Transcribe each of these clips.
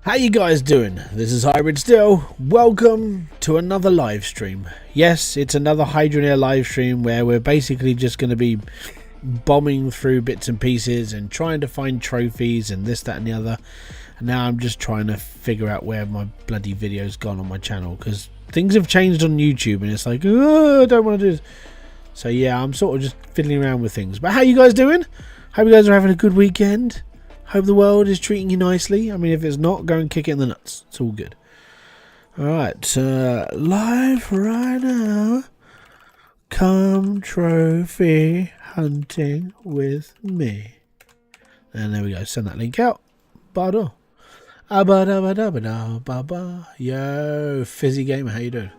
How you guys doing? This is Hybridsteel. Welcome to another live stream. Yes, it's another Hydroneer live stream where we're basically just going to be bombing through bits and pieces and trying to find trophies and this, that and the other. And now I'm just trying to figure out where my bloody video's gone on my channel, because things have changed on YouTube and it's like, oh, I don't want to do this. So yeah, I'm sort of just fiddling around with things. But how you guys doing? Hope you guys are having a good weekend. Hope the world is treating you nicely. I mean, if it's not, go and kick it in the nuts. It's all good. Alright, live right now. Come trophy hunting with me. And there we go. Send that link out. Bada. Yo, Fizzy Gamer, how you doing?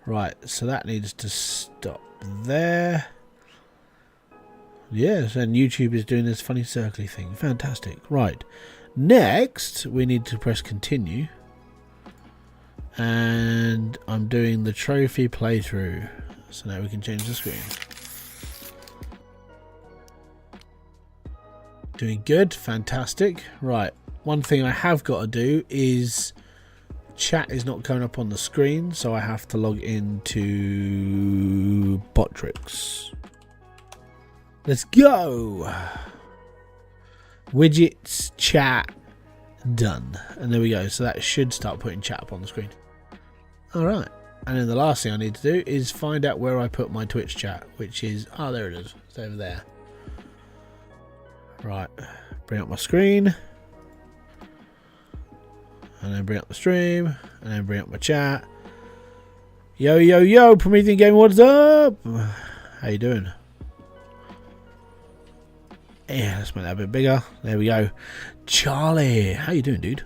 Right, so that needs to stop there. Yes, and YouTube is doing this funny circly thing. Fantastic. Right. Next, we need to press continue. And I'm doing the trophy playthrough. So now we can change the screen. Doing good. Fantastic. Right. One thing I have got to do is chat is not coming up on the screen, so I have to log into Botrix. Let's go. Widgets, chat, done. And there we go. So that should start putting chat up on the screen. Alright. And then the last thing I need to do is find out where I put my Twitch chat, which is, oh, there it is. It's over there. Right. Bring up my screen. And then bring up the stream. And then bring up my chat. Yo, yo, yo, Promethean Game, what's up? How you doing? Yeah, let's make that a bit bigger. There we go. Charlie, how you doing, dude?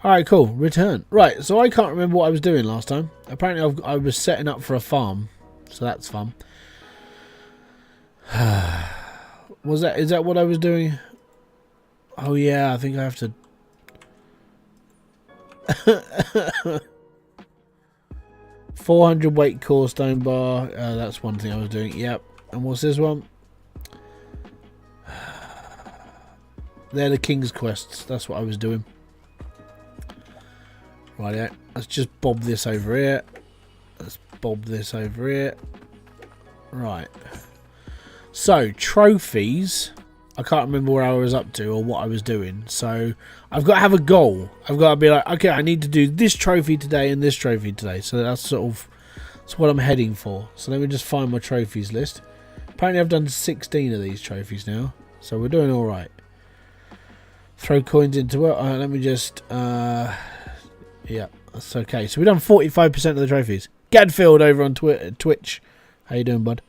Alright, cool. Return. Right, so I can't remember what I was doing last time. Apparently I was setting up for a farm. So that's fun. Is that what I was doing? Oh yeah, I think I have to... 400 weight Corstone bar. That's one thing I was doing. Yep. And what's this one? They're the King's Quests. That's what I was doing. Right, yeah. Let's just bob this over here. Let's bob this over here. Right. So, trophies. I can't remember where I was up to or what I was doing. So, I've got to have a goal. I've got to be like, okay, I need to do this trophy today and this trophy today. So, that's what I'm heading for. So, let me just find my trophies list. Apparently, I've done 16 of these trophies now. So, we're doing alright. Throw coins into it. Let me just... yeah, that's okay. So we've done 45% of the trophies. Gadfield over on Twitch. How you doing, bud?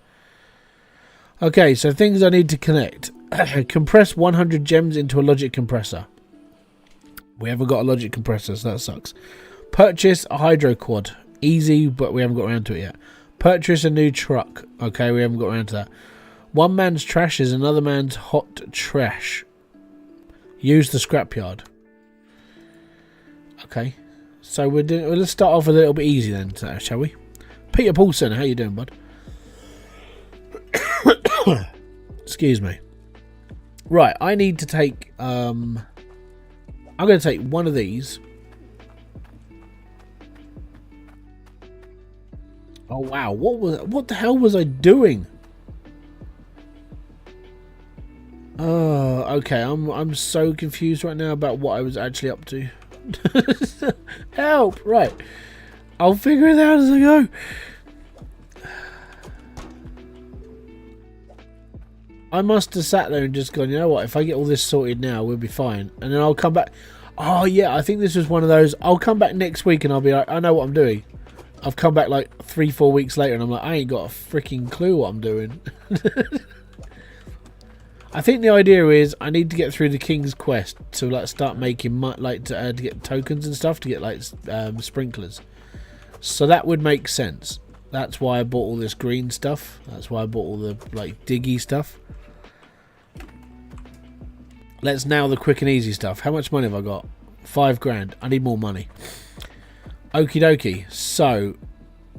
Okay, so things I need to connect. Compress 100 gems into a logic compressor. We haven't got a logic compressor, so that sucks. Purchase a hydro quad. Easy, but we haven't got around to it yet. Purchase a new truck. Okay, we haven't got around to that. One man's trash is another man's hot trash. Use the scrapyard. Okay, so let's start off a little bit easy then, shall we? Peter Paulson, how you doing, bud? Excuse me. Right, I need to take. I'm going to take one of these. Oh wow! What the hell was I doing? Oh, okay. I'm so confused right now about what I was actually up to. Help! Right, I'll figure it out as I go. I must have sat there and just gone, you know what? If I get all this sorted now, we'll be fine. And then I'll come back. Oh yeah, I think this was one of those. I'll come back next week and I'll be like, I know what I'm doing. I've come back like 3-4 weeks later and I'm like, I ain't got a freaking clue what I'm doing. I think the idea is I need to get through the King's Quest to like start making to get tokens and stuff to get like sprinklers. So that would make sense. That's why I bought all this green stuff. That's why I bought all the like diggy stuff. Let's now the quick and easy stuff. How much money have I got? 5 grand. I need more money. Okie dokie. So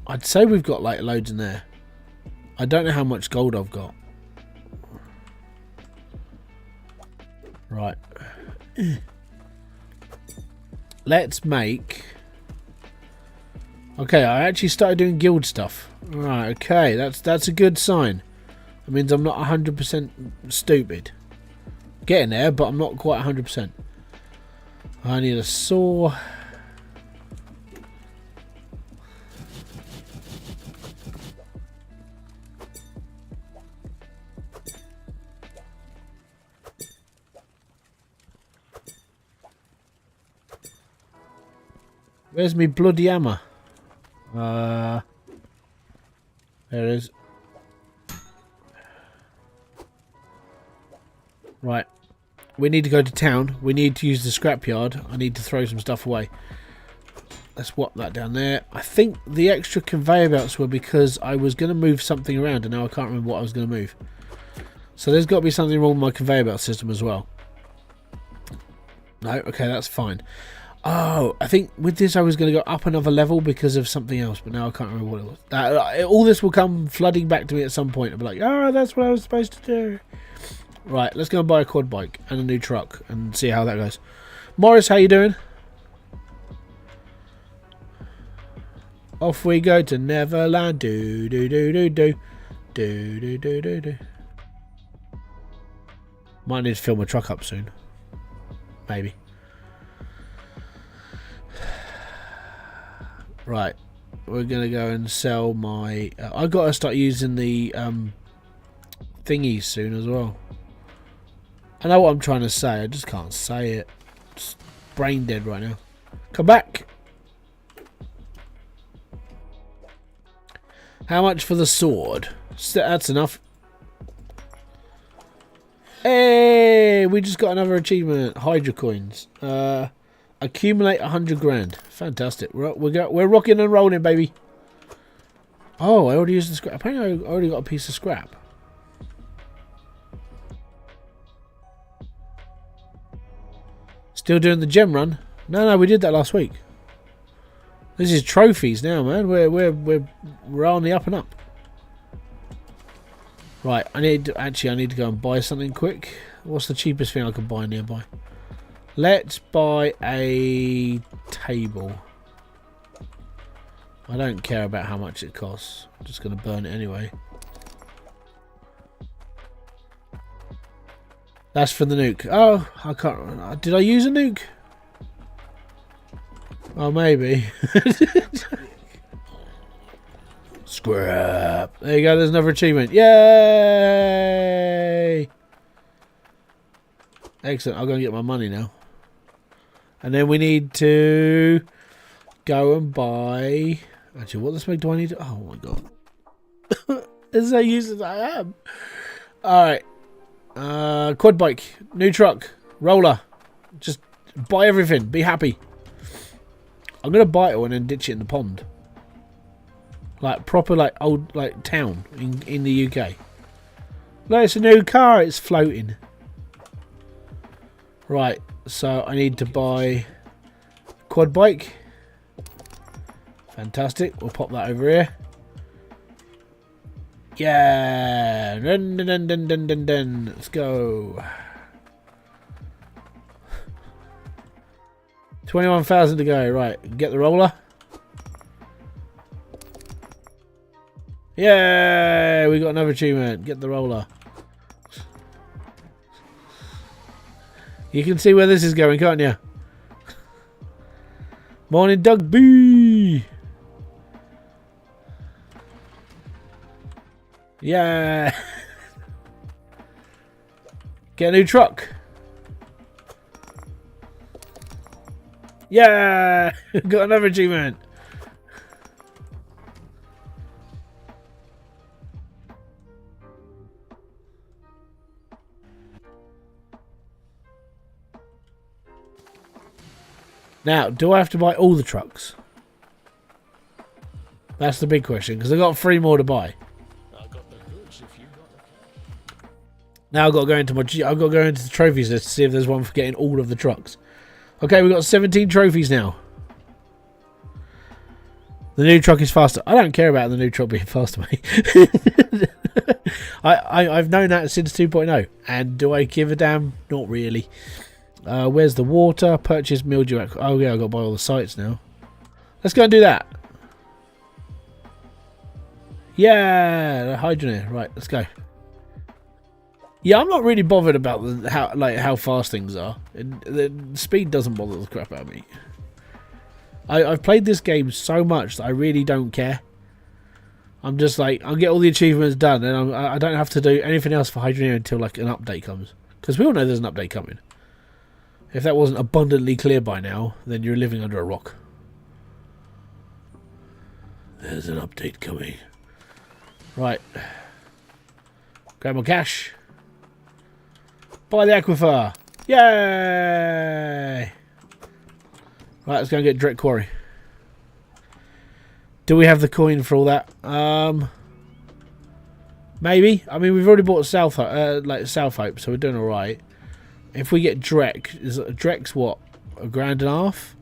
I'd say we've got like loads in there. I don't know how much gold I've got. Right. let's make... Okay, I actually started doing guild stuff. Right, okay, that's a good sign. That means I'm not 100% stupid. Getting there, but I'm not quite 100%. I need a saw. Where's me bloody hammer? There it is. Right. We need to go to town. We need to use the scrapyard. I need to throw some stuff away. Let's swap that down there. I think the extra conveyor belts were because I was going to move something around and now I can't remember what I was going to move. So there's got to be something wrong with my conveyor belt system as well. No? Okay, that's fine. Oh, I think with this I was going to go up another level because of something else, but now I can't remember what it was. All this will come flooding back to me at some point. I'll be like, oh, that's what I was supposed to do. Right, let's go and buy a quad bike and a new truck and see how that goes. Morris, how you doing? Off we go to Neverland. Do do do do do do do do do do. Might need to fill my truck up soon. Maybe. Right, we're gonna go and sell my. I've got to start using the thingies soon as well. I know what I'm trying to say. I just can't say it. Just brain dead right now. Come back. How much for the sword? That's enough. Hey, we just got another achievement. Hydro coins. Accumulate 100 grand. Fantastic. We're rocking and rolling, baby. Oh, I already used the scrap. Apparently, I already got a piece of scrap. Still doing the gem run? No, we did that last week. This is trophies now, man. We're on the up and up. Right, I need to go and buy something quick. What's the cheapest thing I can buy nearby? Let's buy a table. I don't care about how much it costs. I'm just going to burn it anyway. That's for the nuke. Oh, I can't. Did I use a nuke? Oh, maybe. Scrap. There you go. There's another achievement. Yay! Excellent. I'll go and get my money now. And then we need to go and buy. Actually, what the smoke do I need to? Oh my god. As useless I am. Alright. Quad bike. New truck. Roller. Just buy everything. Be happy. I'm going to buy it all and then ditch it in the pond. Like proper like old like town in the UK. Look, it's a new car. It's floating. Right. So I need to buy quad bike. Fantastic. We'll pop that over here. Yeah. Dun, dun, dun, dun, dun, dun, dun. Let's go. 21,000 to go. Right. Get the roller. Yeah. We got another achievement. Get the roller. You can see where this is going, can't you? Morning, Doug B. Yeah. Get a new truck. Yeah. Got another achievement. Now, do I have to buy all the trucks? That's the big question, because I've got 3 more to buy. Now I've got to go into the trophies list to see if there's one for getting all of the trucks. Okay, we've got 17 trophies now. The new truck is faster. I don't care about the new truck being faster, mate. I've known that since 2.0. And do I give a damn? Not really. Where's the water? Purchase mildew. Oh yeah, I've got to buy all the sites now. Let's go and do that. Yeah, the Hydroneer. Right, let's go. Yeah, I'm not really bothered about how fast things are. The speed doesn't bother the crap out of me. I've played this game so much that I really don't care. I'm just like, I'll get all the achievements done, and I don't have to do anything else for Hydroneer until like an update comes. Because we all know there's an update coming. If that wasn't abundantly clear by now, then you're living under a rock. There's an update coming. Right. Grab my cash. Buy the aquifer. Yay! Right, let's go and get direct quarry. Do we have the coin for all that? Maybe. I mean, we've already bought South Hope, so we're doing all right. If we get Drek, is Drek's what? $1.50?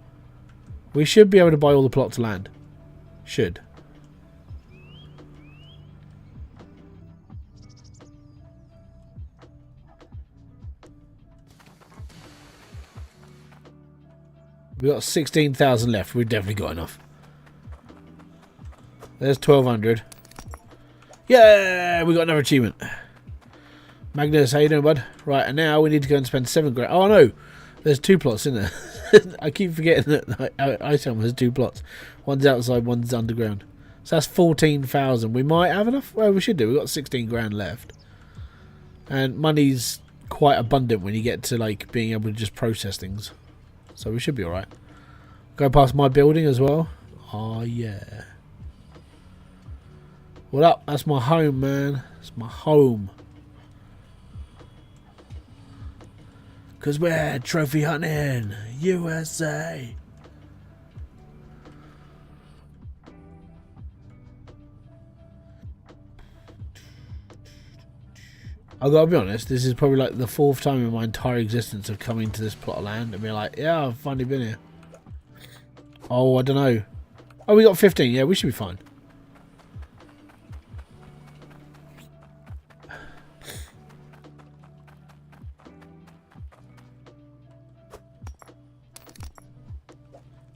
We should be able to buy all the plots of land. Should. We've got 16,000 left. We've definitely got enough. There's 1,200. Yeah, we got another achievement. Magnus, how you doing, bud? Right, and now we need to go and spend $7 grand. Oh no, there's 2 plots in there. I keep forgetting that Item has 2 plots. One's outside, one's underground. So that's 14,000. We might have enough. Well, we should do. We've got 16 grand left, and money's quite abundant when you get to like being able to just process things. So we should be all right. Go past my building as well. Oh yeah. What up? That's my home, man. It's my home. Because we're trophy hunting. USA. I've got to be honest, this is probably like the 4th time in my entire existence of coming to this plot of land and being like, yeah, I've finally been here. Oh, I don't know. Oh, we got 15. Yeah, we should be fine.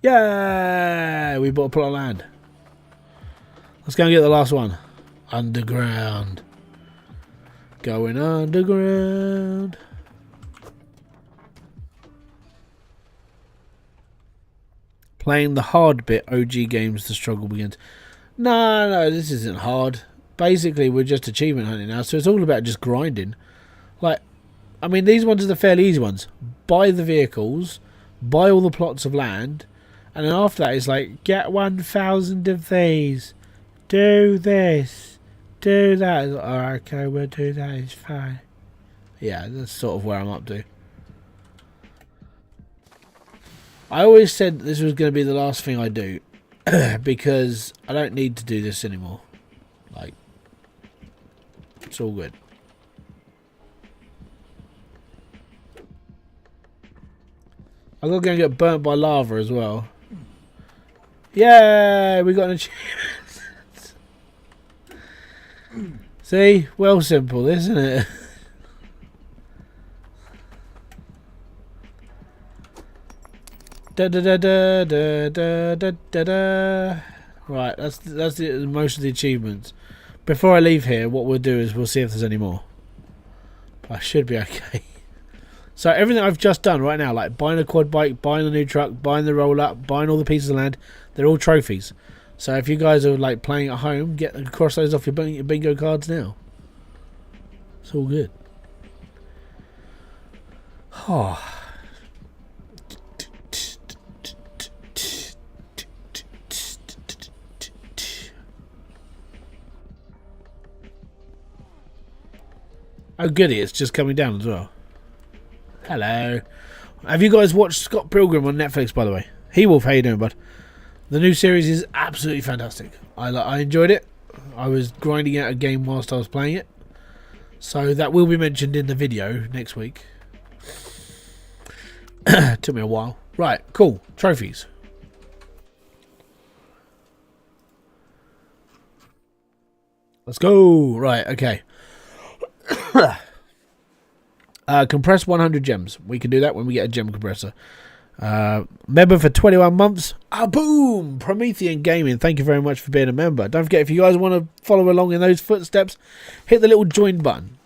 Yeah, we bought a plot of land. Let's go and get the last one. Underground. Going underground. Playing the hard bit, OG games, the struggle begins. No, this isn't hard. Basically, we're just achievement hunting now, so it's all about just grinding. Like, I mean, these ones are the fairly easy ones. Buy the vehicles, buy all the plots of land, and then after that, it's like, get 1,000 of these. Do this. Do that. Like, oh, okay, we'll do that. It's fine. Yeah, that's sort of where I'm up to. I always said this was going to be the last thing I do. Because I don't need to do this anymore. Like, it's all good. I've got to go and get burnt by lava as well. Yay! We got an achievement. See? Well simple, isn't it? Da da da da da da da da da. Right, that's most of the achievements. Before I leave here, what we'll do is we'll see if there's any more. I should be okay. So everything I've just done right now, like buying a quad bike, buying a new truck, buying the roll up, buying all the pieces of land, they're all trophies. So if you guys are like playing at home, cross those off your bingo cards now. It's all good. Oh. Oh goody, it's just coming down as well. Hello. Have you guys watched Scott Pilgrim on Netflix, by the way? He-Wolf, how you doing, bud? The new series is absolutely fantastic. I enjoyed it. I was grinding out a game whilst I was playing it. So that will be mentioned in the video next week. Took me a while. Right, cool. Trophies. Let's go. Right, okay. Compress 100 gems. We can do that when we get a gem compressor. Member for 21 months. Ah, boom! Promethean Gaming, thank you very much for being a member. Don't forget, if you guys want to follow along in those footsteps, hit the little join button.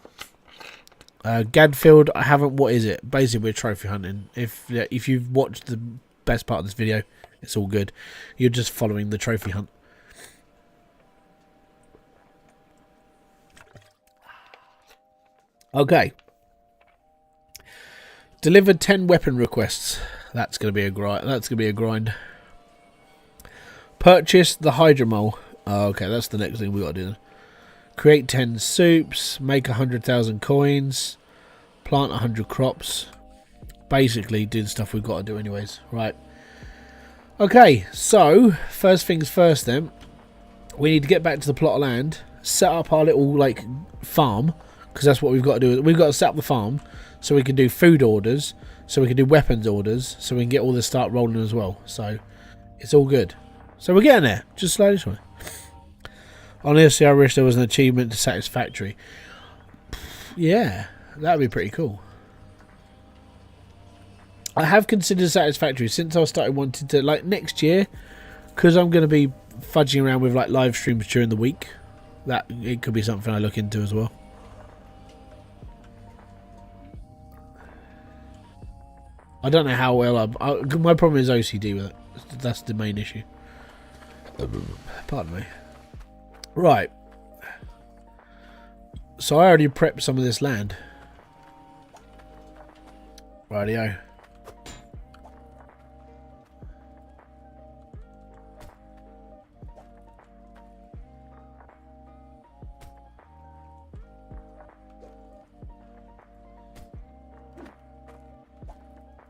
Gadfield, I haven't. What is it? Basically, we're trophy hunting. If you've watched the best part of this video, it's all good. You're just following the trophy hunt. Okay. Delivered 10 weapon requests. That's gonna be a grind. Purchase the Hydroneer. Oh, okay, that's the next thing we got to do. Create 10 soups. Make 100,000 coins. Plant 100 crops. Basically, do the stuff we've got to do anyways. Right. Okay, so first things first. Then we need to get back to the plot of land. Set up our little farm, because that's what we've got to do. We've got to set up the farm so we can do food orders, so we can do weapons orders, so we can get all this start rolling as well. So it's all good. So we're getting there. Just slowly. Honestly, I wish there was an achievement to Satisfactory. Yeah, that'd be pretty cool. I have considered Satisfactory since I started wanting to, next year, because I'm going to be fudging around with live streams during the week. That it could be something I look into as well. I don't know how well my problem is OCD with it. That's the main issue. Pardon me. Right. So I already prepped some of this land. Rightio.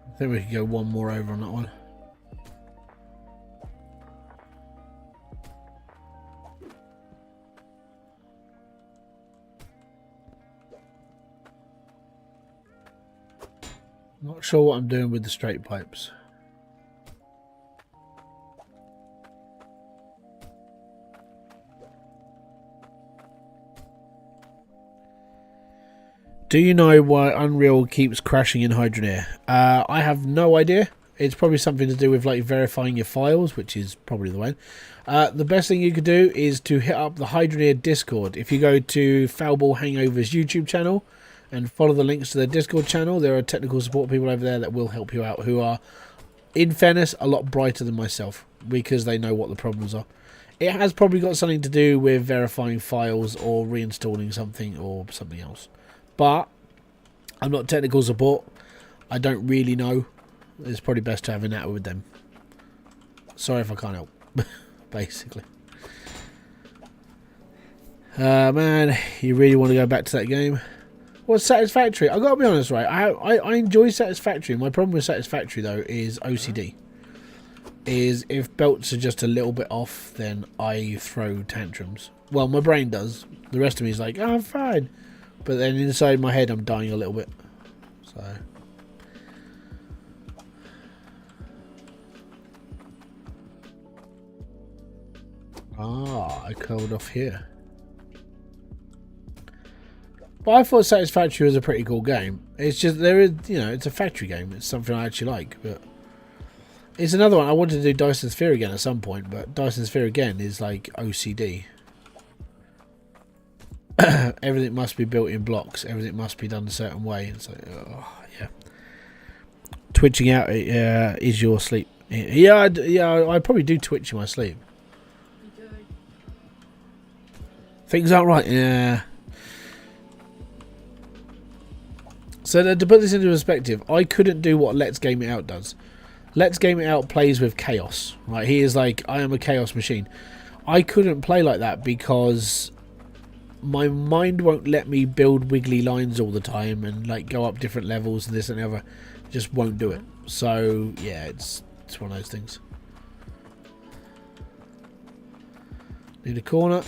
I think we could go one more over on that one. Not sure what I'm doing with the straight pipes. Do you know why Unreal keeps crashing in Hydroneer? I have no idea. It's probably something to do with verifying your files, which is probably the way. The best thing you could do is to hit up the Hydroneer Discord. If you go to Foulball Hangover's YouTube channel and follow the links to their Discord channel, there are technical support people over there that will help you out, who are, in fairness, a lot brighter than myself, because they know what the problems are. It has probably got something to do with verifying files or reinstalling something or something else. But I'm not technical support. I don't really know. It's probably best to have an chat with them. Sorry if I can't help. Basically. Man, you really want to go back to that game? What's Satisfactory? I gotta be honest, right? I enjoy Satisfactory. My problem with Satisfactory though is OCD. Is if belts are just a little bit off, then I throw tantrums. Well, my brain does. The rest of me is like, oh, I'm fine. But then inside my head, I'm dying a little bit. So. Ah, I curled off here. But I thought Satisfactory was a pretty cool game. It's just, there is, it's a factory game. It's something I actually like. But it's another one. I wanted to do Dyson Sphere again at some point. But Dyson Sphere again is like OCD. Everything must be built in blocks. Everything must be done a certain way. It's like, oh, yeah. Twitching out is your sleep. Yeah, I probably do twitch in my sleep. Things aren't right. Yeah. So to put this into perspective, I couldn't do what Let's Game It Out does. Let's Game It Out plays with chaos. Right? He is like, I am a chaos machine. I couldn't play like that because my mind won't let me build wiggly lines all the time and go up different levels and this and the other. Just won't do it. So yeah, it's one of those things. Need a corner.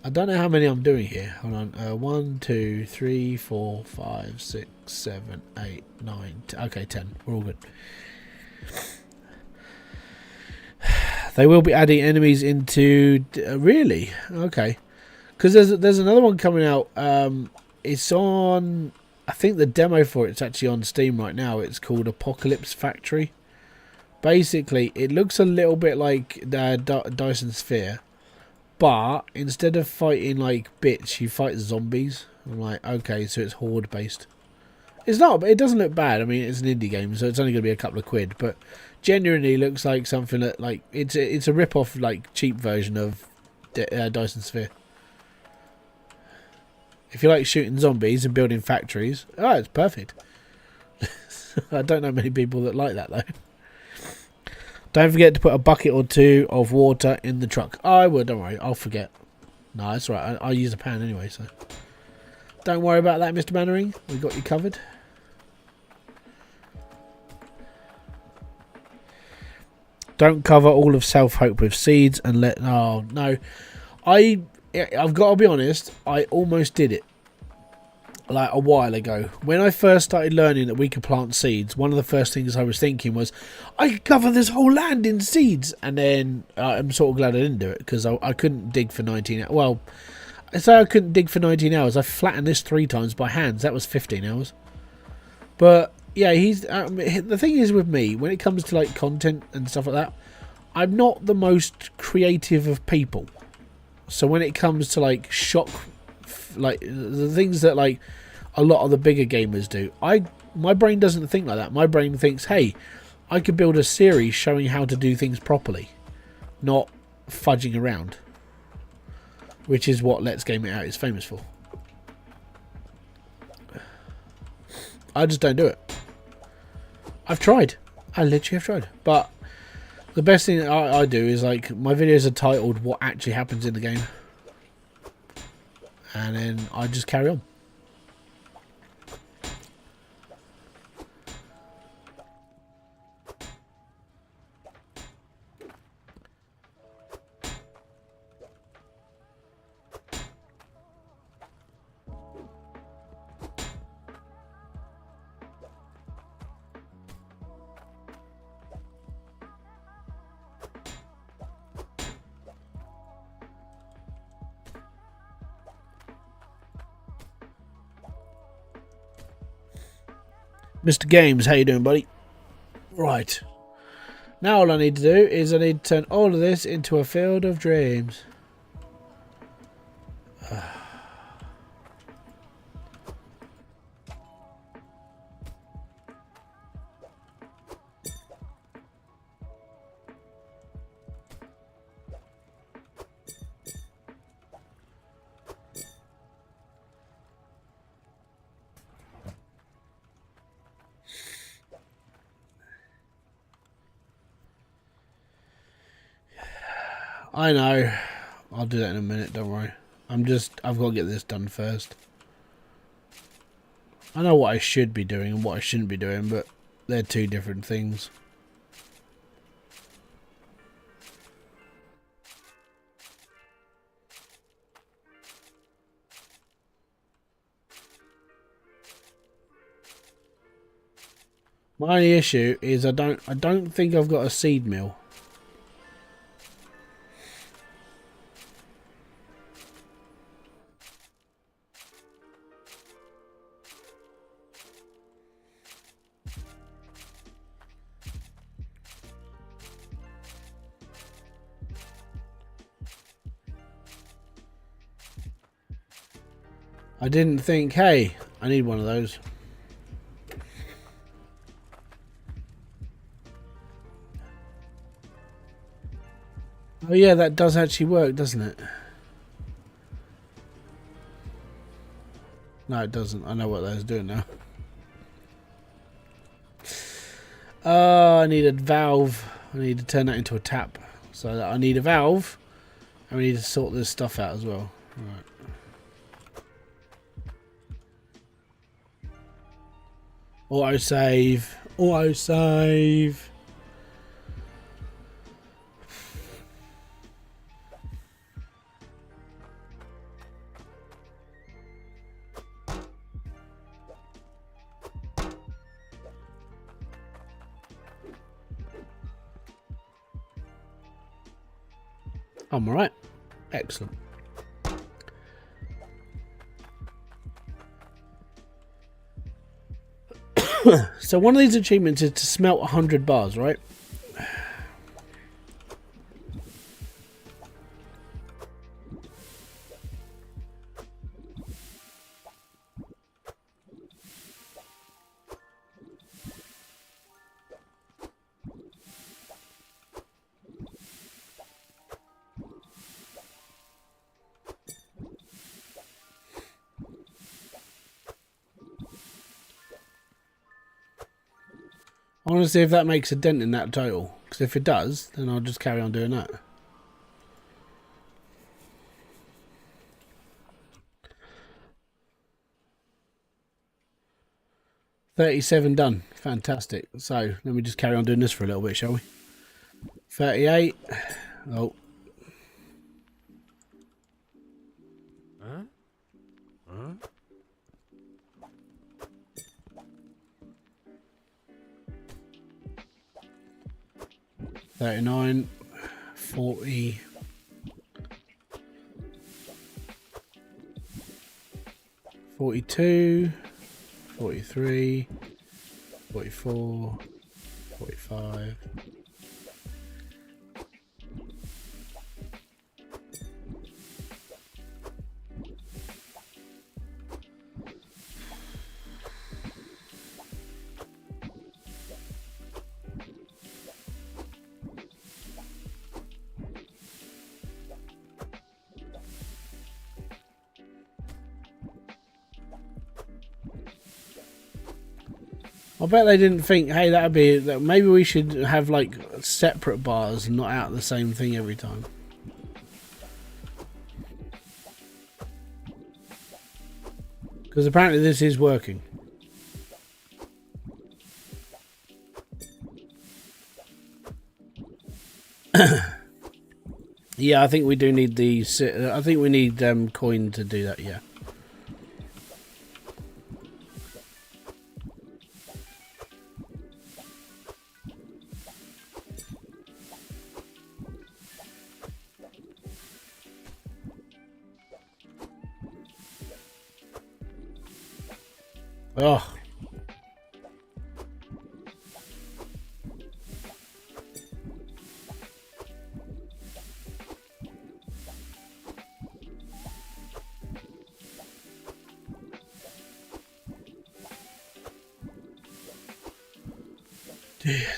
I don't know how many I'm doing here. Hold on. 1, 2, 3, 4, 5, 6, 7, 8, 9. Okay, 10. We're all good. They will be adding enemies into... really? Okay. Because there's another one coming out. It's on. I think the demo for it's actually on Steam right now. It's called Apocalypse Factory. Basically, it looks a little bit like Dyson Sphere, but instead of fighting like bits, you fight zombies. I'm like, okay, so it's horde based. It's not, but it doesn't look bad. I mean, it's an indie game, so it's only going to be a couple of quid. But genuinely, looks like something that like it's a rip off, like cheap version of Dyson Sphere. If you like shooting zombies and building factories, oh, it's perfect. I don't know many people that like that though. Don't forget to put a bucket or two of water in the truck. Oh, I will, don't worry, I'll forget. No, that's right. I'll use a pan anyway, so don't worry about that, Mr. Mannering. We got you covered. Don't cover all of Self-Hope with seeds and let... Oh, no. I've got to be honest, I almost did it. Like a while ago. When I first started learning that we could plant seeds, one of the first things I was thinking was, I could cover this whole land in seeds. And then I'm sort of glad I didn't do it, because I couldn't dig for 19 hours. Well, I say I couldn't dig for 19 hours. I flattened this 3 times by hands. That was 15 hours. But... yeah, he's the thing is with me, when it comes to like content and stuff like that, I'm not the most creative of people. So when it comes to like like the things that like a lot of the bigger gamers do, my brain doesn't think like that. My brain thinks, hey, I could build a series showing how to do things properly, not fudging around, which is what Let's Game It Out is famous for. I just don't do it. I've tried. I literally have tried. But the best thing I do is like my videos are titled what actually happens in the game. And then I just carry on. Mr. Games, how you doing, buddy? Right. Now all I need to do is I need to turn all of this into a field of dreams. I know. I'll do that in a minute, don't worry. I've got to get this done first. I know what I should be doing and what I shouldn't be doing, but they're two different things. My only issue is I don't think I've got a seed mill. I didn't think, hey, I need one of those. Oh yeah, that does actually work, doesn't it? No, it doesn't. I know what that's doing now. I need a valve. I need to turn that into a tap. So I need a valve. And we need to sort this stuff out as well. Right. Autosave. Autosave. I'm alright. Excellent. So one of these achievements is to smelt 100 bars, right? I want to see if that makes a dent in that total. Because if it does, then I'll just carry on doing that. $37 done. Fantastic. So let me just carry on doing this for a little bit, shall we? 38. Oh. Huh? Huh? 39, 40, 42, 43, 44, 45. I bet they didn't think, hey, that'd be, maybe we should have like separate bars and not out the same thing every time. Because apparently this is working. Yeah, I think we do need the, I think we need coin to do that, yeah. Oh.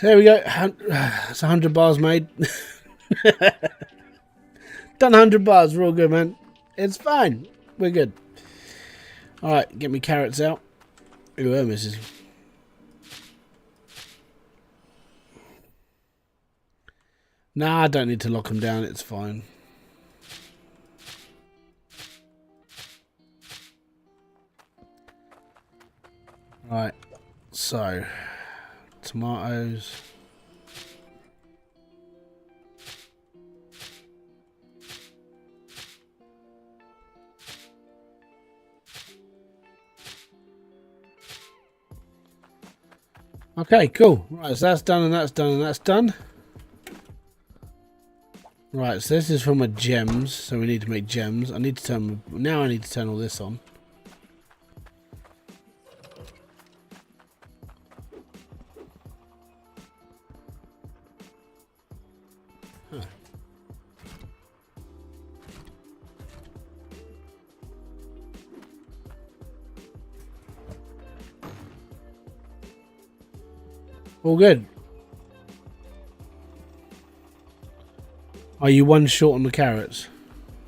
There we go. It's 100 bars made. Done 100 bars. We're all good, man. It's fine. We're good. Alright, get me carrots out. Ooh, misses. Nah, I don't need to lock them down. It's fine. Right. So, tomatoes. Okay, cool. Right, so that's done and that's done and that's done. Right, so this is for my gems, so we need to make gems. I need to turn, now I need to turn all this on. Huh. All good. Are you one short on the carrots?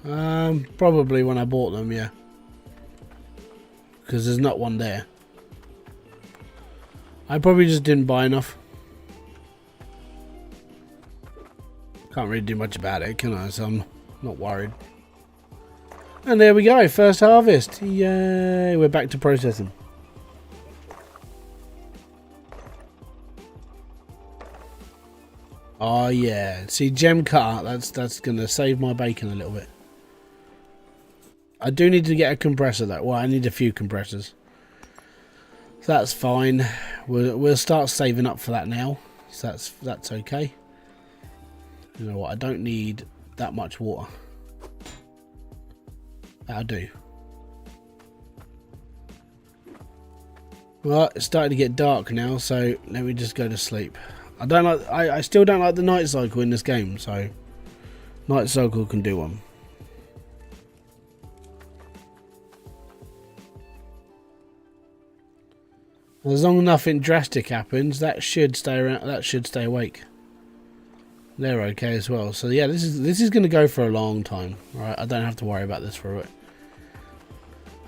Probably when I bought them, yeah. Because there's not one there. I probably just didn't buy enough. Can't really do much about it, can I? So I'm not worried. And there we go, first harvest. Yay, we're back to processing. Oh yeah, see, gem cutter, that's gonna save my bacon a little bit. I do need to get a compressor though. Well, I need a few compressors. So that's fine. We'll start saving up for that now. So that's okay. You know what? I don't need that much water. That'll do. Well, it's starting to get dark now, so let me just go to sleep. I don't like. I still don't like the night cycle in this game, so night cycle can do one. As long as nothing drastic happens, that should stay around. That should stay awake. They're okay as well. So yeah, this is going to go for a long time. All right, I don't have to worry about this for a bit.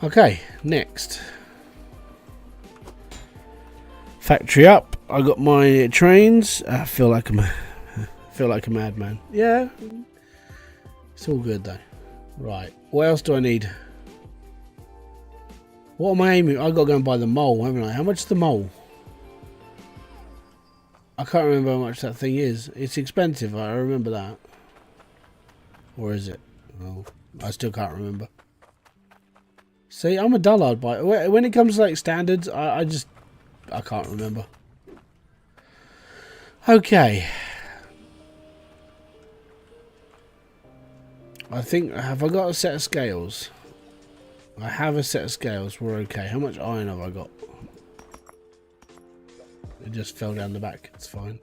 Okay, next. Factory up. I got my trains. I feel like a madman. Yeah, it's all good though. Right, what else do I need? What am I aiming? I got to go and buy the mole, haven't I? How much is the mole? I can't remember how much that thing is. It's expensive. I remember that. Or is it? Well, I still can't remember. See, I'm a dullard by when it comes to like standards. I can't remember. Okay. I think, have I got a set of scales? I have a set of scales. We're okay. How much iron have I got? It just fell down the back. It's fine.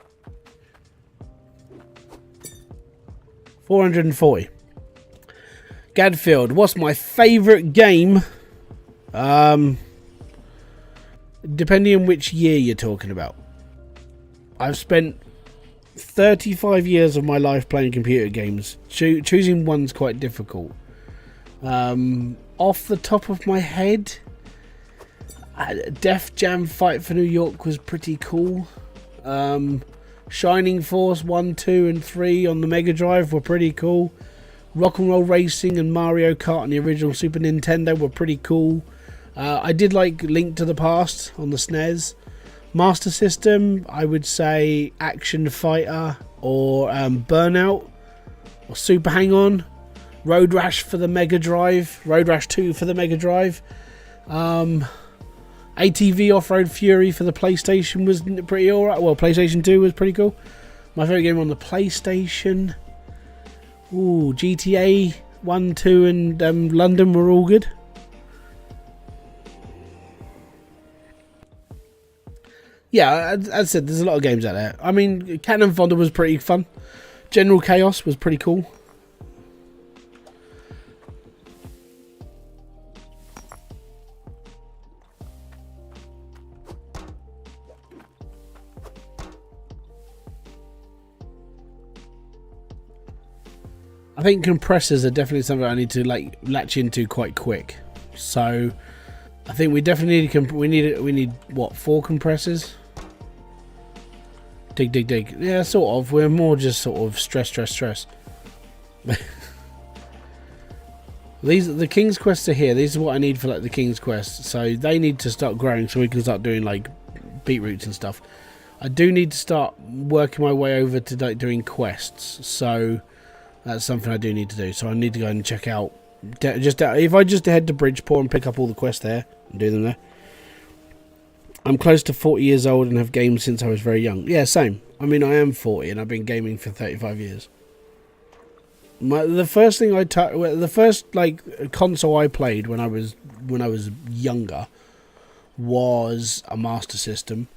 440. Gadfield. What's my favourite game? Depending on which year you're talking about. I've spent 35 years of my life playing computer games. Choosing one's quite difficult. Off the top of my head, Def Jam Fight for New York was pretty cool. Shining Force 1, 2 and 3 on the Mega Drive were pretty cool. Rock'n'Roll Racing and Mario Kart on the original Super Nintendo were pretty cool. I did like Link to the Past on the SNES. Master System, I would say Action Fighter or Burnout or Super Hang-On. Road Rash for the Mega Drive. Road Rash 2 for the Mega Drive. ATV Off-Road Fury for the PlayStation was pretty alright. Well, PlayStation 2 was pretty cool. My favourite game on the PlayStation. Ooh, GTA 1, 2 and London were all good. Yeah, as I said, there's a lot of games out there. I mean, Cannon Fodder was pretty fun. General Chaos was pretty cool. I think compressors are definitely something I need to like latch into quite quick. So I think we definitely need what, 4 compressors? Dig. Yeah, sort of. We're more just sort of stress. The King's Quests are here. These are what I need for like the King's Quest. So they need to start growing so we can start doing like beetroots and stuff. I do need to start working my way over to like doing quests. So that's something I do need to do. So I need to go and check out. If I just head to Bridgeport and pick up all the quests there and do them there. I'm close to 40 years old and have gamed since I was very young. Yeah, same. I mean, I am 40 and I've been gaming for 35 years. The first like console I played when I was younger was a Master System.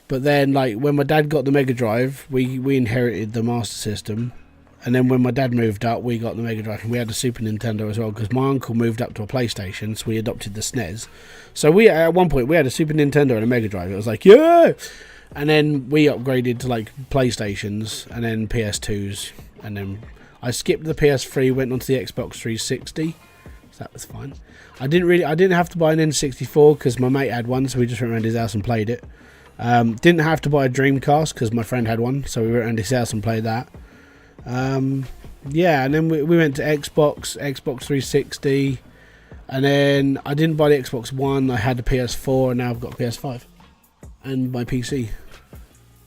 But then, like when my dad got the Mega Drive, we inherited the Master System. And then when my dad moved up, we got the Mega Drive, and we had a Super Nintendo as well, because my uncle moved up to a PlayStation, so we adopted the SNES. So we, at one point, we had a Super Nintendo and a Mega Drive. It was like, yeah! And then we upgraded to, like, PlayStations, and then PS2s, and then I skipped the PS3, went onto the Xbox 360, so that was fine. I didn't have to buy an N64, because my mate had one, so we just went around his house and played it. Didn't have to buy a Dreamcast, because my friend had one, so we went around his house and played that. Yeah, and then we went to Xbox 360, and then I didn't buy the Xbox One. I had the PS4, and now I've got PS5 and my PC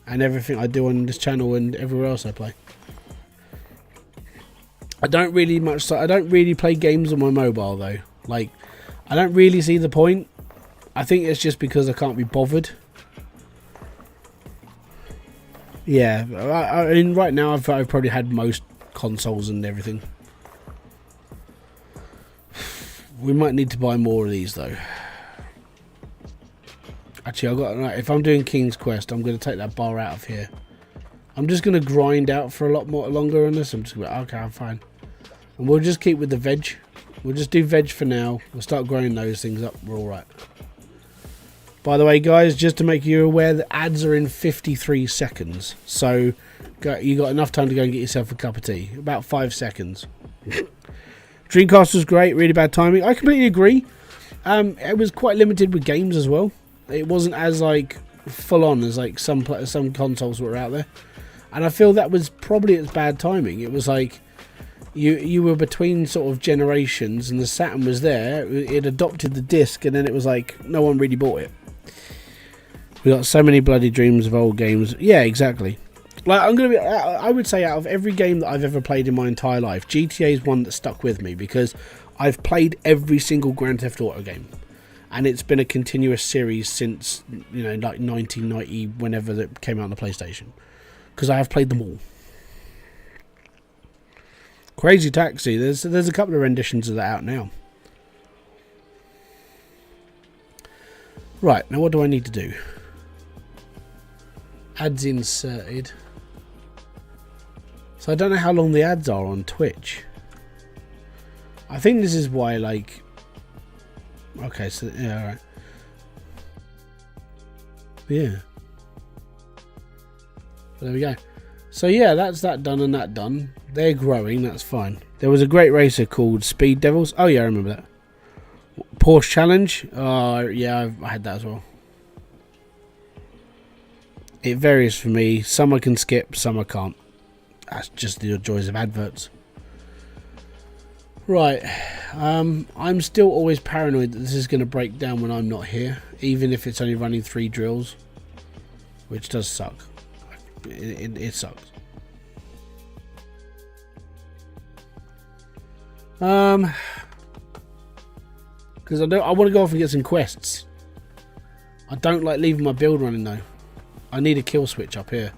and everything I do on this channel and everywhere else I play. I don't really play games on my mobile though. Like, I don't really see the point. I think it's just because I can't be bothered. Yeah, I mean, right now I've probably had most consoles and everything. We might need to buy more of these though. Actually, I've got. Right, if I'm doing King's Quest, I'm going to take that bar out of here. I'm just going to grind out for a lot more longer on this. I'm just going to, okay, I'm fine. And we'll just keep with the veg. We'll just do veg for now. We'll start growing those things up. We're all right. By the way, guys, just to make you aware, the ads are in 53 seconds. So you got enough time to go and get yourself a cup of tea. About 5 seconds. Dreamcast was great. Really bad timing. I completely agree. It was quite limited with games as well. It wasn't as like full on as like some consoles were out there. And I feel that was probably its bad timing. It was like you were between sort of generations, and the Saturn was there. It adopted the disc, and then it was like no one really bought it. We got so many bloody dreams of old games. Yeah, exactly. Like I would say out of every game that I've ever played in my entire life, GTA is one that stuck with me because I've played every single Grand Theft Auto game, and it's been a continuous series since, you know, like 1990, whenever it came out on the PlayStation, because I have played them all. Crazy Taxi. There's a couple of renditions of that out now. Right, now what do I need to do? Ads inserted. So I don't know how long the ads are on Twitch. I think this is why, like... Okay, so, yeah, alright. Yeah. There we go. So yeah, that's that done and that done. They're growing, that's fine. There was a great racer called Speed Devils. Oh yeah, I remember that. Porsche Challenge. Oh yeah, I had that as well. It varies for me. Some I can skip, some I can't. That's just the joys of adverts. Right. I'm still always paranoid that this is going to break down when I'm not here, even if it's only running 3 drills, which does suck. It sucks. Because I want to go off and get some quests. I don't like leaving my build running though. I need a kill switch up here.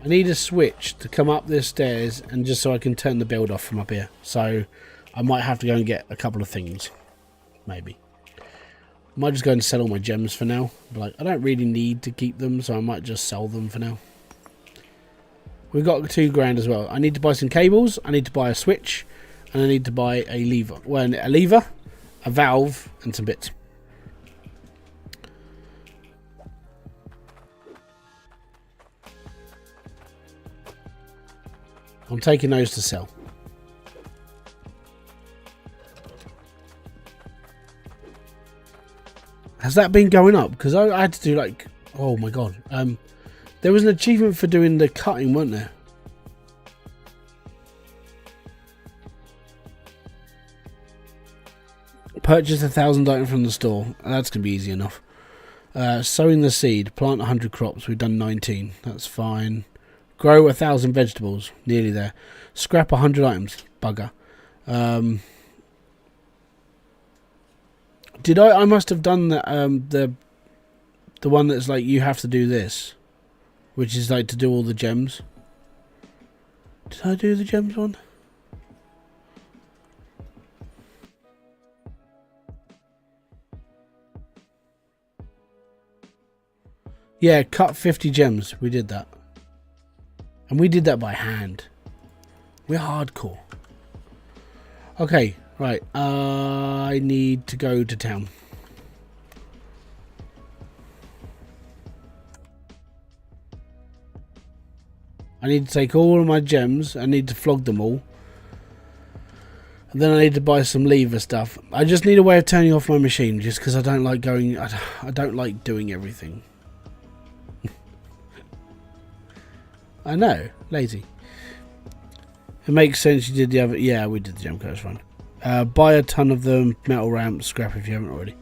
I need a switch to come up the stairs, and just so I can turn the build off from up here. So I might have to go and get a couple of things. Maybe. I might just go and sell all my gems for now. But like, I don't really need to keep them, so I might just sell them for now. We've got 2 grand as well. I need to buy some cables, I need to buy a switch, and I need to buy a lever. Well, a lever, a valve, and some bits. I'm taking those to sell. Has that been going up? Because I had to do like... Oh my god. There was an achievement for doing the cutting, wasn't there? Purchase 1,000 items from the store. That's going to be easy enough. Sowing the seed. Plant 100 crops. We've done 19. That's fine. Grow 1,000 vegetables. Nearly there. Scrap 100 items. Bugger. Did I must have done that, the one that's like you have to do this, which is like to do all the gems. Did I do the gems one? Yeah, cut 50 gems. We did that. And we did that by hand. We're hardcore. Okay, right. I need to go to town. I need to take all of my gems. I need to flog them all. And then I need to buy some lever stuff. I just need a way of turning off my machine, just because I don't like going... I don't like doing everything. I know, lazy. It makes sense you did the other... Yeah, we did the gem coast one. Buy a ton of them, metal ramps, scrap if you haven't already.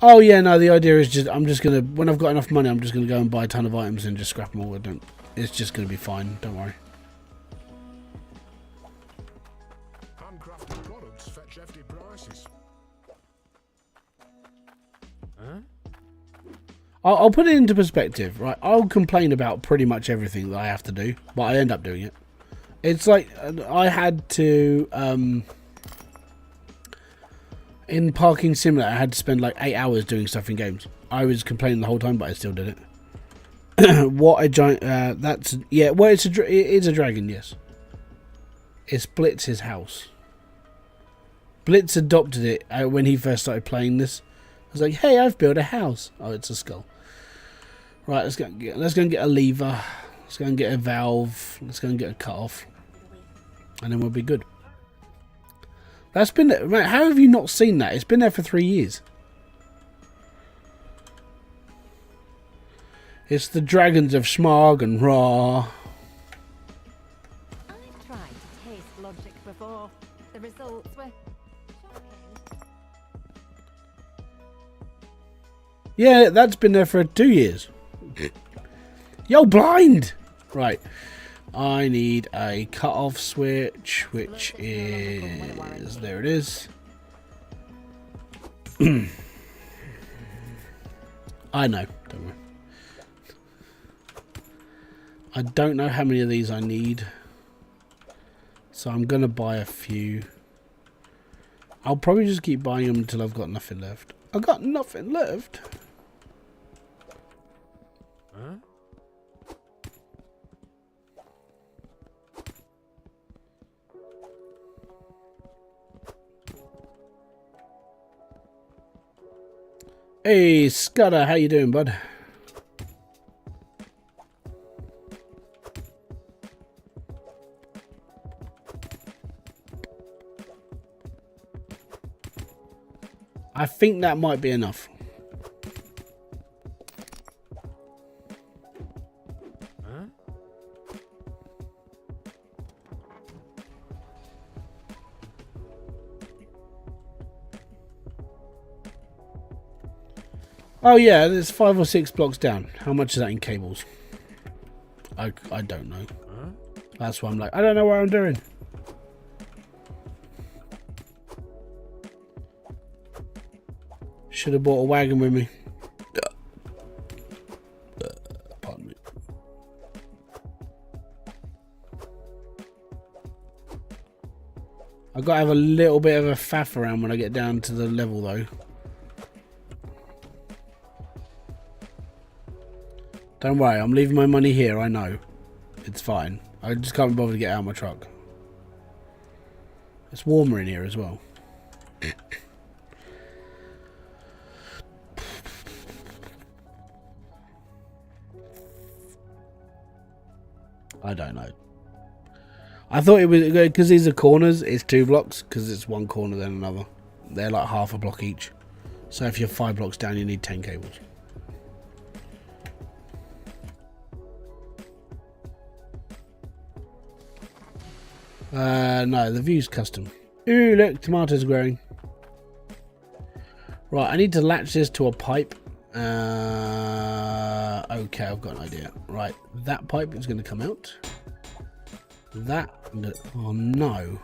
Oh yeah, no, the idea is just... I'm just going to... When I've got enough money, I'm just going to go and buy a ton of items and just scrap them all. It's just going to be fine, don't worry. Handcrafted products fetch hefty prices. Huh? I'll put it into perspective, right? I'll complain about pretty much everything that I have to do, but I end up doing it. It's like I had to in Parking Simulator. I had to spend like 8 hours doing stuff in games. I was complaining the whole time, but I still did it. What a giant! That's yeah. Well, it is a dragon. Yes, it's Blitz's house. Blitz adopted it when he first started playing this. I was like, "Hey, I've built a house." Oh, it's a skull. Right, let's go and get a lever. Let's go and get a valve. Let's go and get a cut off, and then we'll be good. That's been there. Right, how have you not seen that? It's been there for 3 years. It's the dragons of Smog and Raw. I've tried to taste logic before. The results were shocking. Yeah, that's been there for 2 years. Yo, blind! Right. I need a cut-off switch, which is... There it is. I know. Don't worry. I don't know how many of these I need. So I'm going to buy a few. I'll probably just keep buying them until I've got nothing left. I've got nothing left. Huh? Hey, Scudder, how you doing, bud? I think that might be enough. Huh? Oh yeah, there's 5 or 6 blocks down. How much is that in cables? I don't know. Huh? That's why I'm like, I don't know what I'm doing. Should have bought a wagon with me. Pardon me. I've got to have a little bit of a faff around when I get down to the level though. Don't worry, I'm leaving my money here, I know. It's fine. I just can't bother to get out of my truck. It's warmer in here as well. I don't know. I thought it was because these are corners, it's 2 blocks because it's one corner then another. They're like half a block each. So if you're 5 blocks down, you need 10 cables. No, the view's custom. Ooh, look, tomatoes growing. Right, I need to latch this to a pipe. Okay, I've got an idea. Right, that pipe is going to come out. That, oh no.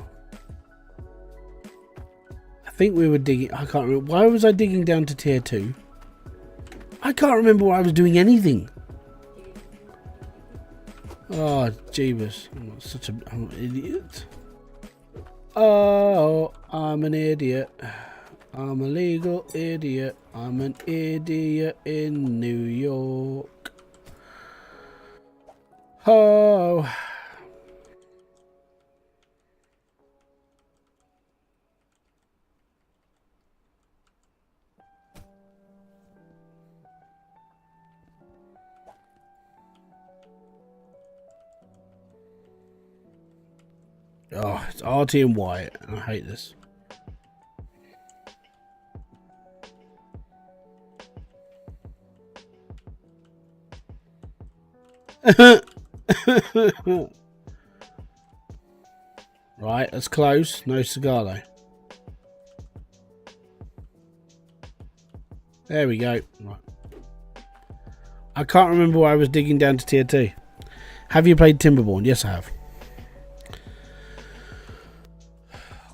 I think we were digging, I can't remember. Why was I digging down to tier 2? I can't remember why I was doing anything. Oh, Jeebus. I'm such an idiot. Oh, I'm an idiot. I'm a legal idiot. I'm an idiot in New York. Oh. Oh, it's RT and Y. I hate this. Right, that's close. No cigar though. There we go. Right. I can't remember why I was digging down to tier 2. Have you played Timberborn? Yes, I have.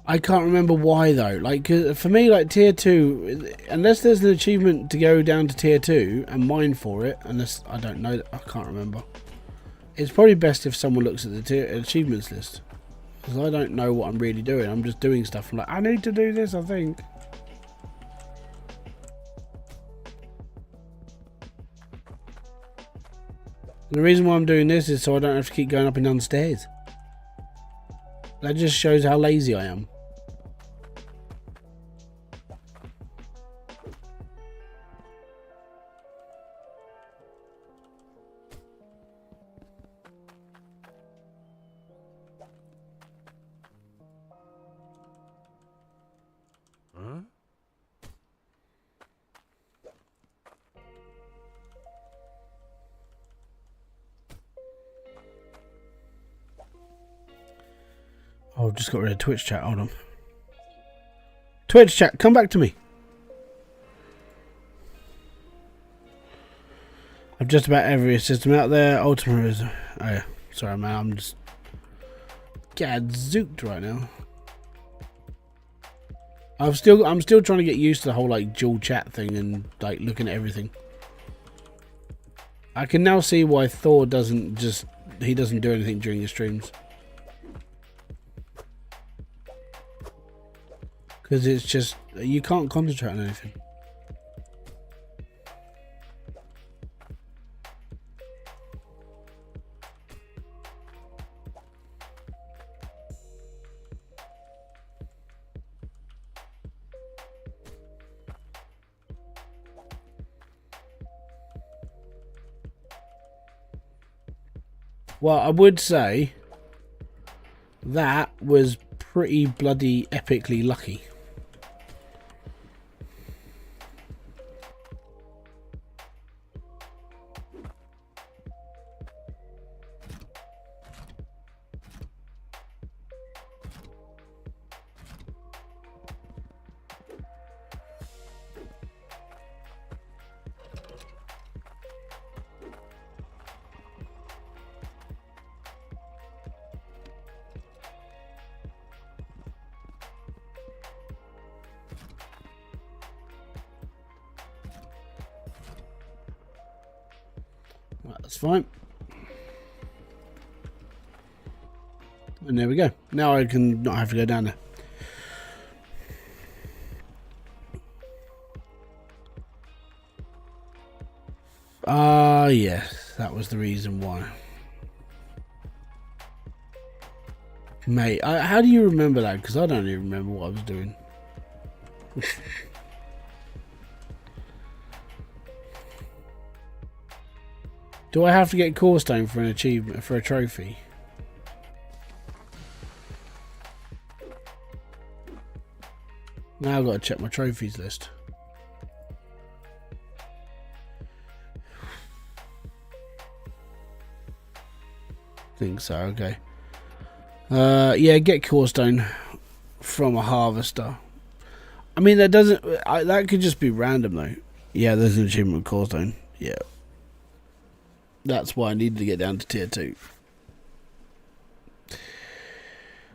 I can't remember why though. Like, for me, like tier 2, unless there's an achievement to go down to tier 2 and mine for it, unless I don't know, I can't remember. It's probably best if someone looks at the achievements list. Because I don't know what I'm really doing. I'm just doing stuff. I'm like, I need to do this, I think. And the reason why I'm doing this is so I don't have to keep going up and down stairs. That just shows how lazy I am. Huh? Oh, I've just got rid of Twitch chat. Hold on. Twitch chat, come back to me. I've just about every system out there. Ultima is... Oh yeah. Sorry, man. I'm just... gadzooks right now. I'm still trying to get used to the whole like dual chat thing and like looking at everything. I can now see why Thor doesn't do anything during his streams. Because it's just, you can't concentrate on anything. Well, I would say that was pretty bloody epically lucky. That's fine. And there we go. Now I can not have to go down there. Ah, yes. That was the reason why. Mate, how do you remember that? Because I don't even remember what I was doing. Do I have to get Corstone for an achievement, for a trophy? Now I've got to check my trophies list. Think so, okay. Yeah, get Corstone from a harvester. I mean, that doesn't... that could just be random, though. Yeah, there's an achievement with Corstone. Yeah. That's why I needed to get down to tier 2.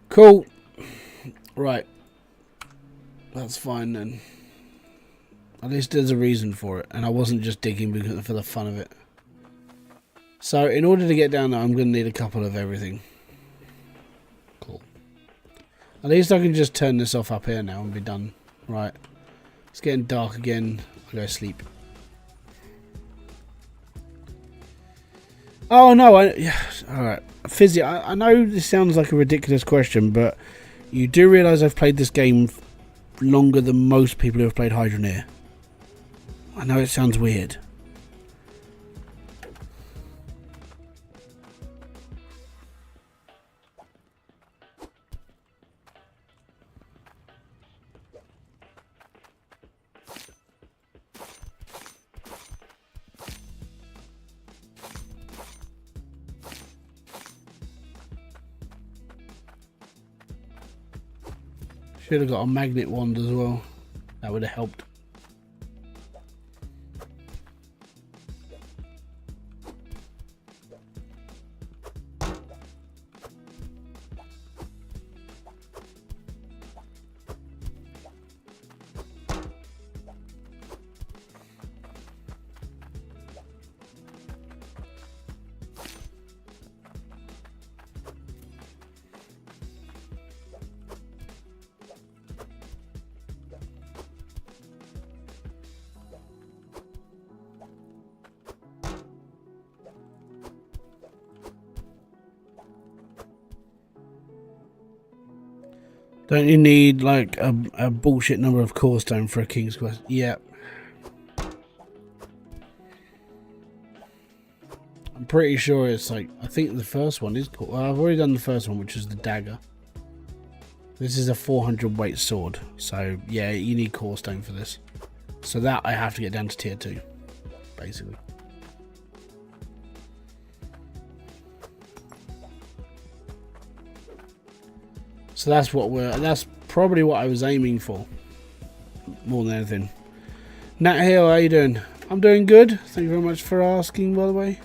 Cool. Right. That's fine then. At least there's a reason for it. And I wasn't just digging for the fun of it. So in order to get down there, I'm going to need a couple of everything. Cool. At least I can just turn this off up here now and be done. Right. It's getting dark again. I'll go sleep. Oh no, yeah, alright. Fizzy, I know this sounds like a ridiculous question, but you do realise I've played this game longer than most people who have played Hydroneer. I know it sounds weird. Should have got a magnet wand as well. That would have helped. Don't you need like a bullshit number of Corstone for a King's Quest? Yeah. I'm pretty sure it's like, I think the first one is called, well, I've already done the first one, which is the dagger. This is a 400 weight sword. So yeah, you need Corstone for this. So that I have to get down to tier 2, basically. So that's probably what I was aiming for, more than anything. Nat Hill, how you doing? I'm doing good. Thank you very much for asking, by the way.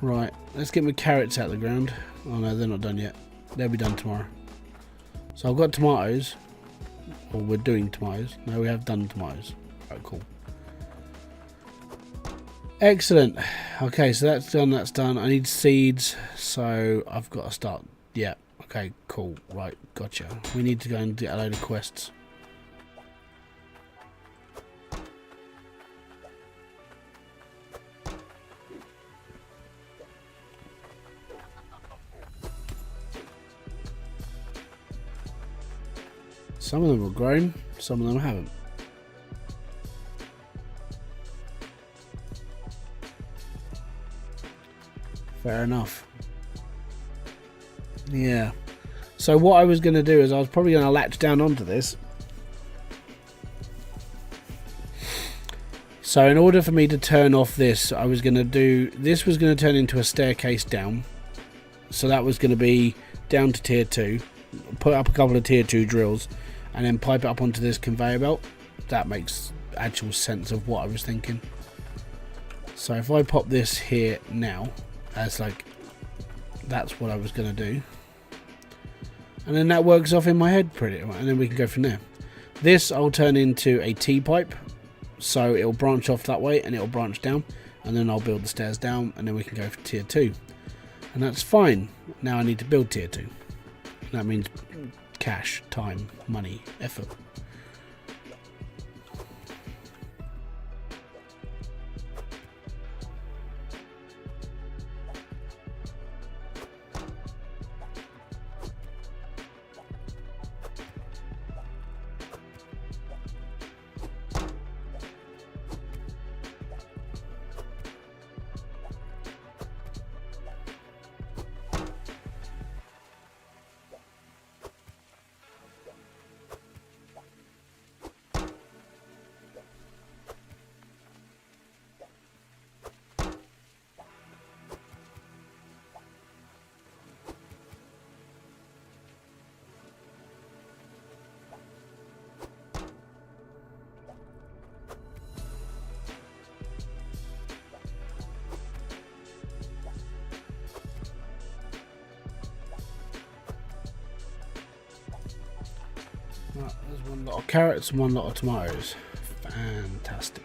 Right, let's get my carrots out of the ground. Oh no, they're not done yet. They'll be done tomorrow. So I've got tomatoes. Or we're doing tomatoes. No, we have done tomatoes. Right, cool. Excellent. Okay, so that's done, that's done. I need seeds, so I've got to start. Yeah, okay, cool. Right, gotcha. We need to go and get a load of quests. Some of them have grown, some of them haven't. Fair enough. Yeah. So what I was going to do is I was probably going to latch down onto this. So in order for me to turn off this, I was going to do... This was going to turn into a staircase down. So that was going to be down to tier 2. Put up a couple of tier 2 drills. And then pipe it up onto this conveyor belt. That makes actual sense of what I was thinking. So if I pop this here now, as like, that's what I was going to do. And then that works off in my head pretty much. And then we can go from there. This I'll turn into a T-pipe. So it'll branch off that way and it'll branch down. And then I'll build the stairs down and then we can go for tier 2. And that's fine. Now I need to build tier 2. That means cash, time, money, effort. Right, there's one lot of carrots and one lot of tomatoes. Fantastic.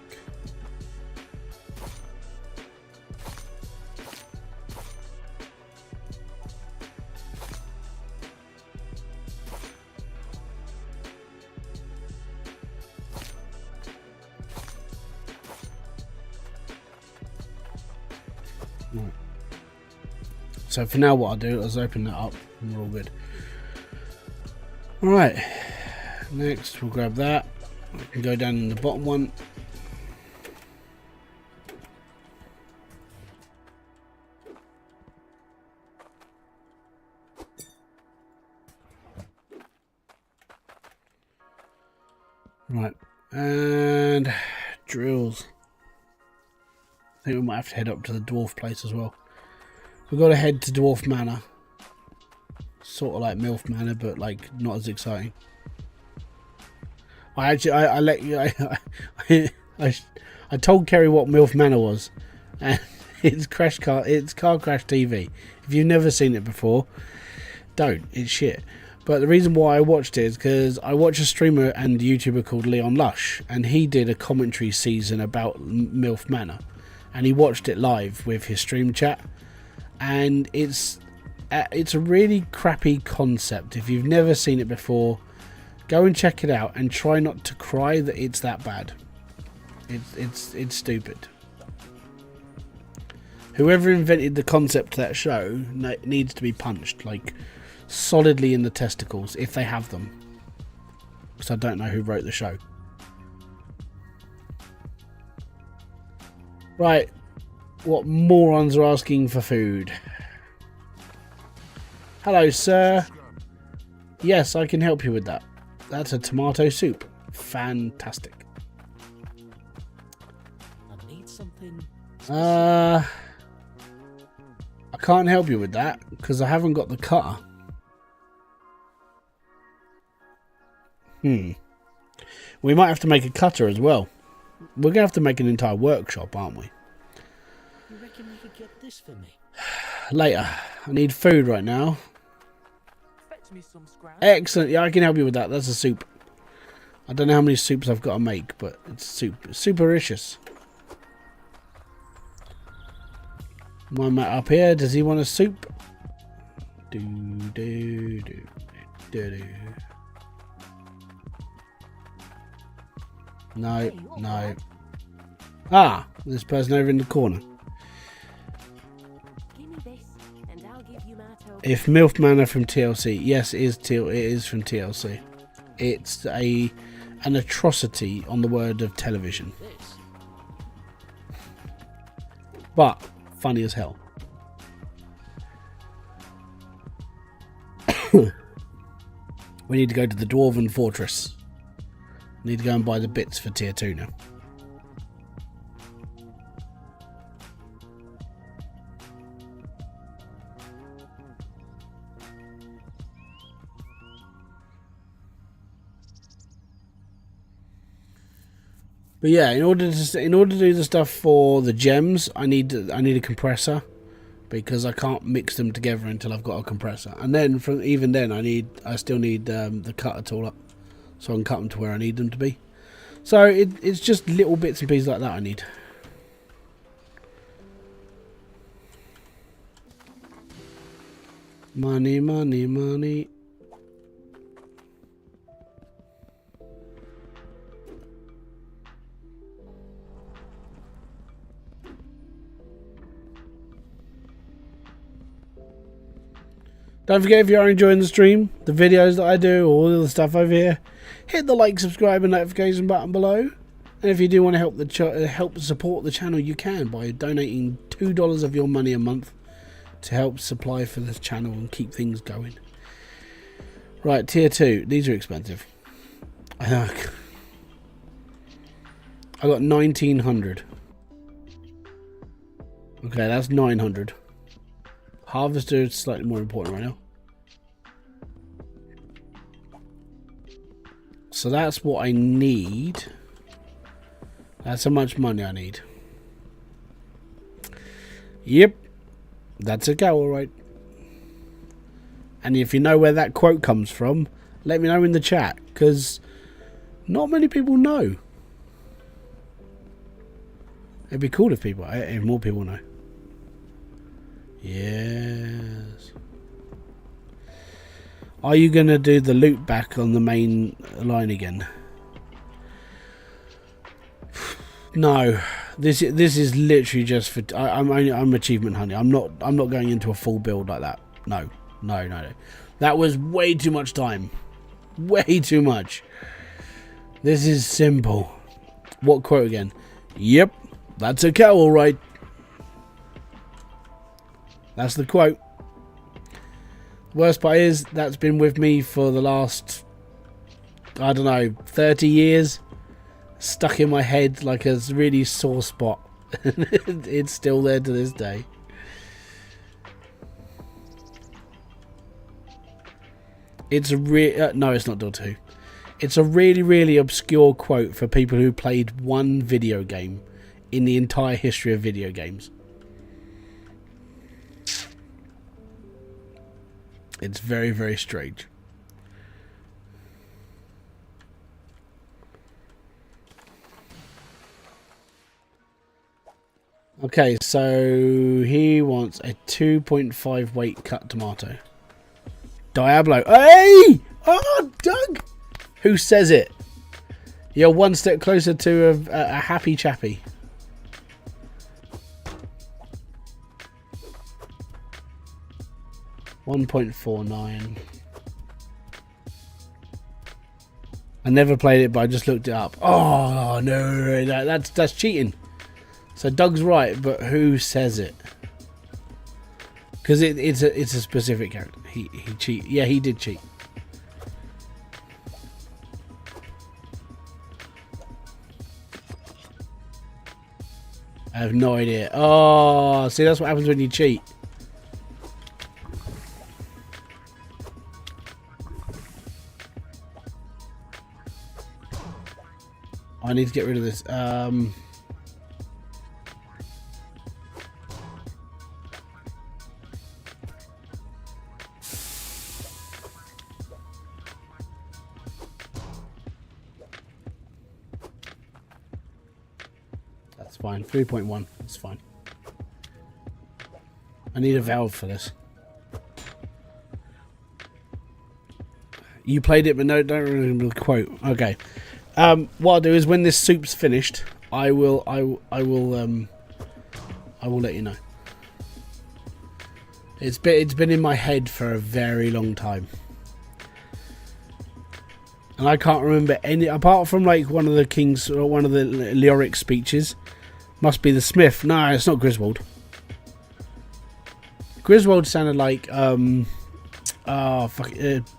Right. So for now what I'll do is open that up and we're all good. Alright. Next, we'll grab that. We can go down in the bottom one. Right, and drills. I think we might have to head up to the dwarf place as well. We've got to head to Dwarf Manor. Sort of like MILF Manor, but like not as exciting. I let you. I told Kerry what MILF Manor was, and it's Car Crash TV. If you've never seen it before, don't. It's shit. But the reason why I watched it is because I watch a streamer and YouTuber called Leon Lush, and he did a commentary season about MILF Manor, and he watched it live with his stream chat, and it's a really crappy concept. If you've never seen it before, go and check it out and try not to cry that it's that bad. It's stupid. Whoever invented the concept of that show needs to be punched. Like, solidly in the testicles, if they have them. Because I don't know who wrote the show. Right. What morons are asking for food? Hello, sir. Yes, I can help you with that. That's a tomato soup. Fantastic. I need something. I can't help you with that because I haven't got the cutter. We might have to make a cutter as well. We're going to have to make an entire workshop, aren't we? You reckon you could get this for me? Later. I need food right now. Fetch me some scraps. Excellent. Yeah, I can help you with that. That's a soup. I don't know how many soups I've got to make, but it's soup. Supericious. My mate up here, does he want a soup? Do, do, do, do, do. No, no. Ah, this person over in the corner. Give me this, and I'll give you my token. If MILF Man are from TLC, yes, it is from TLC. It's an atrocity on the word of television, This. but funny as hell. We need to go to the Dwarven Fortress. Need to go and buy the bits for tier 2 now. But yeah, in order to do the stuff for the gems, I need a compressor because I can't mix them together until I've got a compressor. And then even then, I still need the cutter tool up so I can cut them to where I need them to be. So it's just little bits and pieces like that I need. Money, money, money. Don't forget, if you are enjoying the stream, the videos that I do, all of the stuff over here, hit the like, subscribe and notification button below. And if you do want to help support the channel, you can by donating $2 of your money a month to help supply for this channel and keep things going. Right, tier 2. These are expensive. I got 1900. Okay, that's 900. Harvester is slightly more important right now. So that's what I need. That's how much money I need. Yep. That's a go, alright. And if you know where that quote comes from, let me know in the chat, because not many people know. It'd be cool if more people know. Yes. Are you going to do the loot back on the main line again? No. This is literally just for I'm achievement hunting. I'm not going into a full build like that. No. That was way too much time. Way too much. This is simple. What quote again? Yep. That's a cow, all right. That's the quote. Worst part is, that's been with me for the last, I don't know, 30 years. Stuck in my head like a really sore spot. It's still there to this day. It's a no, it's not Dota 2. It's a really, really obscure quote for people who played one video game in the entire history of video games. It's very, very strange. Okay, so he wants a 2.5 weight cut tomato. Diablo. Hey! Oh, Doug! Who says it? You're one step closer to a happy chappy. 1.49. I never played it, but I just looked it up. Oh no, that's cheating. So Doug's right, but who says it? Because it's a specific character. He cheat. Yeah, he did cheat. I have no idea. Oh, see, that's what happens when you cheat. I need to get rid of this. That's fine. 3.1. That's fine. I need a valve for this. You played it, but no, don't remember the quote. Okay. What I'll do is when this soup's finished, I will let you know. It's been in my head for a very long time, and I can't remember any apart from like one of the kings or one of the Leoric speeches. Must be the Smith. No, it's not Griswold. Griswold sounded like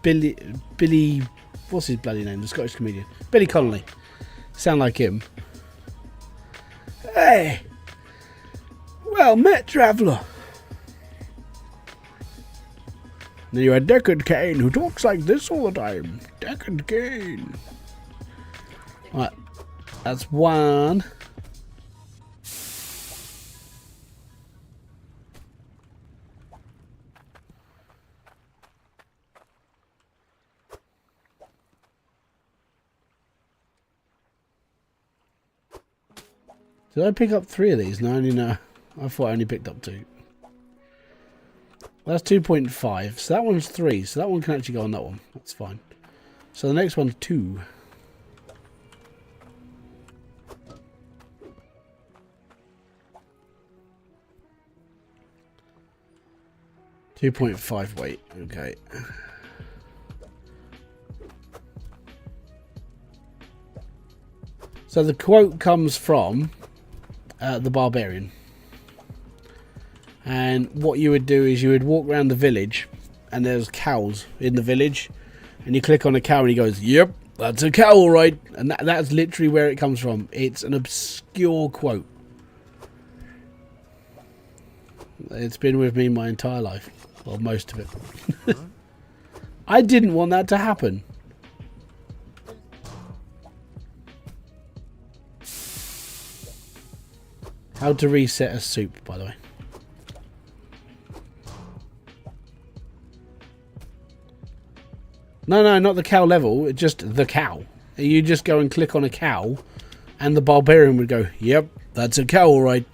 Billy. What's his bloody name? The Scottish comedian. Billy Connolly. Sound like him. Hey! Well met, traveller. Then you had Deckard Cain, who talks like this all the time. Deckard Cain. Right. That's one. Did I pick up 3 of these? No, I thought I only picked up 2. That's 2.5. So that one's 3. So that one can actually go on that one. That's fine. So the next one's 2. .5 weight. Okay. So the quote comes from the Barbarian, and what you would do is you would walk around the village, and there's cows in the village, and you click on a cow, and he goes, "Yep, that's a cow, all right." And that's literally where it comes from. It's an obscure quote. It's been with me my entire life, well, most of it. I didn't want that to happen. How to reset a soup, by the way. No, not the cow level. Just the cow. You just go and click on a cow, and the Barbarian would go, "Yep, that's a cow, all right."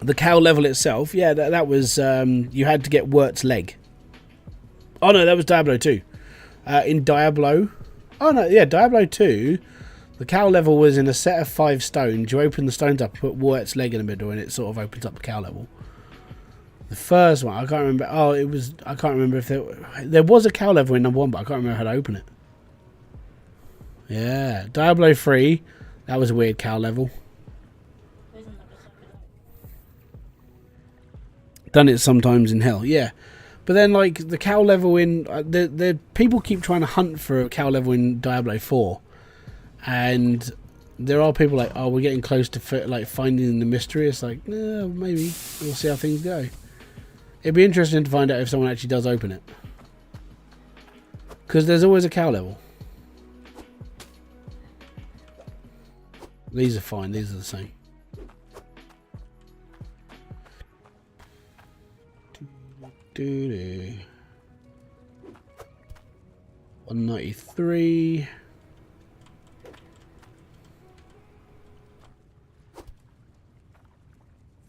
The cow level itself, yeah, that was you had to get Wirt's leg. Oh no, that was Diablo 2. In Diablo, Diablo 2. The cow level was in a set of 5 stones. You open the stones up, put Wirt's leg in the middle, and it sort of opens up the cow level. The first one, I can't remember. Oh, it was. I can't remember if there was a cow level in number 1, but I can't remember how to open it. Yeah, Diablo 3. That was a weird cow level. Done it sometimes in hell, yeah. But then, like the cow level in the people keep trying to hunt for a cow level in Diablo 4. And there are people like, oh, we're getting close to finding the mystery. It's like, no, maybe we'll see how things go. It'd be interesting to find out if someone actually does open it, because there's always a cow level. These are fine. These are the same. Doo-doo. 193.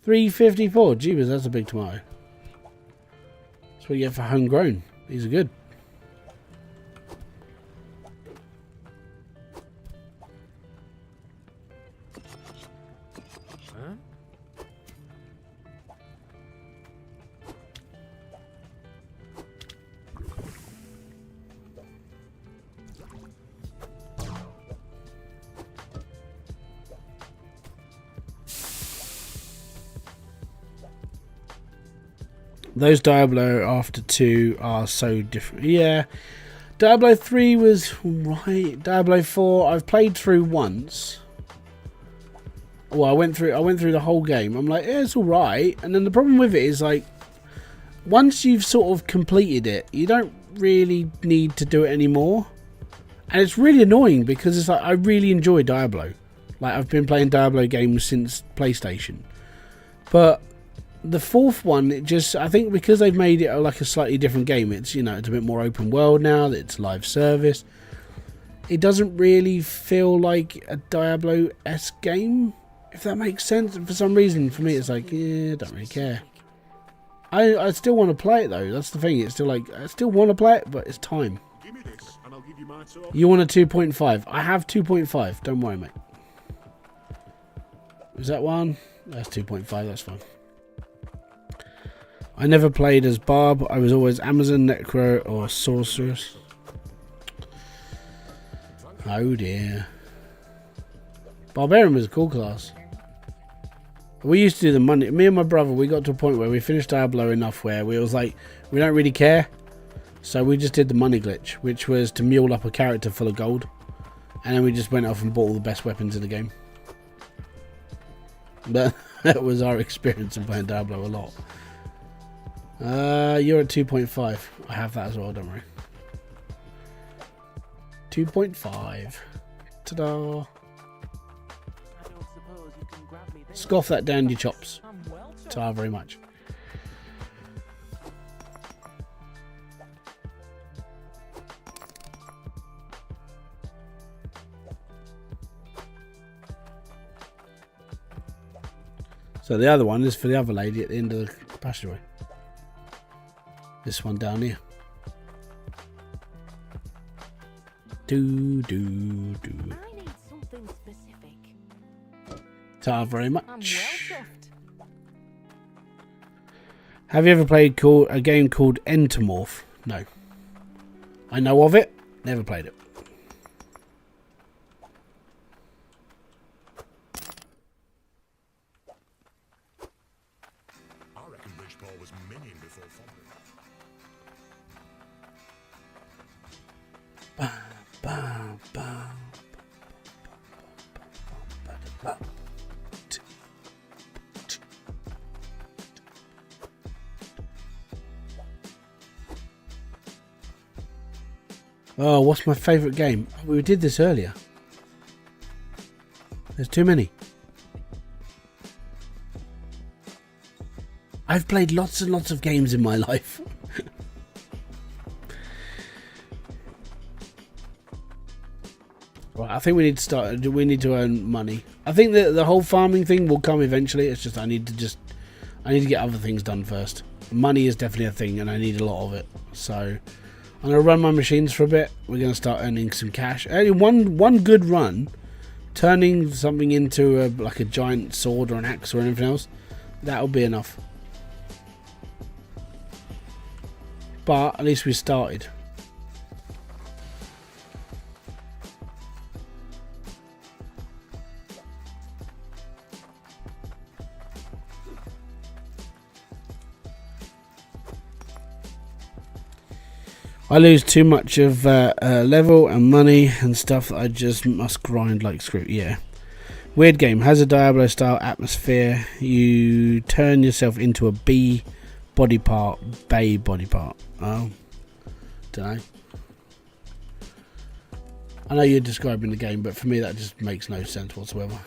354. Jeebus, that's a big tomato. That's what you get for homegrown. These are good. Huh? Those Diablo after 2 are so different. Yeah. Diablo 3 was right. Diablo 4 I've played through once. Well, I went through the whole game. I'm like, yeah, it's all right. And then the problem with it is like, once you've sort of completed it, you don't really need to do it anymore. And it's really annoying because it's like I really enjoy Diablo. Like I've been playing Diablo games since PlayStation. But the fourth one, I think because they've made it like a slightly different game, it's, you know, it's a bit more open world now, it's live service. It doesn't really feel like a Diablo-esque game, if that makes sense. And for some reason, for me, it's like, yeah, I don't really care. I still want to play it though. That's the thing. It's still like, I still want to play it, but it's time. Give me this, and I'll give you my talk. You want a 2.5? I have 2.5. Don't worry, mate. Is that one? That's 2.5. That's fine. I never played as Barb. I was always Amazon, Necro, or Sorceress. Oh dear. Barbarian was a cool class. We used to do the money. Me and my brother, we got to a point where we finished Diablo enough where we was like, we don't really care. So we just did the money glitch, which was to mule up a character full of gold. And then we just went off and bought all the best weapons in the game. But that was our experience of playing Diablo a lot. You're at 2.5. I have that as well, don't worry. 2.5. Ta-da. I don't suppose you can grab me there. Scoff that down your chops. I'm well chuffed. Ta very much. So the other one is for the other lady at the end of the passageway. This one down here. Do. I need something specific. Ta very I'm well much. chuffed. Have you ever played a game called Entomorph? No. I know of it. Never played it. I reckon Bridgeport was minion before Fogland. Bam, bam. Oh, what's my favourite game? We did this earlier. There's too many. I've played lots and lots of games in my life. Right, I think we need to start. We need to earn money. I think that the whole farming thing will come eventually. It's just I need to get other things done first. Money is definitely a thing, and I need a lot of it. So I'm gonna run my machines for a bit. We're gonna start earning some cash. Only one good run, turning something into like a giant sword or an axe or anything else. That'll be enough. But at least we started. I lose too much of level and money and stuff that I just must grind like screw. Yeah. Weird game. Has a Diablo style atmosphere. You turn yourself into a bee body part. Bay body part. Oh. Don't know. I know you're describing the game, but for me that just makes no sense whatsoever.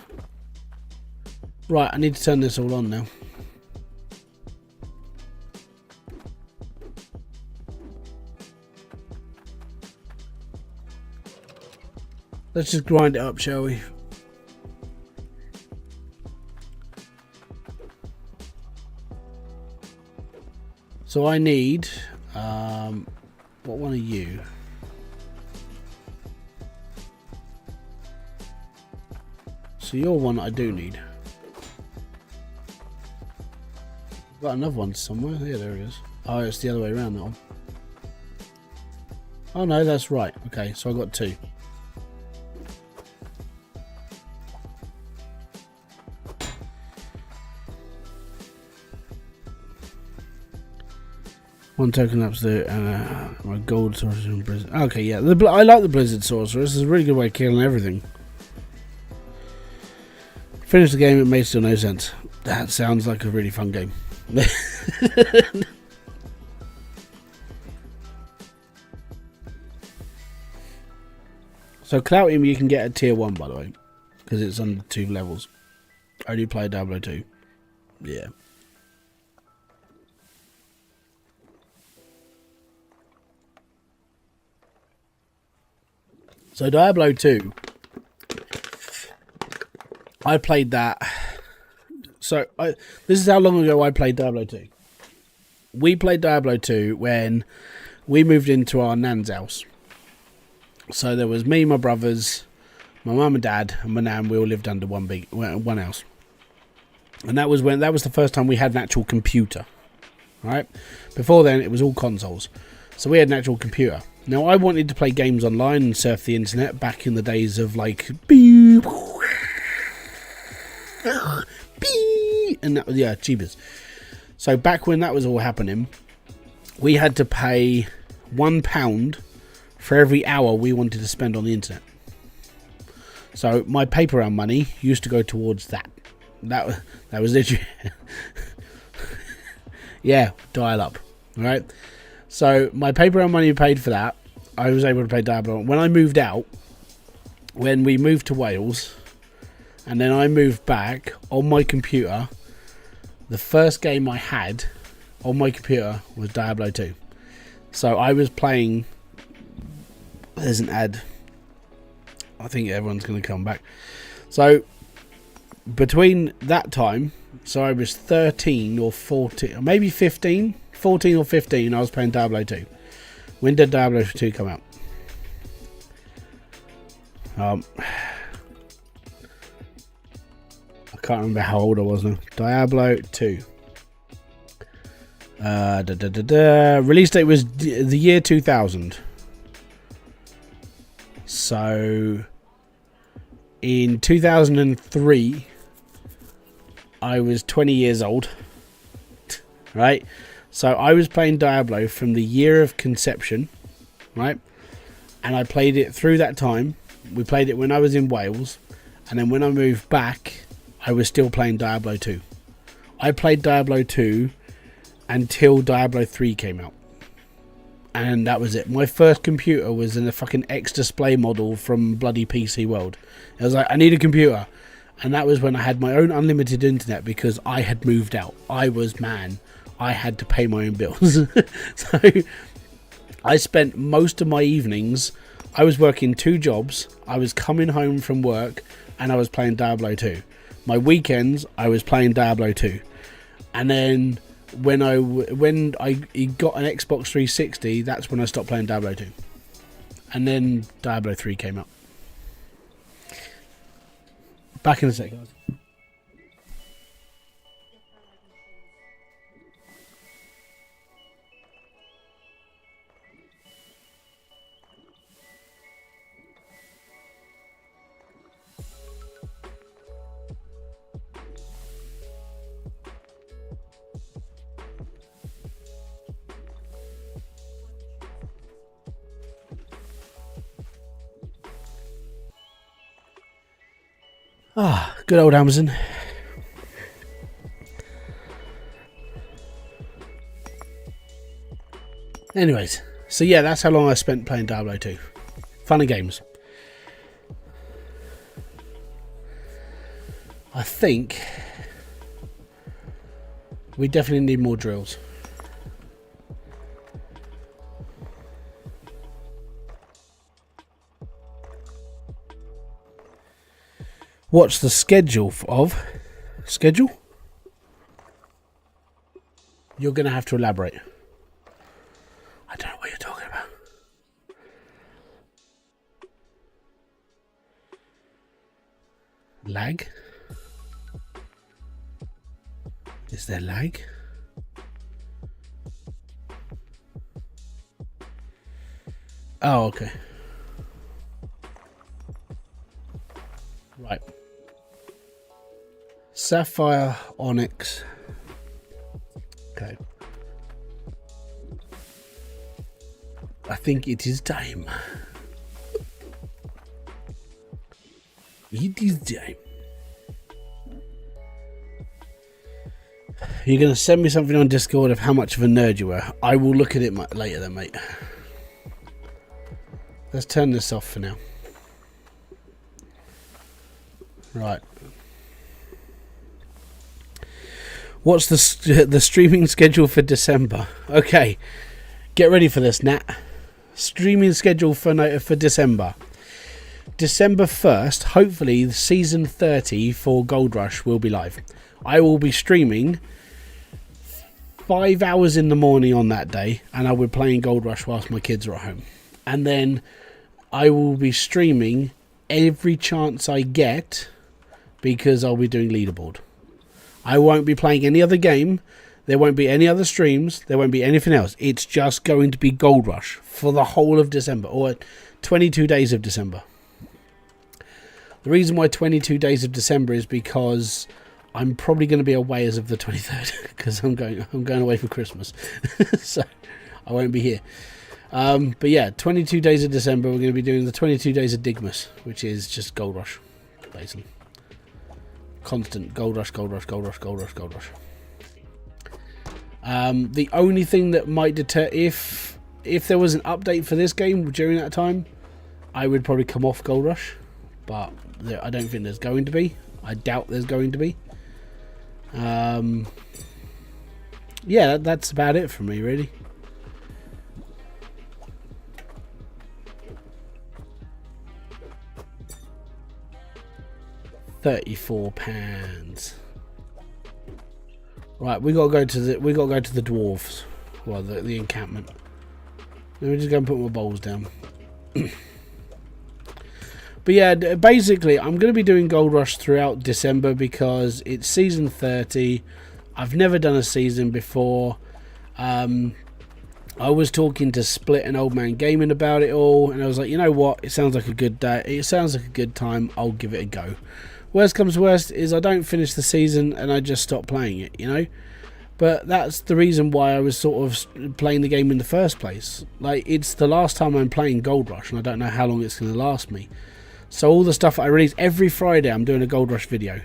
Right, I need to turn this all on now. Let's just grind it up, shall we? So I need, what one are you? So you're one I do need. I've got another one somewhere. Yeah, there it is. Oh, it's the other way around, that one. Oh no, that's right. Okay, so I got two. One token absolute and my gold sorcerer and blizzard. Okay, yeah, I like the blizzard sorcerer. This is a really good way of killing everything. Finish the game. It made still no sense. That sounds like a really fun game. So Cloutium you can get at tier 1, by the way, because it's under 2 levels. Only play 002. Yeah. So Diablo 2, I played that. So this is how long ago I played Diablo 2. We played Diablo 2 when we moved into our nan's house. So there was me, my brothers, my mum and dad, and my nan. We all lived under one house. And that was the first time we had an actual computer. Right? Before then, it was all consoles. So we had an actual computer. Now, I wanted to play games online and surf the internet back in the days of like beep, and that was, yeah, cheapers. So back when that was all happening, we had to pay £1 for every hour we wanted to spend on the internet. So my paper round money used to go towards that. That was literally yeah, dial up, right? So my paper round money paid for that. I was able to play Diablo. When I moved out, when we moved to Wales, and then I moved back on my computer, the first game I had on my computer was Diablo 2. So I was playing. There's an ad. I think everyone's going to come back. So between that time, so I was 13 or 14, or maybe 15, 14 or 15, I was playing Diablo 2. When did Diablo 2 come out? I can't remember how old I was now. Diablo 2. Release date was the year 2000. So in 2003, I was 20 years old, right? So I was playing Diablo from the year of conception, right? And I played it through that time. We played it when I was in Wales, and then when I moved back, I was still playing Diablo 2. I played Diablo 2 until Diablo 3 came out. And that was it. My first computer was in a fucking X-Display model from bloody PC World. I was like, I need a computer. And that was when I had my own unlimited internet because I had moved out. I was man. I had to pay my own bills. So I spent most of my evenings, I was working 2 jobs. I was coming home from work and I was playing Diablo 2. My weekends, I was playing Diablo 2. And then when I got an Xbox 360, that's when I stopped playing Diablo 2. And then Diablo 3 came out. Back in a sec, guys. Ah, good old Amazon. Anyways, so yeah, that's how long I spent playing Diablo 2. Fun and games. I think we definitely need more drills. What's the schedule of? Schedule? You're going to have to elaborate. I don't know what you're talking about. Lag? Is there lag? Oh, okay. Right. Sapphire, Onyx. Okay. I think it is time. It is time. You're going to send me something on Discord of how much of a nerd you were. I will look at it later then, mate. Let's turn this off for now. Right. What's the streaming schedule for December? Okay. Get ready for this, Nat. Streaming schedule for December. December 1st, hopefully, season 30 for Gold Rush will be live. I will be streaming 5 hours in the morning on that day, and I will be playing Gold Rush whilst my kids are at home. And then I will be streaming every chance I get because I'll be doing leaderboard. I won't be playing any other game. There won't be any other streams. There won't be anything else. It's just going to be Gold Rush for the whole of December, or 22 days of December. The reason why 22 days of December is because I'm probably going to be away as of the 23rd because I'm going away for Christmas, so I won't be here. But yeah, 22 days of December, we're going to be doing the 22 days of Digmas, which is just Gold Rush, basically. Constant Gold Rush, Gold Rush, Gold Rush, Gold Rush, Gold Rush. The only thing that might deter, if there was an update for this game during that time, I would probably come off Gold Rush, but I don't think there's going to be. I doubt there's going to be. Yeah, that's about it for me, really. £34. Right, we gotta go to the dwarves. Well, the encampment. Let me just go and put my bowls down. But yeah, basically, I'm going to be doing Gold Rush throughout December because it's season 30. I've never done a season before. I was talking to Split and Old Man Gaming about it all, and I was like, you know what? It sounds like a good day. It sounds like a good time. I'll give it a go. Worst comes to worst is I don't finish the season and I just stop playing it, you know? But that's the reason why I was sort of playing the game in the first place. Like, it's the last time I'm playing Gold Rush, and I don't know how long it's going to last me. So all the stuff I release every Friday, I'm doing a Gold Rush video.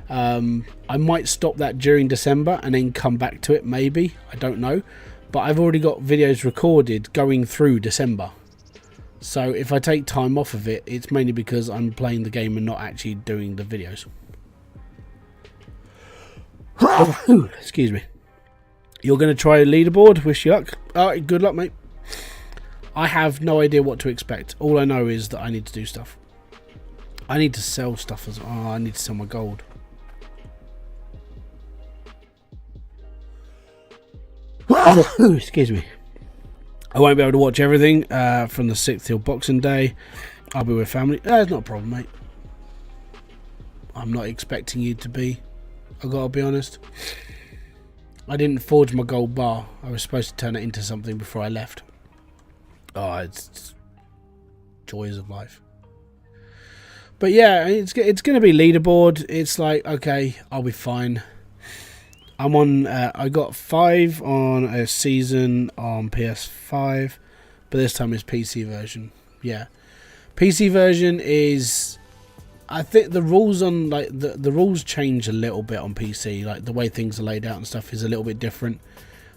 I might stop that during December and then come back to it, maybe. I don't know. But I've already got videos recorded going through December. So if I take time off of it, it's mainly because I'm playing the game and not actually doing the videos. Excuse me. You're going to try a leaderboard? Wish you luck. Alright, good luck, mate. I have no idea what to expect. All I know is that I need to do stuff. I need to sell stuff as well. Oh, I need to sell my gold. Excuse me. I won't be able to watch everything from the 6th till Boxing Day. I'll be with family. It's not a problem, mate. I'm not expecting you to be. I've got to be honest. I didn't forge my gold bar. I was supposed to turn it into something before I left. Oh, it's joys of life. But yeah, it's going to be leaderboard. It's like, okay, I'll be fine. I'm on, I got 5 on a season on PS5, but this time it's PC version. Yeah. PC version is, I think the rules on, like, the rules change a little bit on PC. Like, the way things are laid out and stuff is a little bit different.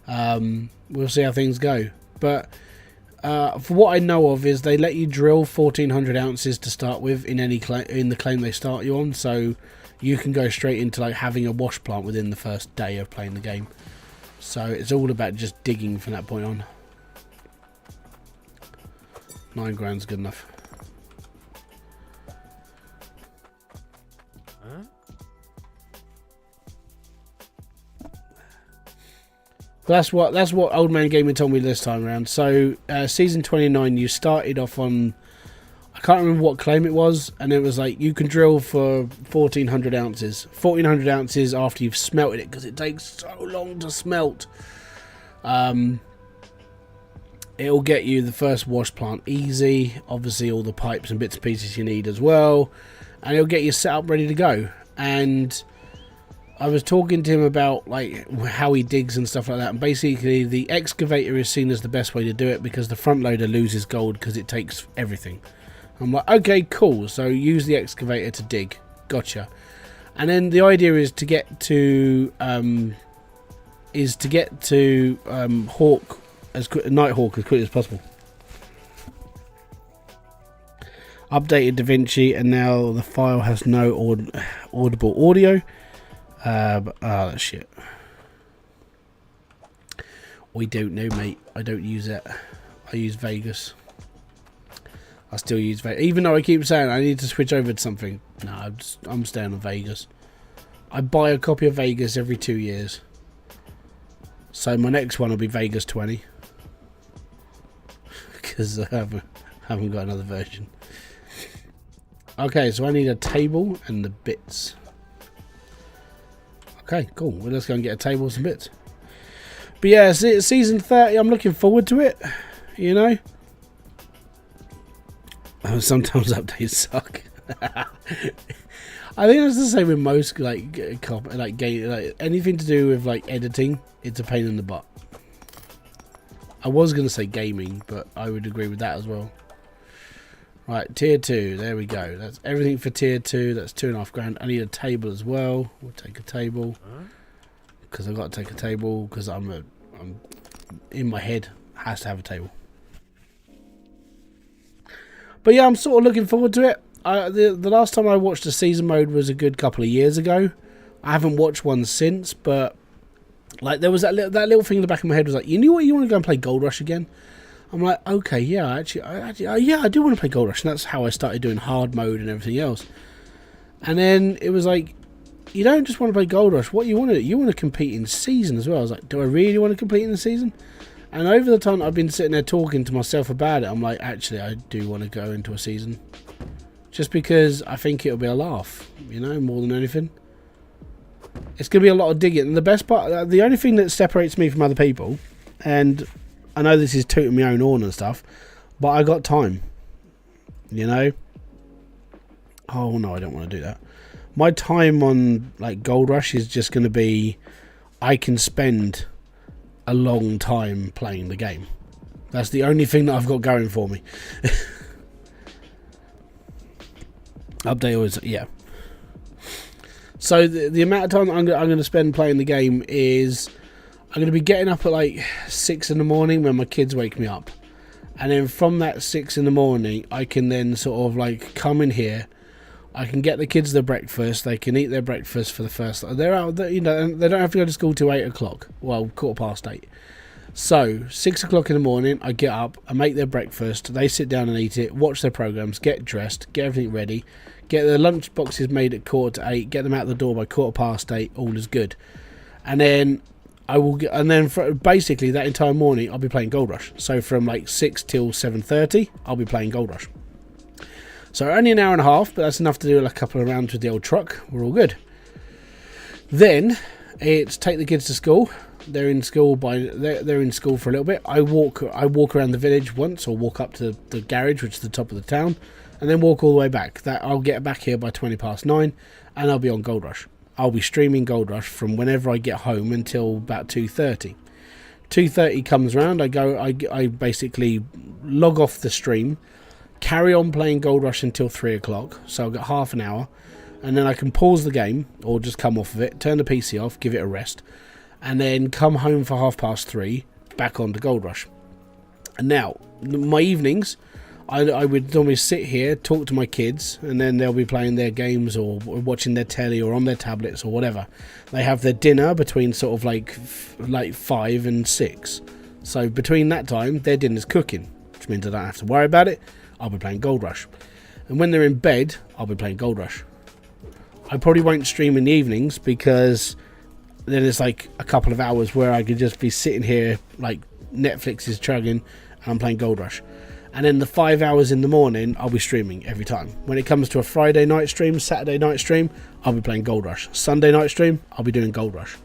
We'll see how things go. But for what I know of is they let you drill 1,400 ounces to start with in the claim they start you on, so you can go straight into like having a wash plant within the first day of playing the game. So it's all about just digging from that point on. 9 grand's good enough. Huh? That's what Old Man Gaming told me this time around. So season 29, you started off on, I can't remember what claim it was, and it was like you can drill for 1,400 ounces. 1,400 ounces after you've smelted it, because it takes so long to smelt. It'll get you the first wash plant easy, obviously all the pipes and bits and pieces you need as well, and it'll get you set up ready to go. And I was talking to him about like how he digs and stuff like that, and basically the excavator is seen as the best way to do it because the front loader loses gold because it takes everything. I'm like, okay, cool. So use the excavator to dig. Gotcha. And then the idea is to get to Hawk Nighthawk as quickly as possible. Updated DaVinci, and now the file has no audible audio. That's shit. We don't know, mate. I don't use it. I use Vegas. I still use Vegas, even though I keep saying I need to switch over to something. No, I'm staying on Vegas. I buy a copy of Vegas every 2 years. So my next one will be Vegas 20. Because I haven't got another version. Okay, so I need a table and the bits. Okay, cool. Well, let's go and get a table and some bits. But yeah, season 30, I'm looking forward to it. You know? Sometimes updates suck. I think that's the same with most game, like anything to do with like editing. It's a pain in the butt. I was gonna say gaming, but I would agree with that as well. Right, tier 2. There we go. That's everything for tier 2. That's $2.5 grand. I need a table as well. We'll take a table because I've got to take a table because I'm in my head has to have a table. But yeah, I'm sort of looking forward to it. The last time I watched a season mode was a good couple of years ago. I haven't watched one since, but like there was that little thing in the back of my head was like, you know what, you want to go and play Gold Rush again? I'm like, okay, yeah, actually, I do want to play Gold Rush, and that's how I started doing hard mode and everything else. And then it was like, you don't just want to play Gold Rush. What you want to compete in season as well. I was like, do I really want to compete in the season? And over the time I've been sitting there talking to myself about it, I'm like, actually, I do want to go into a season. Just because I think it'll be a laugh, you know, more than anything. It's going to be a lot of digging. And the best part, the only thing that separates me from other people, and I know this is tooting my own horn and stuff, but I got time, you know. Oh, no, I don't want to do that. My time on, like, Gold Rush is just going to be, I can spend a long time playing the game. That's the only thing that I've got going for me. Update was, yeah. So the amount of time I'm going to spend playing the game is I'm going to be getting up at like 6 in the morning when my kids wake me up. And then from that 6 in the morning, I can then sort of like come in here. I can get the kids their breakfast. They can eat their breakfast for the first. They're out, you know, they don't have to go to school till 8 o'clock. Well, 8:15. So 6 o'clock in the morning, I get up, I make their breakfast. They sit down and eat it, watch their programs, get dressed, get everything ready, get their lunch boxes made at 7:45, get them out the door by 8:15. All is good. And then I will get, and then for basically that entire morning, I'll be playing Gold Rush. So from like 6 till 7:30, I'll be playing Gold Rush. So only an hour and a half, but that's enough to do a couple of rounds with the old truck. We're all good. Then it's take the kids to school. They're in school they're in school for a little bit. I walk around the village once, or walk up to the garage, which is the top of the town, and then walk all the way back. That I'll get back here by 9:20, and I'll be on Gold Rush. I'll be streaming Gold Rush from whenever I get home until about 2:30. 2:30 comes round. I basically log off the stream, carry on playing Gold Rush until 3 o'clock. So I've got half an hour, and then I can pause the game or just come off of it, turn the PC off, give it a rest, and then come home for 3:30, back on to Gold Rush. And now, my evenings, I would normally sit here, talk to my kids, and then they'll be playing their games or watching their telly or on their tablets or whatever. They have their dinner between sort of like 5 and 6. So between that time, their dinner's cooking, which means I don't have to worry about it. I'll be playing Gold Rush. And when they're in bed, I'll be playing Gold Rush. I probably won't stream in the evenings because then it's like a couple of hours where I could just be sitting here, like Netflix is chugging, and I'm playing Gold Rush. And then the 5 hours in the morning, I'll be streaming every time. When it comes to a Friday night stream, Saturday night stream, I'll be playing Gold Rush. Sunday night stream, I'll be doing Gold Rush.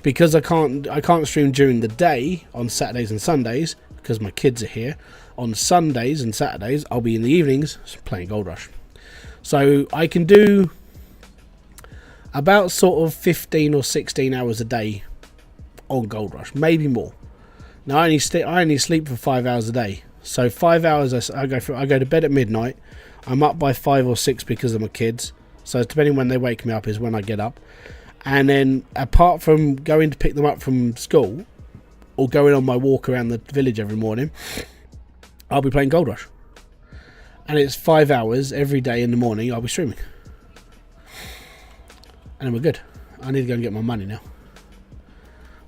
Because I can't stream during the day on Saturdays and Sundays because my kids are here. On Sundays and Saturdays, I'll be in the evenings playing Gold Rush. So I can do about sort of 15 or 16 hours a day on Gold Rush, maybe more. Now I only sleep for 5 hours a day, so 5 hours I go to bed at midnight. I'm up by 5 or 6 because of my kids, so depending when they wake me up is when I get up. And then apart from going to pick them up from school or going on my walk around the village every morning, I'll be playing Gold Rush. And it's 5 hours every day in the morning I'll be streaming. And then we're good. I need to go and get my money now.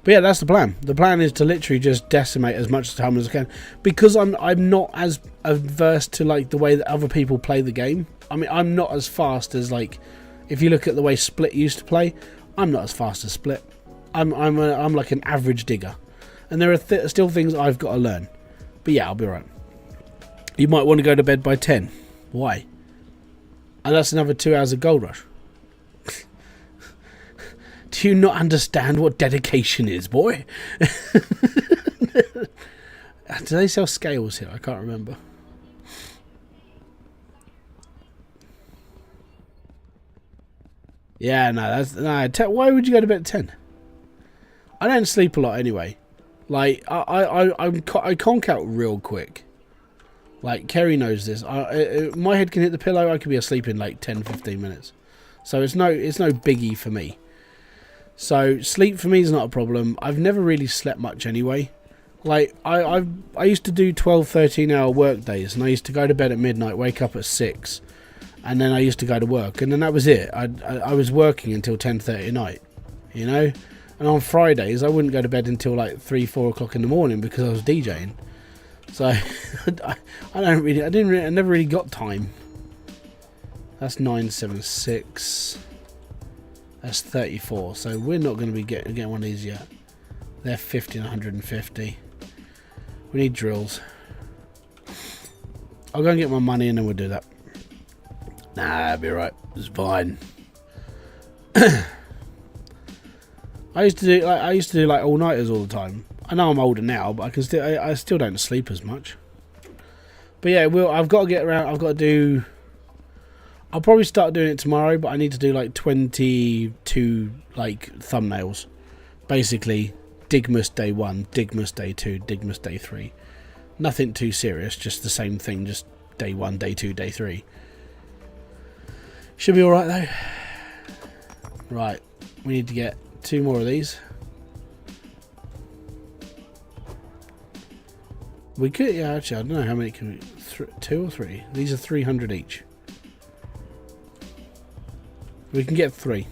But yeah, that's the plan. The plan is to literally just decimate as much time as I can. Because I'm not as averse to like the way that other people play the game. I mean, I'm not as fast as like, if you look at the way Split used to play, I'm not as fast as Split. I'm like an average digger. And there are still things I've got to learn. But yeah, I'll be right. You might want to go to bed by 10. Why? And that's another 2 hours of Gold Rush. Do you not understand what dedication is, boy? Do they sell scales here? I can't remember. Yeah, no, that's no. Why would you go to bed at 10? I don't sleep a lot anyway. Like I conk out real quick. Like Kerry knows this. My head can hit the pillow. I could be asleep in like 10-15 minutes. So it's no biggie for me. So sleep for me is not a problem. I've never really slept much anyway. Like I used to do 12-13 hour work days, and I used to go to bed at midnight, wake up at 6, and then I used to go to work, and then that was it. I was working until 10:30 at night, you know. And on Fridays I wouldn't go to bed until like 3-4 o'clock in the morning because I was DJing. So I never really got time. That's 976. That's 34, so we're not going to be getting one of these yet. They're 50 and 150. We need drills. I'll go and get my money and then we'll do that. Nah, that'll be right. It's fine. I used to do like all nighters all the time. I know I'm older now, but I still don't sleep as much. But yeah, I've got to get around. I've got to do. I'll probably start doing it tomorrow, but I need to do like 22 like thumbnails. Basically, Digmas Day 1, Digmas Day 2, Digmas Day 3. Nothing too serious, just the same thing, just Day 1, Day 2, Day 3. Should be alright though. Right, we need to get 2 more of these. We could, yeah, actually, I don't know how many can we, 2 or 3? These are 300 each. We can get 3.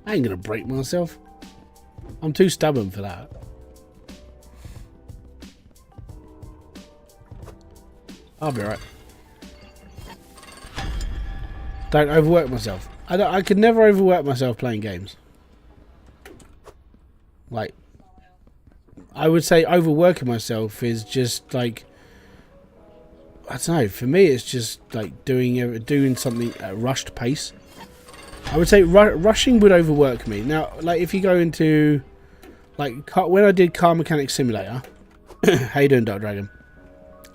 I ain't gonna break myself. I'm too stubborn for that. I'll be right. Don't overwork myself. I could never overwork myself playing games. Like, I would say overworking myself is just like, I don't know. For me, it's just like doing something at a rushed pace. I would say rushing would overwork me. Now, like if you go into, like when I did Car Mechanic Simulator, how you doing, Dark Dragon?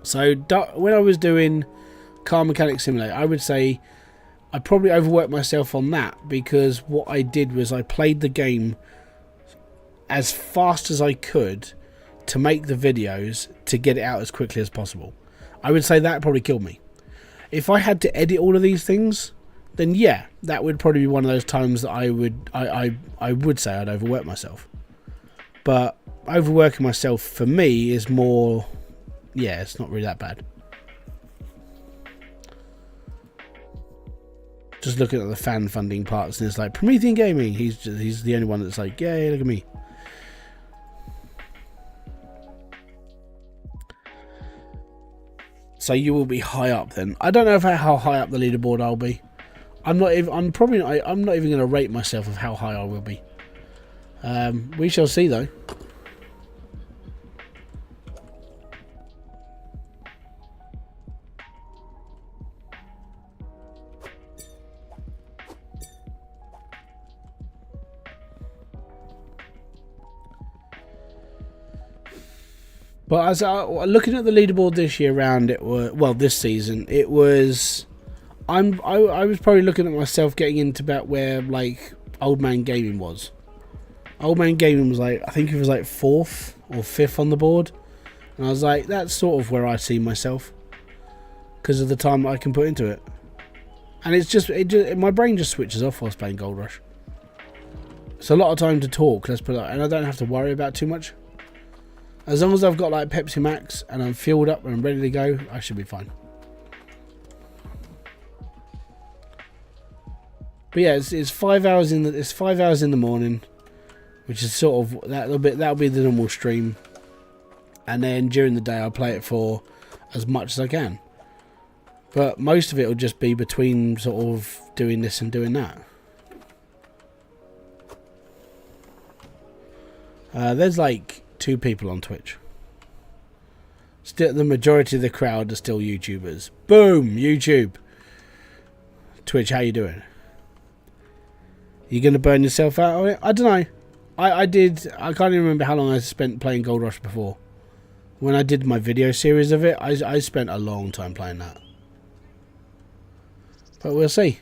So when I was doing Car Mechanic Simulator, I would say I probably overworked myself on that, because what I did was I played the game as fast as I could to make the videos to get it out as quickly as possible. I would say that probably killed me. If I had to edit all of these things, then yeah, that would probably be one of those times that I would say I'd overwork myself. But overworking myself for me is more, yeah, it's not really that bad. Just looking at the fan funding parts, and it's like Promethean Gaming. He's the only one that's like, yeah, look at me. So you will be high up then. I don't know how high up the leaderboard I'll be. I'm not even going to rate myself of how high I will be. We shall see though. But as looking at the leaderboard this year round, it was, well, this season, it was, I was probably looking at myself getting into about where like Old Man Gaming was. Old Man Gaming was like, I think it was like 4th or 5th on the board, and I was like, that's sort of where I see myself because of the time I can put into it. And it's just, my brain just switches off whilst playing Gold Rush. It's a lot of time to talk, let's put it like, and I don't have to worry about too much. As long as I've got like Pepsi Max and I'm filled up and I'm ready to go, I should be fine. But yeah, it's 5 hours in the 5 hours in the morning, which is sort of that'll be the normal stream, and then during the day I'll play it for as much as I can. But most of it will just be between sort of doing this and doing that. There's like 2 people on Twitch. Still, the majority of the crowd are still YouTubers. Boom, YouTube. Twitch, how you doing? You gonna burn yourself out on it? I don't know. I did. I can't even remember how long I spent playing Gold Rush before. When I did my video series of it, I spent a long time playing that. But we'll see.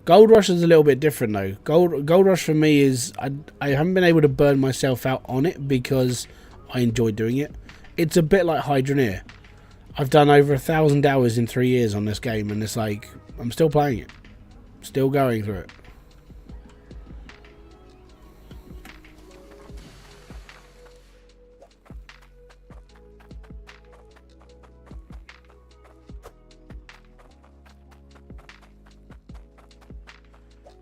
Gold Rush is a little bit different though. Gold Rush for me is I haven't been able to burn myself out on it because I enjoy doing it. It's a bit like Hydroneer. I've done over 1,000 hours in 3 years on this game, and it's like I'm still playing it, still going through it.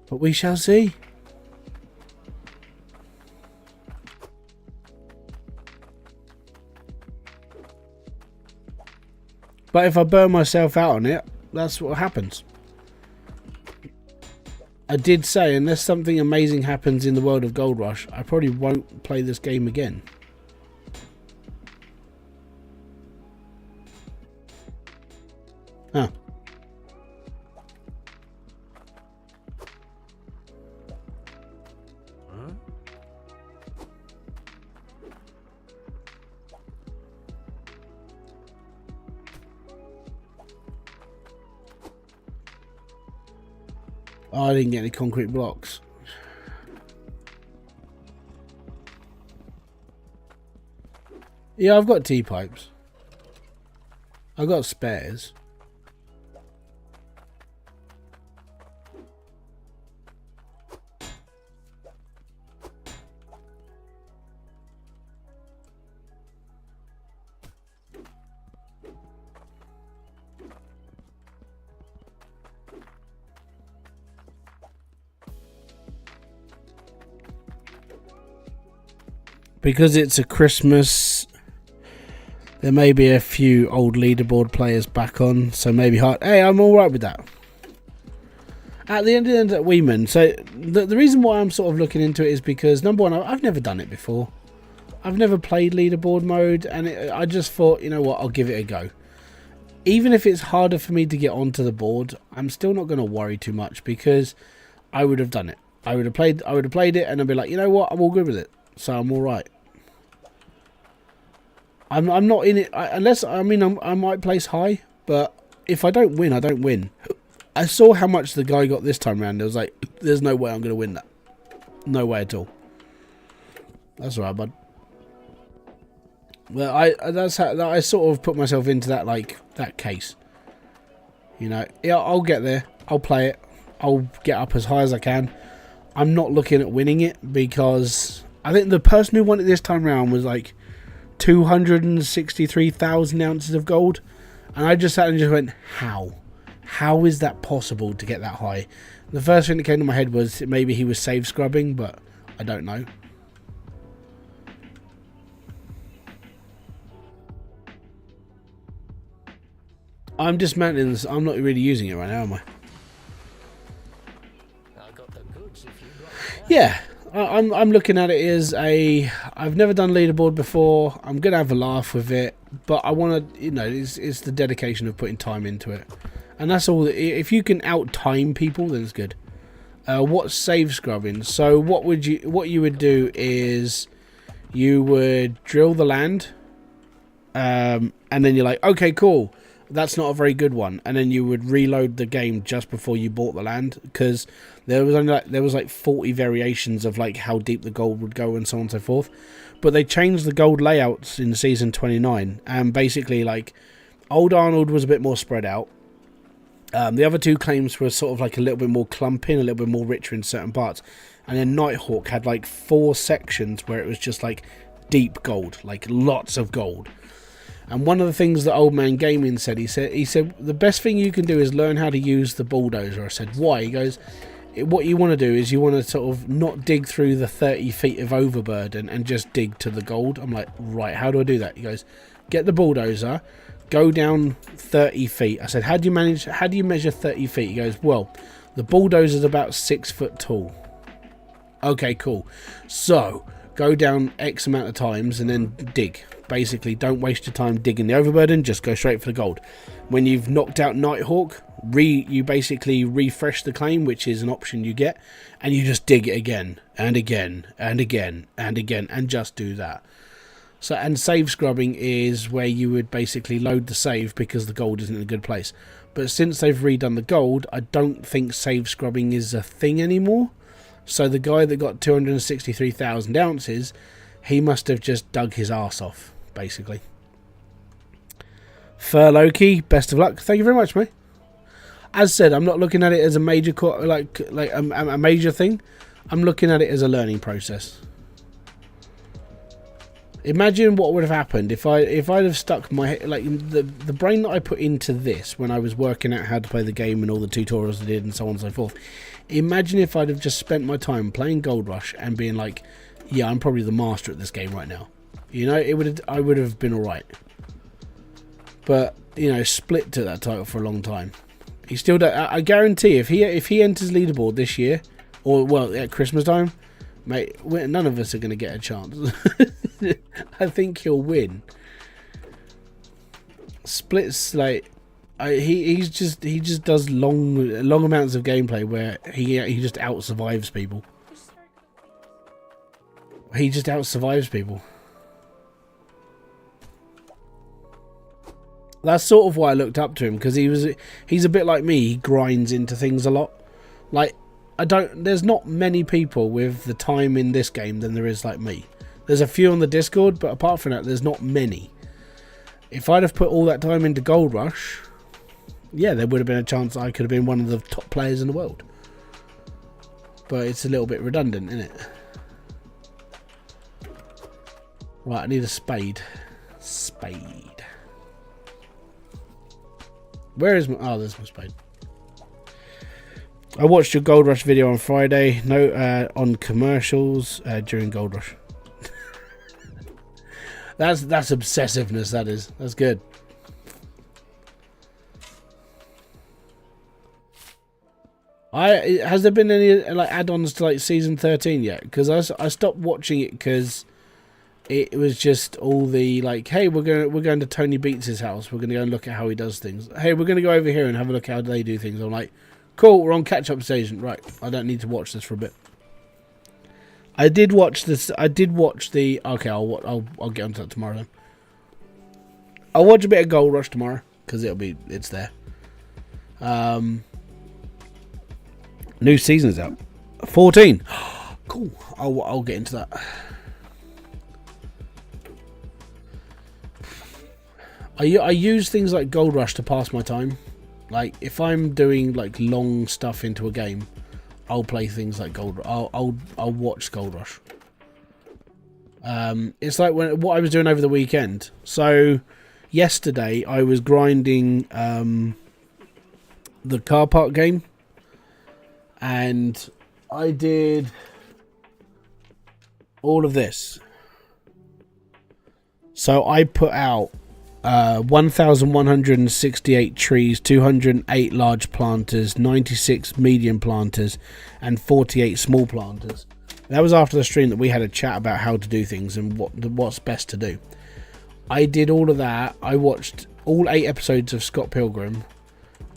But we shall see. But if I burn myself out on it, that's what happens. I did say, unless something amazing happens in the world of Gold Rush, I probably won't play this game again. Huh. Oh, I didn't get any concrete blocks. Yeah, I've got T-pipes. I've got spares. Because it's a Christmas, there may be a few old leaderboard players back on, so maybe hard. Hey, I'm alright with that. At the end of the Weeman, so the reason why I'm sort of looking into it is because, number one, I've never done it before. I've never played leaderboard mode, and I just thought, you know what, I'll give it a go. Even if it's harder for me to get onto the board, I'm still not going to worry too much because I would have done it. I would have played it, and I'd be like, you know what, I'm all good with it, so I'm alright. I'm not in it unless I might place high, but if I don't win, I don't win. I saw how much the guy got this time around. It was like, there's no way I'm going to win that. No way at all. That's alright, bud. Well, that's how I sort of put myself into that case. You know, yeah, I'll get there. I'll play it. I'll get up as high as I can. I'm not looking at winning it because I think the person who won it this time around was like 263,000 ounces of gold, and I just sat and just went, how is that possible to get that high? The first thing that came to my head was maybe he was save scrubbing, but I don't know. I'm dismantling this. I'm not really using it right now, am I? I got the goods if you got that. Yeah, I'm looking at it as I've never done leaderboard before. I'm gonna have a laugh with it, but I want to, you know, it's the dedication of putting time into it, and that's all. If you can out time people, then it's good. What's save scrubbing? So what you would do is you would drill the land, and then you're like, okay, cool, that's not a very good one, and then you would reload the game just before you bought the land, because there was like 40 variations of like how deep the gold would go and so on and so forth. But they changed the gold layouts in season 29, and basically like Old Arnold was a bit more spread out. The other two claims were sort of like a little bit more clumping, a little bit more richer in certain parts. And then Nighthawk had like 4 sections where it was just like deep gold, like lots of gold. And one of the things that Old Man Gaming said, he said the best thing you can do is learn how to use the bulldozer. I said, why? He goes, what you want to do is you want to sort of not dig through the 30 feet of overburden and just dig to the gold. I'm like, right, how do I do that? He goes, get the bulldozer, go down 30 feet. I said, how do you measure 30 feet? He goes, well, the bulldozer's about 6 foot tall. Okay, cool. So go down X amount of times and then dig. Basically, don't waste your time digging the overburden, just go straight for the gold. When you've knocked out Nighthawk, you basically refresh the claim, which is an option you get, and you just dig it again and again and again and again, and just do that. So, and save scrubbing is where you would basically load the save because the gold isn't in a good place. But since they've redone the gold, I don't think save scrubbing is a thing anymore. So the guy that got 263,000 ounces, he must have just dug his arse off, basically. Loki, best of luck. Thank you very much, mate. As said, I'm not looking at it as a major a major thing. I'm looking at it as a learning process. Imagine what would have happened if I'd have stuck my the brain that I put into this when I was working out how to play the game and all the tutorials I did and so on and so forth. Imagine if I'd have just spent my time playing Gold Rush and being like, yeah, I'm probably the master at this game right now. You know, I would have been alright. But you know, Split took that title for a long time. He still don't, I guarantee if he enters leaderboard this year, or well at Christmas time, mate, none of us are going to get a chance. I think he'll win. Split's like he just does long amounts of gameplay where he just out survives people. He just out survives people. That's sort of why I looked up to him, because he's a bit like me. He grinds into things a lot. Like there's not many people with the time in this game than there is like me. There's a few on the Discord, but apart from that, there's not many. If I'd have put all that time into Gold Rush, yeah, there would have been a chance I could have been one of the top players in the world. But it's a little bit redundant, isn't it? Right, I need a spade. Spade. Where is my... Oh, there's my spade. I watched your Gold Rush video on Friday. No, on commercials during Gold Rush. That's obsessiveness, that is. That's good. Has there been any like add-ons to like season 13 yet? Because I stopped watching it because it was just all the like, hey, we're going to Tony Beats' house. We're going to go and look at how he does things. Hey, we're going to go over here and have a look at how they do things. I'm like, cool, we're on catch-up station. Right, I don't need to watch this for a bit. I did watch this. I did watch the. Okay, I'll get onto that tomorrow then. I'll watch a bit of Gold Rush tomorrow because it's there. New season's out. 14. Cool. I'll get into that. I use things like Gold Rush to pass my time. Like if I'm doing like long stuff into a game, I'll play things like Gold. I'll watch Gold Rush. It's like what I was doing over the weekend. So yesterday I was grinding the car park game, and I did all of this. So I put out 1,168 trees, 208 large planters, 96 medium planters, and 48 small planters. That was after the stream that we had a chat about how to do things and what's best to do. I did all of that. I watched all 8 episodes of Scott Pilgrim.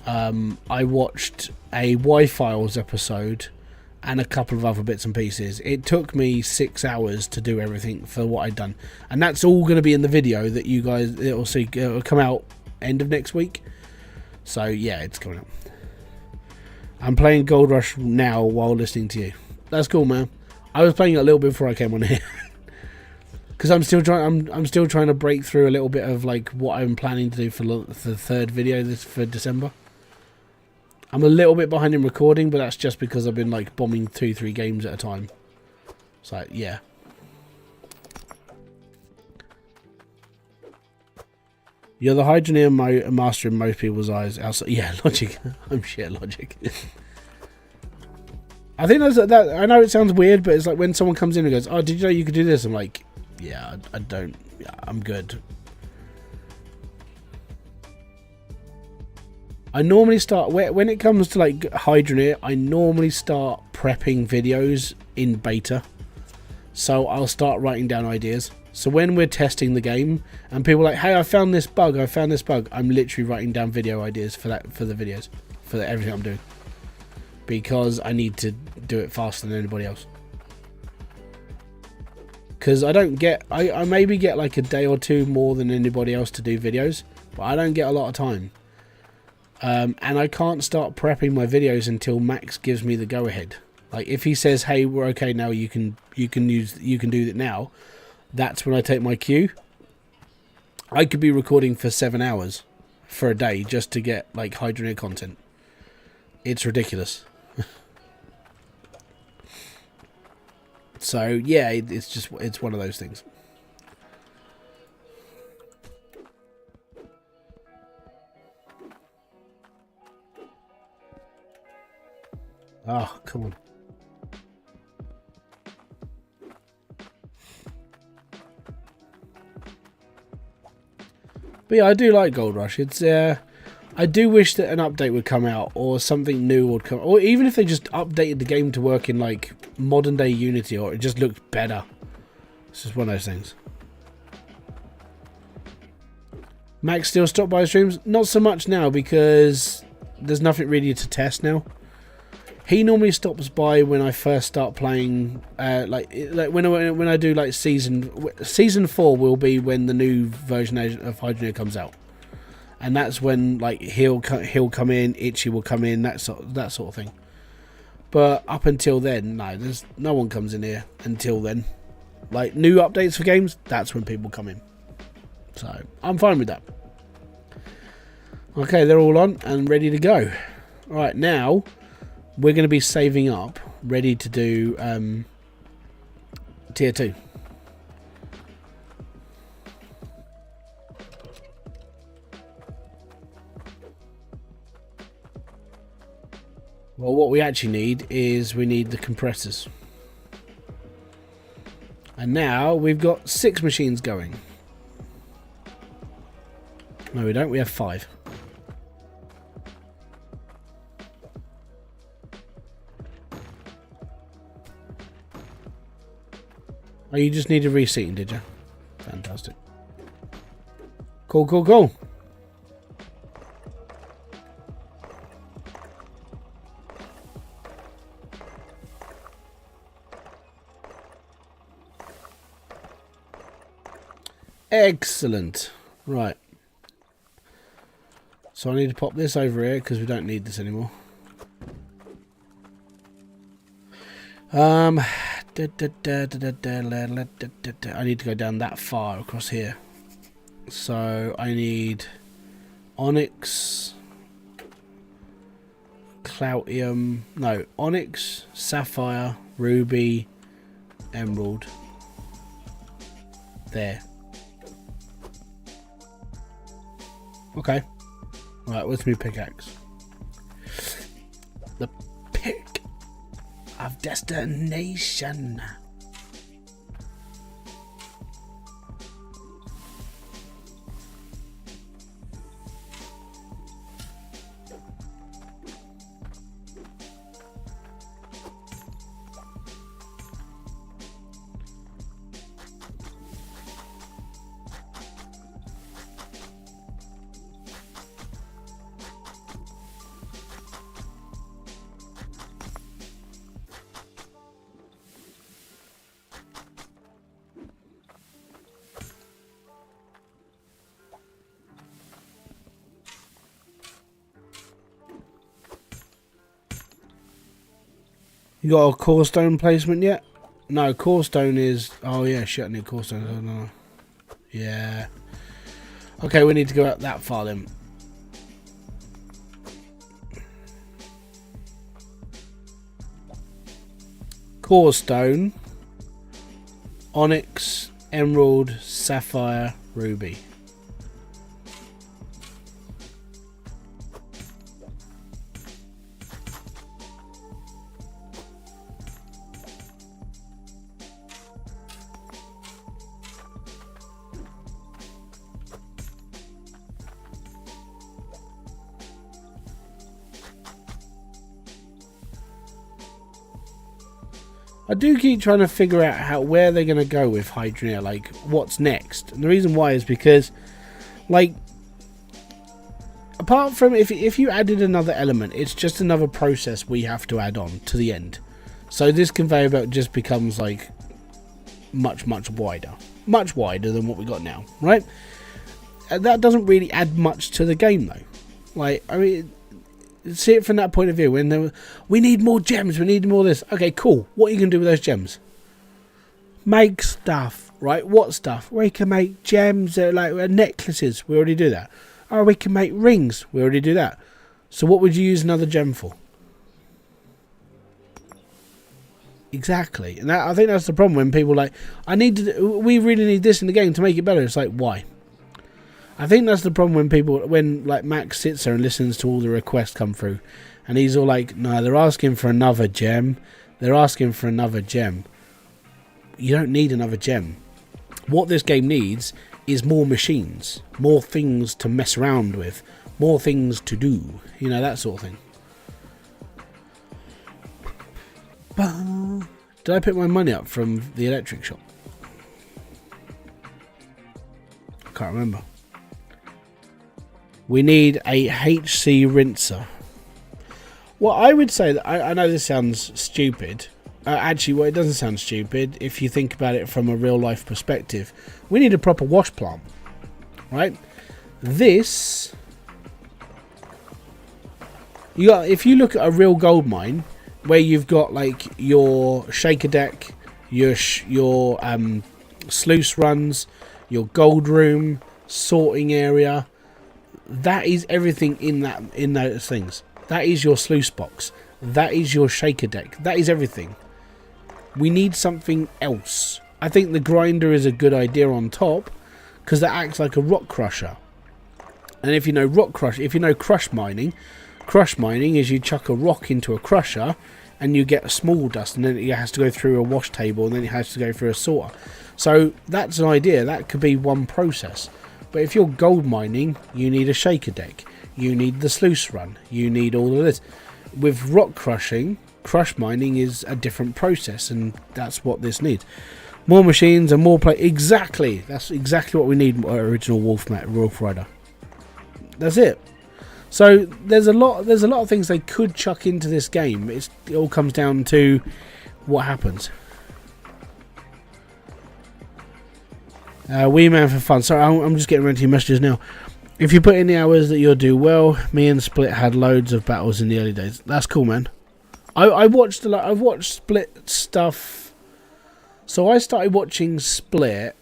I watched a Y-Files episode, and a couple of other bits and pieces. It took me 6 hours to do everything for what I'd done, and that's all going to be in the video that you guys, it'll see, it'll come out end of next week. So yeah, it's coming up. I'm playing Gold Rush now while listening to you. That's cool, man. I was playing it a little bit before I came on here because I'm still trying. I'm still trying to break through a little bit of like what I'm planning to do for the third video for December. I'm a little bit behind in recording, but that's just because I've been like bombing 2-3 games at a time. So yeah. You're the Hydroneer master in most people's eyes. Outside, yeah, Logic. I'm shit, Logic. I think that's that. I know it sounds weird, but it's like when someone comes in and goes, "Oh, did you know you could do this?" I'm like, "Yeah, I don't. Yeah, I'm good." I normally start when it comes to like Hydroneer. I normally start prepping videos in beta, so I'll start writing down ideas. So when we're testing the game and people are like, "Hey, I found this bug. I found this bug," I'm literally writing down video ideas for the videos, for everything I'm doing, because I need to do it faster than anybody else. Because I don't get, I maybe get like a day or two more than anybody else to do videos, but I don't get a lot of time. And I can't start prepping my videos until Max gives me the go ahead. Like if he says, "Hey, we're okay now. You can do it now." That's when I take my cue. I could be recording for 7 hours for a day just to get like Hydroneer content. It's ridiculous. So yeah, it's one of those things. Oh, come on. But yeah, I do like Gold Rush. It's I do wish that an update would come out, or something new would come, or even if they just updated the game to work in like modern day Unity, or it just looked better. It's just one of those things. Max still stopped by streams? Not so much now, because there's nothing really to test now. He normally stops by when I first start playing, like when I do like season 4 will be when the new version of Hydroneer comes out, and that's when like he'll come in, Itchy will come in, that sort of thing. But up until then, no one comes in here until then. Like new updates for games, that's when people come in. So I'm fine with that. Okay, they're all on and ready to go. All right, now we're going to be saving up, ready to do tier 2. Well, what we actually need is we need the compressors. And now we've got 6 machines going. No, we don't. We have 5. Oh, you just needed reseating, did you? Fantastic. Cool, cool, cool. Excellent. Right. So I need to pop this over here because we don't need this anymore. I need to go down that far across here. So I need onyx, cloutium, no, onyx, sapphire, ruby, emerald. There. Okay. Right, where's my pickaxe? The pick of destination. You got a Corstone placement yet? No, Corstone is... Oh, yeah, shit, I need Corstone. Oh, no. Yeah. Okay, we need to go out that far then. Corstone, Onyx, Emerald, Sapphire, Ruby. I do keep trying to figure out where they're going to go with Hydroneer, like what's next. And the reason why is because, like, apart from if you added another element, it's just another process we have to add on to the end. So this conveyor belt just becomes like much wider than what we got now, right? And that doesn't really add much to the game though. Like, I mean, see it from that point of view. When we need more gems, we need more of this. Okay, cool. What are you going to do with those gems? Make stuff, right? What stuff? We can make gems, like necklaces. We already do that. Oh, we can make rings. We already do that. So what would you use another gem for? Exactly. And I think that's the problem when people are like, we really need this in the game to make it better. It's like, why? I think that's the problem when like Max sits there and listens to all the requests come through, and he's all like, no, they're asking for another gem. They're asking for another gem. You don't need another gem. What this game needs is more machines, more things to mess around with, more things to do. You know, that sort of thing. Did I pick my money up from the electric shop? I can't remember. We need a HC rinser. Well, I would say that I know this sounds stupid. Actually, well, it doesn't sound stupid if you think about it from a real life perspective. We need a proper wash plant, right? This, if you look at a real gold mine, where you've got like your shaker deck, your sluice runs, your gold room, sorting area. That is everything in those things. That is your sluice box. That is your shaker deck. That is everything. We need something else. I think the grinder is a good idea on top because that acts like a rock crusher. And if you know crush mining is you chuck a rock into a crusher and you get a small dust, and then it has to go through a wash table, and then it has to go through a sorter. So that's an idea. That could be one process. But if you're gold mining, you need a shaker deck. You need the sluice run. You need all of this. With rock crushing, crush mining is a different process, and that's what this needs. More machines and more play. Exactly. That's exactly what we need. Original Wolf Rider. That's it. So there's a lot of things they could chuck into this game. It all comes down to what happens. Wee man for fun. Sorry, I'm just getting around to your messages now. If you put in the hours that you'll do well. Me and Split had loads of battles in the early days. That's cool, man. I've watched Split stuff. So I started watching Split.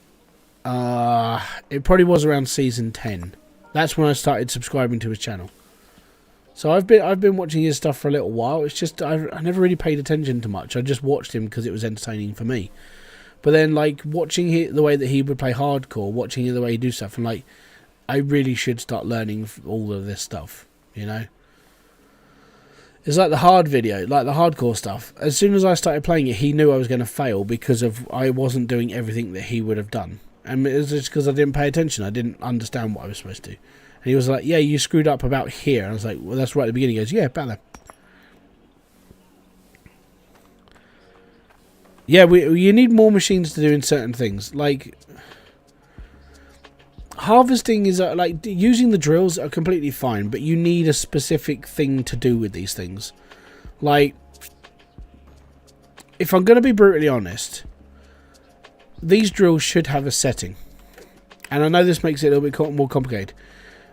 It probably was around season 10. That's when I started subscribing to his channel. So I've been watching his stuff for a little while. It's just I never really paid attention to much. I just watched him because it was entertaining for me. But then, like, watching the way that he would play hardcore, watching the way he do stuff, and like, I really should start learning all of this stuff. You know, it's like the hard video, like the hardcore stuff. As soon as I started playing it, he knew I was going to fail because I wasn't doing everything that he would have done, and it was just because I didn't pay attention. I didn't understand what I was supposed to. And he was like, "Yeah, you screwed up about here." And I was like, "Well, that's right at the beginning." He goes, "Yeah, about that." Yeah, you need more machines to do in certain things. Like, harvesting is like using the drills are completely fine, but you need a specific thing to do with these things. Like, if I'm going to be brutally honest, these drills should have a setting. And I know this makes it a little bit more complicated.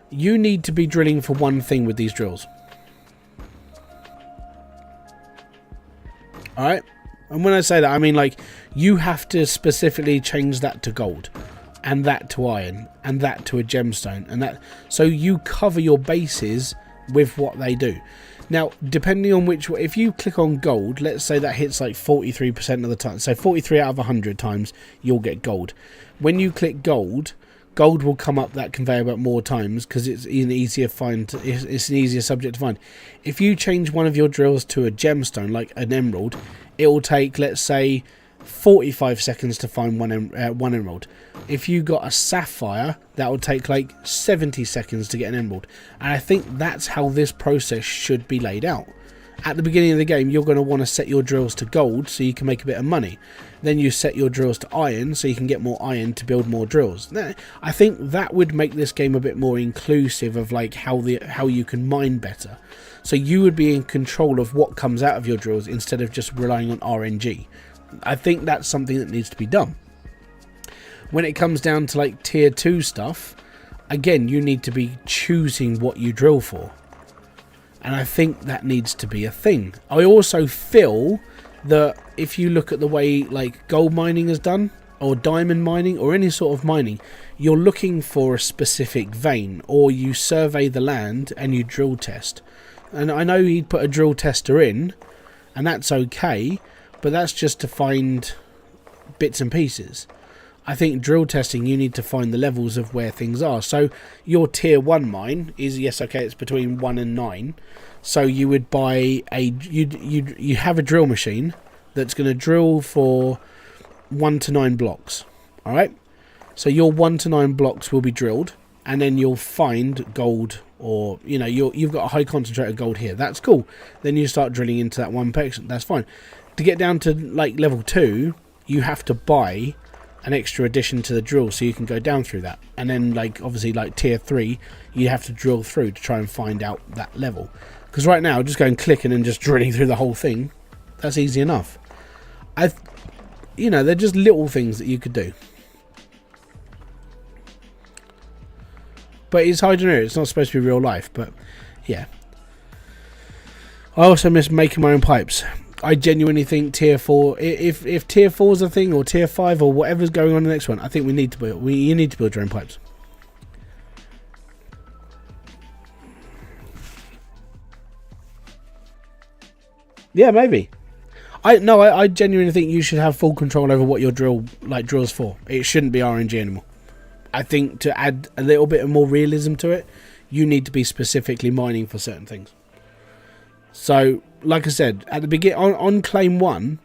You need to be drilling for one thing with these drills. All right. And when I say that, I mean like you have to specifically change that to gold, and that to iron, and that to a gemstone, and that, so you cover your bases with what they do. Now, depending on which, if you click on gold, let's say that hits like 43% of the time, so 43 out of 100 times you'll get gold. When you click gold, gold will come up that conveyor belt more times because it's an easier find. It's an easier subject to find. If you change one of your drills to a gemstone, like an emerald, it will take, let's say, 45 seconds to find one emerald. If you got a sapphire, that will take like 70 seconds to get an emerald. And I think that's how this process should be laid out. At the beginning of the game, you're going to want to set your drills to gold so you can make a bit of money. Then you set your drills to iron so you can get more iron to build more drills. I think that would make this game a bit more inclusive of like how you can mine better. So you would be in control of what comes out of your drills instead of just relying on RNG. I think that's something that needs to be done. When it comes down to like tier 2 stuff, again, you need to be choosing what you drill for. And I think that needs to be a thing. I also feel that if you look at the way like gold mining is done, or diamond mining, or any sort of mining, you're looking for a specific vein, or you survey the land and you drill test. And I know he'd put a drill tester in, and that's okay, but that's just to find bits and pieces. I think drill testing, you need to find the levels of where things are. So your tier 1 mine is, yes, okay, it's between 1 and 9. So you would buy you have a drill machine that's going to drill for 1 to 9 blocks. All right. So your 1 to 9 blocks will be drilled, and then you'll find gold, or you've got a high concentrate of gold here. That's cool. Then you start drilling into that one section. That's fine. To get down to like level 2, you have to buy an extra addition to the drill so you can go down through that. And then like obviously like tier 3, you have to drill through to try and find out that level. Because right now, just going clicking and just drilling through the whole thing, that's easy enough. They're just little things that you could do. But it's Hydroneer, it's not supposed to be real life, but yeah. I also miss making my own pipes. I genuinely think tier 4, if tier 4 is a thing, or tier 5, or whatever's going on in the next one, I think you need to build your own pipes. Yeah, maybe. I genuinely think you should have full control over what your drills for. It shouldn't be RNG anymore. I think to add a little bit of more realism to it, you need to be specifically mining for certain things. So, like I said, at the beginning, on claim 1,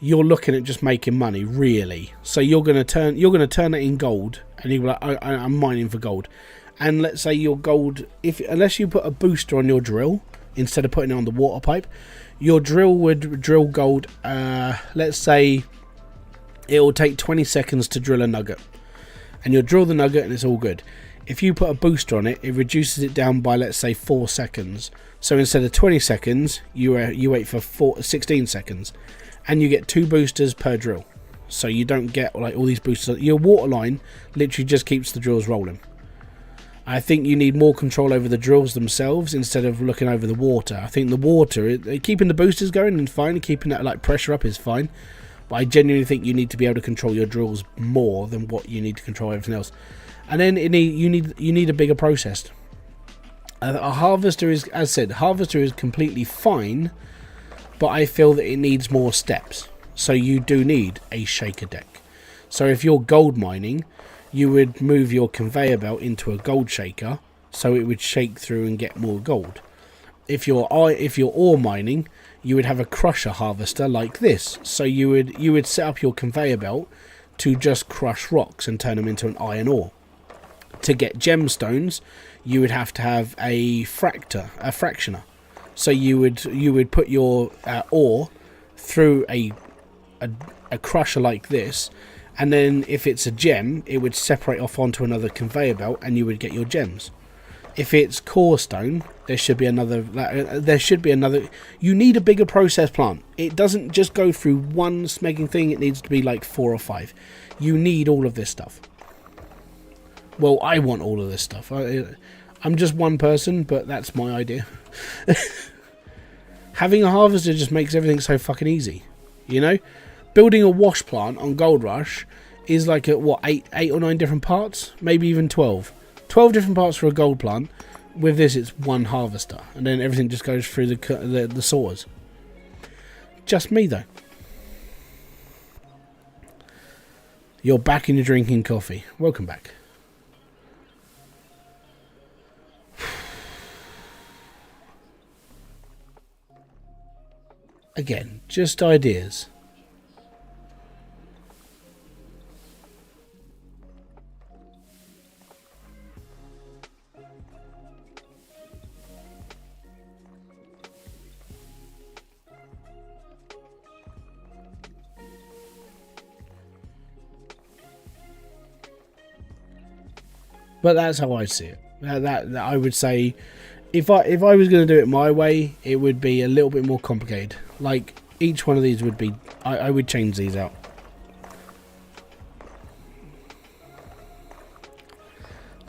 you're looking at just making money, really. So you're gonna turn it in gold, and you're like, I'm mining for gold. And let's say your gold, unless you put a booster on your drill instead of putting it on the water pipe, your drill would drill gold. Let's say it will take 20 seconds to drill a nugget, and you'll drill the nugget, and it's all good. If you put a booster on it, it reduces it down by, let's say, 4 seconds. So instead of 20 seconds, you wait for 16 seconds. And you get 2 boosters per drill. So you don't get like all these boosters. Your water line literally just keeps the drills rolling. I think you need more control over the drills themselves instead of looking over the water. I think the water, keeping the boosters going is fine. Keeping that like pressure up is fine. But I genuinely think you need to be able to control your drills more than what you need to control everything else. And then you need a bigger process. A harvester is, as said, harvester is completely fine, but I feel that it needs more steps. So you do need a shaker deck. So if you're gold mining, you would move your conveyor belt into a gold shaker, so it would shake through and get more gold. If you're ore mining, you would have a crusher harvester like this. So you would set up your conveyor belt to just crush rocks and turn them into an iron ore. To get gemstones, you would have to have a fractioner. So you would put your ore through a crusher like this, and then if it's a gem, it would separate off onto another conveyor belt, and you would get your gems. If it's Corstone, there should be another. You need a bigger process plant. It doesn't just go through one smegging thing. It needs to be like 4 or 5. You need all of this stuff. Well, I want all of this stuff. I'm just one person, but that's my idea. Having a harvester just makes everything so fucking easy. You know? Building a wash plant on Gold Rush is like at what, 8 or 9 different parts? Maybe even 12. 12 different parts for a gold plant. With this, it's one harvester. And then everything just goes through the sorters. Just me, though. You're back and you're drinking coffee. Welcome back. Again, just ideas. But that's how I see it. That I would say, if I was going to do it my way, it would be a little bit more complicated. Like each one of these would be, I would change these out.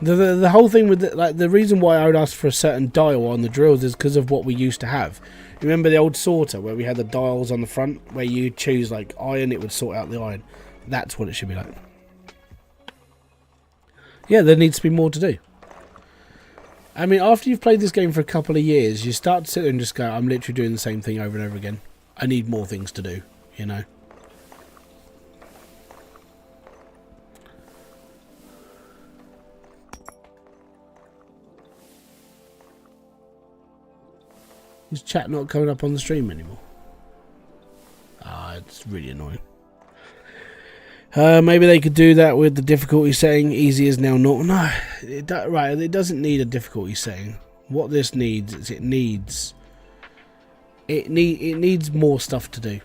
The whole thing with the reason why I would ask for a certain dial on the drills is because of what we used to have. Remember the old sorter where we had the dials on the front where you choose like iron, it would sort out the iron. That's what it should be like. Yeah, there needs to be more to do. I mean, after you've played this game for a couple of years, you start to sit there and just go, I'm literally doing the same thing over and over again. I need more things to do, you know. Is chat not coming up on the stream anymore? Ah, it's really annoying. Maybe they could do that with the difficulty setting. Easy is now not. No, right. It doesn't need a difficulty setting. What this needs is it needs more stuff to do.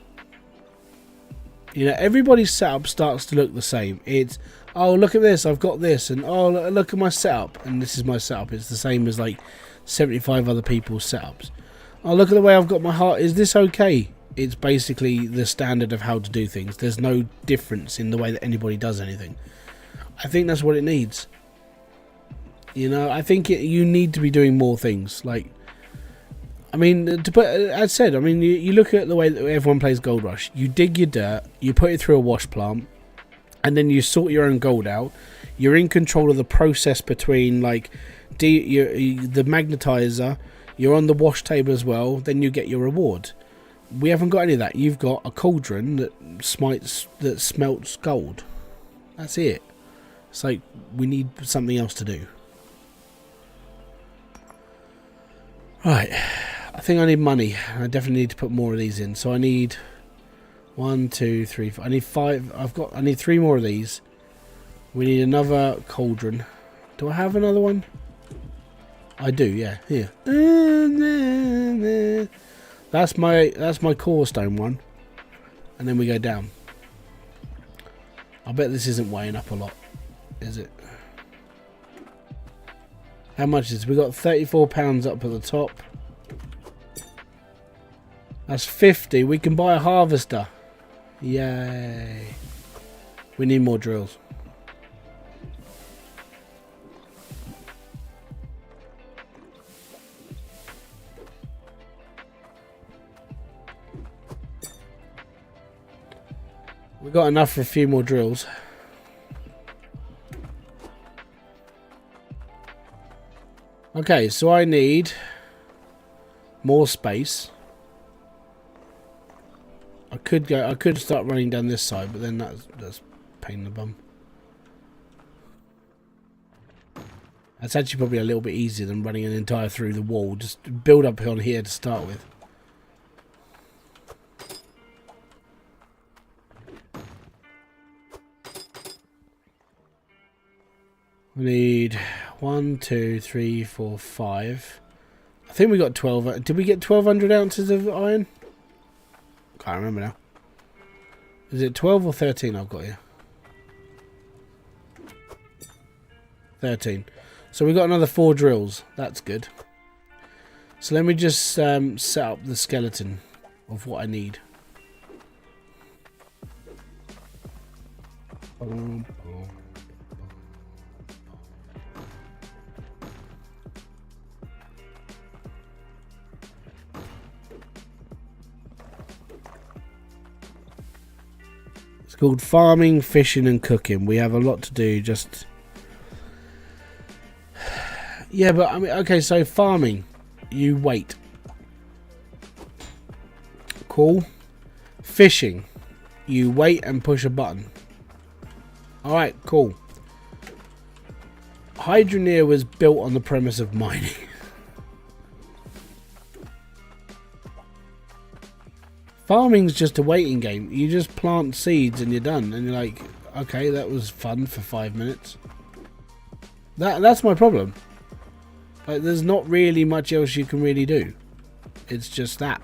You know, everybody's setup starts to look the same. It's, oh, look at this, I've got this, and oh, look at my setup, and this is my setup. It's the same as like 75 other people's setups. Oh, look at the way I've got my heart. Is this okay? It's basically the standard of how to do things. There's no difference in the way that anybody does anything. I think that's what it needs. You know, I think you need to be doing more things. Like, I mean, to put, as said, I mean, you look at the way that everyone plays Gold Rush. You dig your dirt, you put it through a wash plant, and then you sort your own gold out. You're in control of the process between, like, the magnetizer. You're on the wash table as well. Then you get your reward. We haven't got any of that. You've got a cauldron that smelts gold. That's it. It's like we need something else to do. Right. I think I need money. I definitely need to put more of these in. So I need 1, 2, 3, 4. I need 5. I need 3 more of these. We need another cauldron. Do I have another one? I do. Yeah. Here. That's my Corstone one, and then we go down. I bet this isn't weighing up a lot, is it? How much is it? We got 34 pounds up at the top. That's 50. We can buy a harvester. Yay! We need more drills. We got enough for a few more drills. Okay, so I need more space. I could start running down this side, but then that's a pain in the bum. That's actually probably a little bit easier than running an entire through the wall. Just build up on here to start with. We need 1, 2, 3, 4, 5. I think we got 12. Did we get 1,200 ounces of iron? Can't remember now. Is it 12 or 13 I've got here? 13. So we got another 4 drills. That's good. So let me just set up the skeleton of what I need. called farming, fishing and cooking. We have a lot to do. Just yeah, but I mean, okay, so farming, you wait. Cool. Fishing, you wait and push a button. Alright, cool. Hydroneer was built on the premise of mining. Farming's just a waiting game. You just plant seeds and you're done. And you're like, okay, that was fun for 5 minutes. That's my problem. Like, there's not really much else you can really do. It's just that.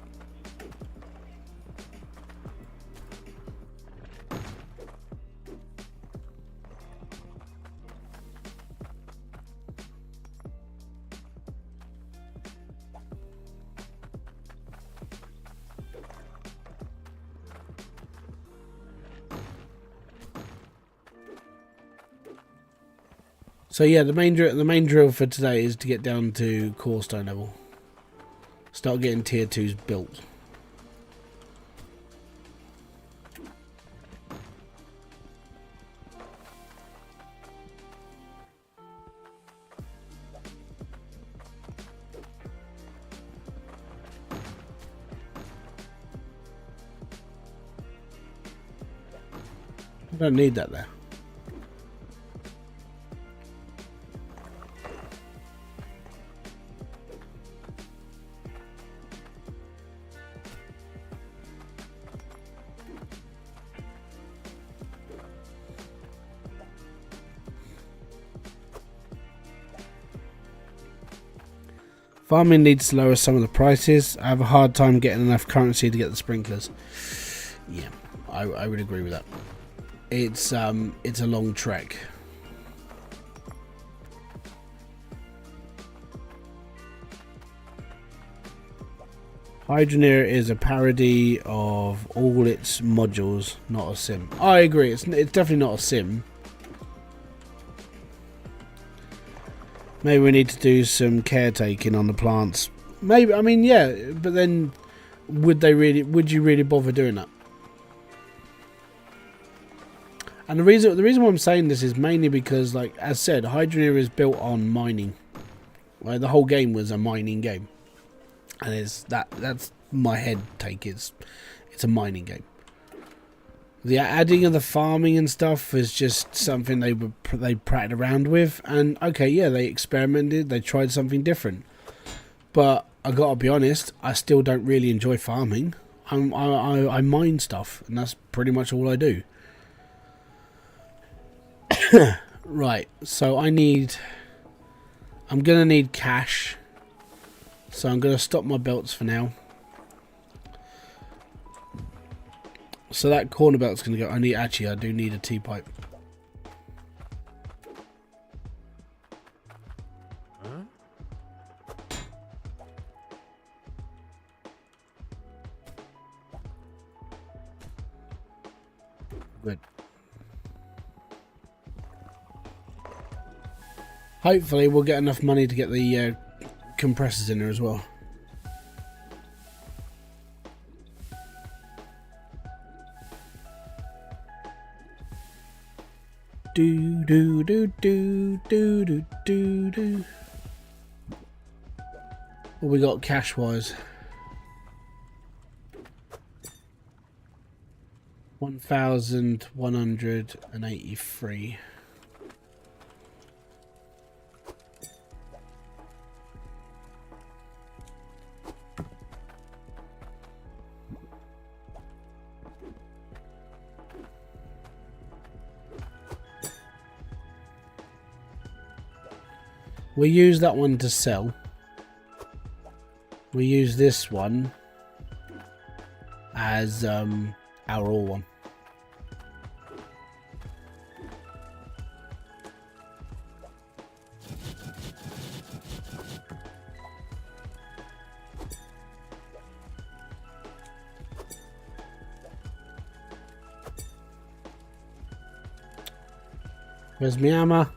So yeah, the main drill for today is to get down to Corstone level. Start getting tier 2s built. I don't need that there. Farming needs to lower some of the prices. I have a hard time getting enough currency to get the sprinklers. Yeah, I would agree with that. It's a long trek. Hydroneer is a parody of all its modules, not a sim. I agree, it's definitely not a sim. Maybe we need to do some caretaking on the plants. Maybe, I mean, yeah, but then would you really bother doing that? And the reason why I'm saying this is mainly because, like as said, Hydroneer is built on mining. Like, the whole game was a mining game, and that's my head take. It's a mining game. The adding of the farming and stuff is just something they prattled around with, and okay, yeah, they experimented, they tried something different. But I gotta be honest, I still don't really enjoy farming. I mine stuff, and that's pretty much all I do. Right, so I'm gonna need cash, so I'm gonna stop my belts for now. So that corner belt's gonna go. I do need a T-pipe. Good. Hopefully we'll get enough money to get the compressors in there as well. Do do do do do do do do. What we got cash wise? 1,183. We use that one to sell. We use this one as our all one. Where's my hammer?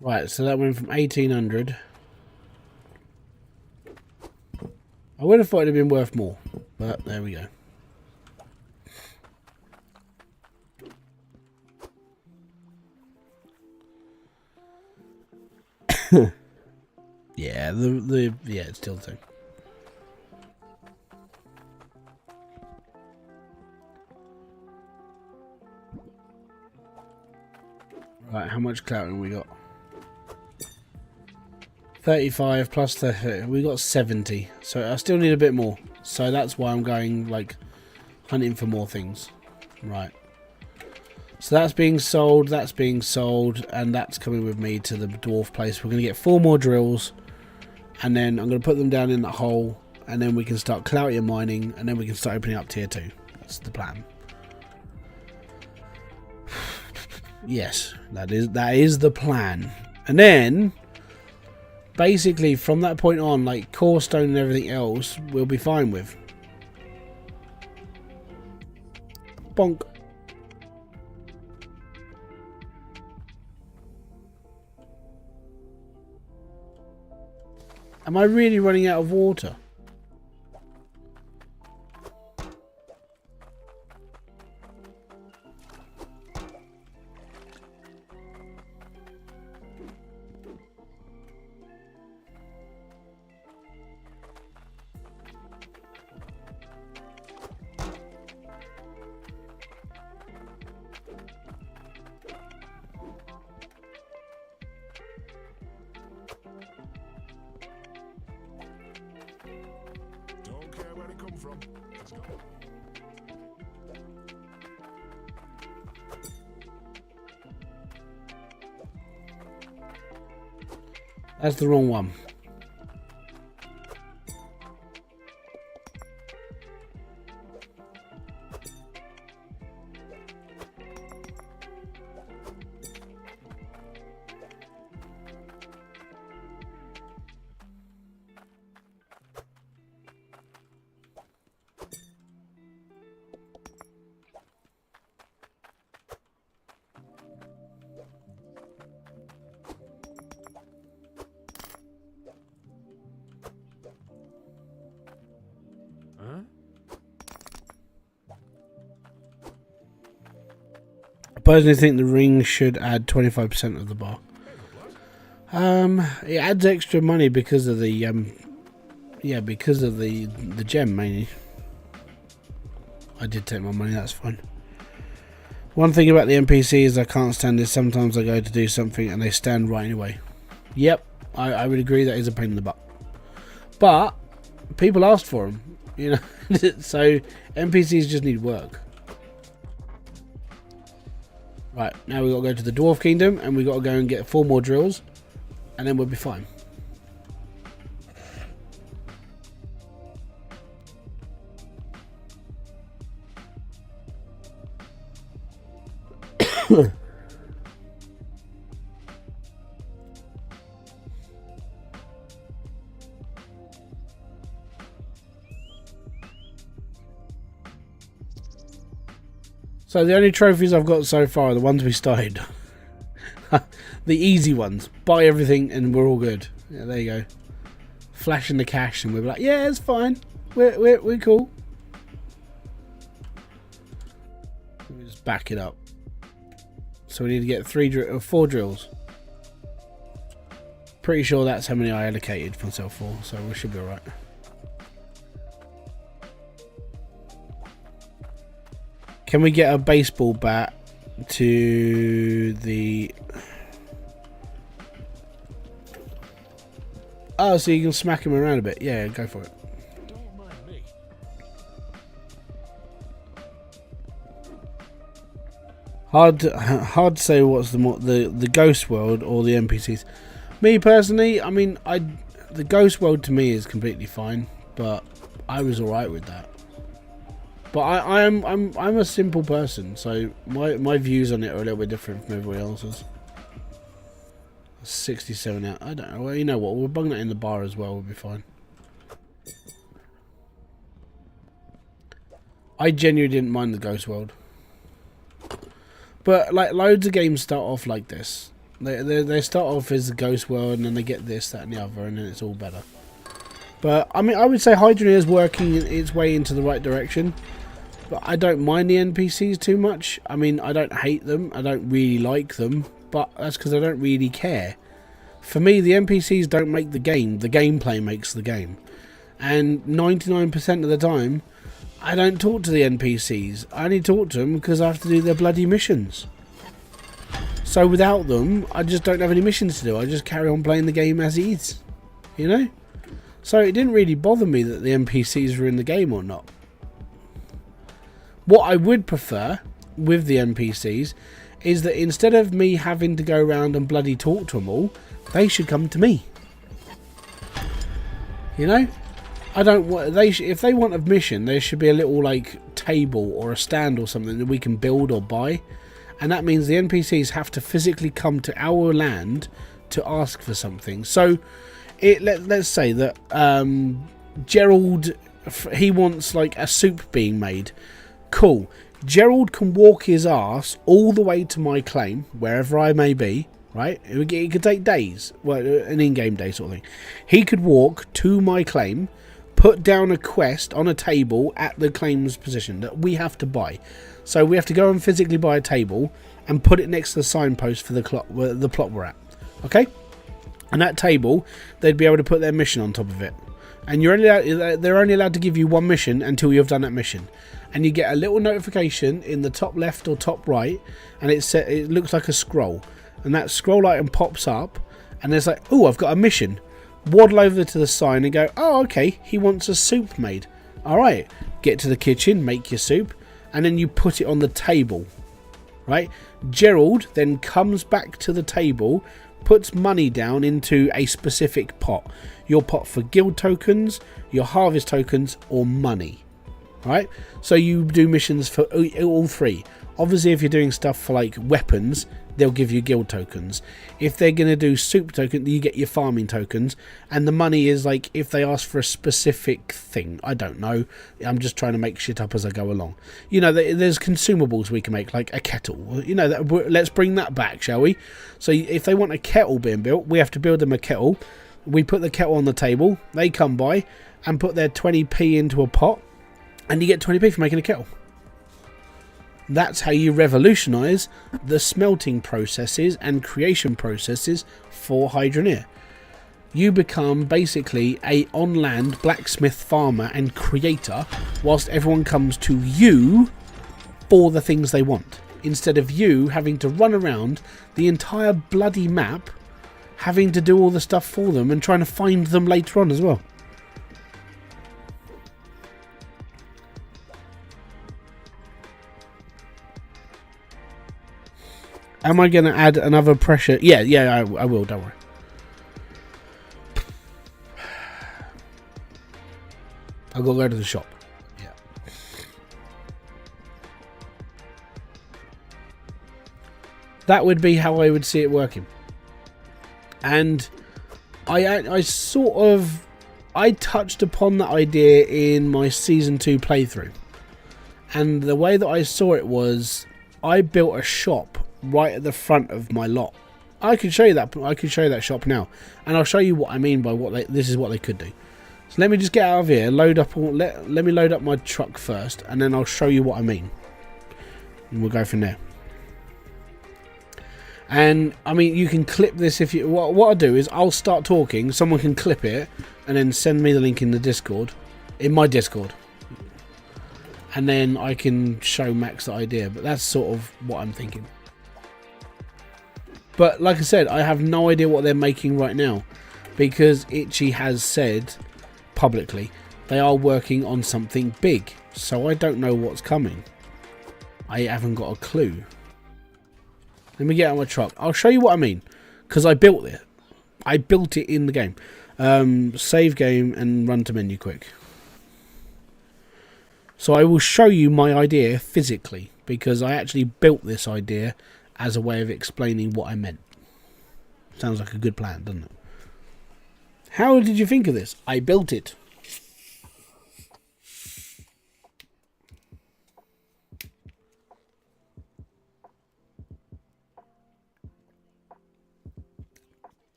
Right, so that went from 1800. I would have thought it'd have been worth more, but there we go. Yeah, yeah, it's still the same. Right, how much clouting we got? 35 plus 30. We got 70. So I still need a bit more. So that's why I'm going, like, hunting for more things. Right. So that's being sold, and that's coming with me to the dwarf place. We're going to get 4 more drills, and then I'm going to put them down in that hole, and then we can start clouting mining, and then we can start opening up tier 2. That's the plan. Yes, that is the plan. And then, basically, from that point on, like, Corstone and everything else, we'll be fine with. Bonk. Am I really running out of water? Don't care where it come from. Let's go. That's the wrong one. Huh? I personally think the ring should add 25% of the bar. It adds extra money because of the yeah, because of the gem mainly. I did take my money, that's fine. One thing about the NPCs I can't stand is sometimes I go to do something and they stand right in the way. Yep, I would agree that is a pain in the butt. But people asked for them, you know. So NPCs just need work. Right, now we've got to go to the Dwarf Kingdom and we've got to go and get 4 more drills and then we'll be fine. So the only trophies I've got so far are the ones we started. The easy ones. Buy everything and we're all good. Yeah, there you go. Flashing the cash and we're like, yeah, it's fine. We're cool. Let me just back it up. So we need to get 4 drills. Pretty sure that's how many I allocated for myself for, so we should be alright. Can we get a baseball bat to the... Oh, so you can smack him around a bit. Yeah, go for it. Don't mind me. Hard to say what's the ghost world or the NPCs. Me personally, I mean, the ghost world to me is completely fine, but I was alright with that. But I'm a simple person, so my views on it are a little bit different from everybody else's. 67 out. I don't know. Well, you know what? We'll bung that in the bar as well. We'll be fine. I genuinely didn't mind the ghost world, but like loads of games start off like this. They start off as the ghost world, and then they get this, that, and the other, and then it's all better. But I mean, I would say Hydroneer is working its way into the right direction. But I don't mind the NPCs too much. I mean, I don't hate them. I don't really like them, but that's because I don't really care. For me, the NPCs don't make the game. The gameplay makes the game. And 99% of the time, I don't talk to the NPCs. I only talk to them because I have to do their bloody missions. So without them, I just don't have any missions to do. I just carry on playing the game as it is. You know? So it didn't really bother me that the NPCs were in the game or not. What I would prefer with the NPCs is that instead of me having to go around and bloody talk to them all, they should come to me. You know? I don't want if they want a mission, there should be a little like table or a stand or something that we can build or buy, and that means the NPCs have to physically come to our land to ask for something. So, let's say that Gerald, he wants like a soup being made. Cool. Gerald can walk his ass all the way to my claim, wherever I may be. Right? It could take days, well, an in-game day sort of thing. He could walk to my claim, put down a quest on a table at the claim's position that we have to buy. So we have to go and physically buy a table and put it next to the signpost for the plot we're at. Okay? And that table, they'd be able to put their mission on top of it. And they're only allowed to give you one mission until you've done that mission. And you get a little notification in the top left or top right, and it looks like a scroll. And that scroll item pops up, and there's like, oh, I've got a mission. Waddle over to the sign and go, oh, okay, he wants a soup made. Alright, get to the kitchen, make your soup, and then you put it on the table. Right? Gerald then comes back to the table, puts money down into a specific pot. Your pot for guild tokens, your harvest tokens, or money. Right? So you do missions for all three. Obviously, if you're doing stuff for like weapons, they'll give you guild tokens. If they're going to do soup token, you get your farming tokens. And the money is like if they ask for a specific thing. I don't know. I'm just trying to make shit up as I go along. You know, there's consumables we can make, like a kettle. You know, let's bring that back, shall we? So if they want a kettle being built, we have to build them a kettle. We put the kettle on the table. They come by and put their 20p into a pot. And you get 20p for making a kettle. That's how you revolutionise the smelting processes and creation processes for Hydroneer. You become basically a on-land blacksmith farmer and creator, whilst everyone comes to you for the things they want, instead of you having to run around the entire bloody map, having to do all the stuff for them and trying to find them later on as well. Am I going to add another pressure? Yeah, I will, don't worry. I've got to go to the shop. Yeah. That would be how I would see it working. And I touched upon that idea in my Season 2 playthrough. And the way that I saw it was, I built a shop right at the front of my lot. I can show you that. I can show you that shop now, and I'll show you what I mean by this is what they could do. So let me just get out of here. Let me load up my truck first, and then I'll show you what I mean, and we'll go from there. And I mean, you can clip this if you. What I'll do is I'll start talking. Someone can clip it, and then send me the link in the Discord, in my Discord. And then I can show Max the idea. But that's sort of what I'm thinking. But like I said, I have no idea what they're making right now, because Itchy has said publicly they are working on something big. So I don't know what's coming. I haven't got a clue. Let me get out of my truck. I'll show you what I mean, because I built it. I built it in the game. Save game and run to menu quick. So I will show you my idea physically, because I actually built this idea as a way of explaining what I meant. Sounds like a good plan, doesn't it? How did you think of this? I built it.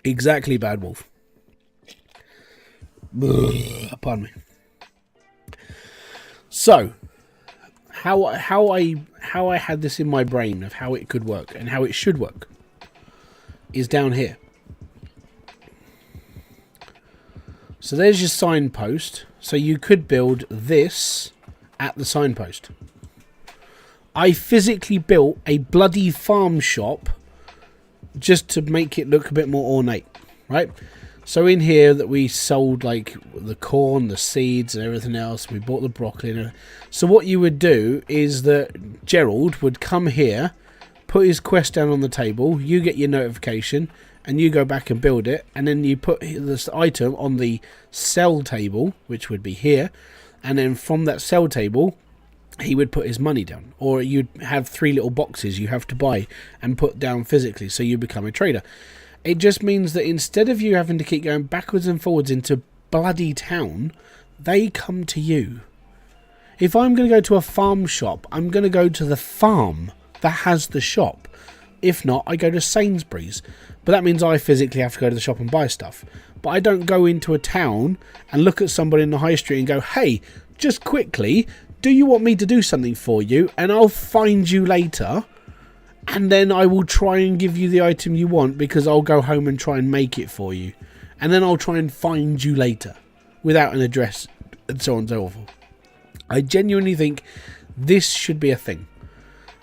Exactly, Bad Wolf. Pardon me. So, how I had this in my brain of how it could work and how it should work is down here. So there's your signpost. So you could build this at the signpost. I physically built a bloody farm shop just to make it look a bit more ornate, right? So in here that we sold like the corn, the seeds and everything else. We bought the broccoli. And so what you would do is that Gerald would come here, put his quest down on the table. You get your notification and you go back and build it. And then you put this item on the sell table, which would be here. And then from that sell table, he would put his money down, or you'd have 3 little boxes you have to buy and put down physically, so you become a trader. It just means that instead of you having to keep going backwards and forwards into bloody town, they come to you. If I'm going to go to a farm shop, I'm going to go to the farm that has the shop. If not, I go to Sainsbury's. But that means I physically have to go to the shop and buy stuff. But I don't go into a town and look at somebody in the high street and go, hey, just quickly, do you want me to do something for you? And I'll find you later. And then I will try and give you the item you want because I'll go home and try and make it for you. And then I'll try and find you later without an address and so on and so forth. I genuinely think this should be a thing.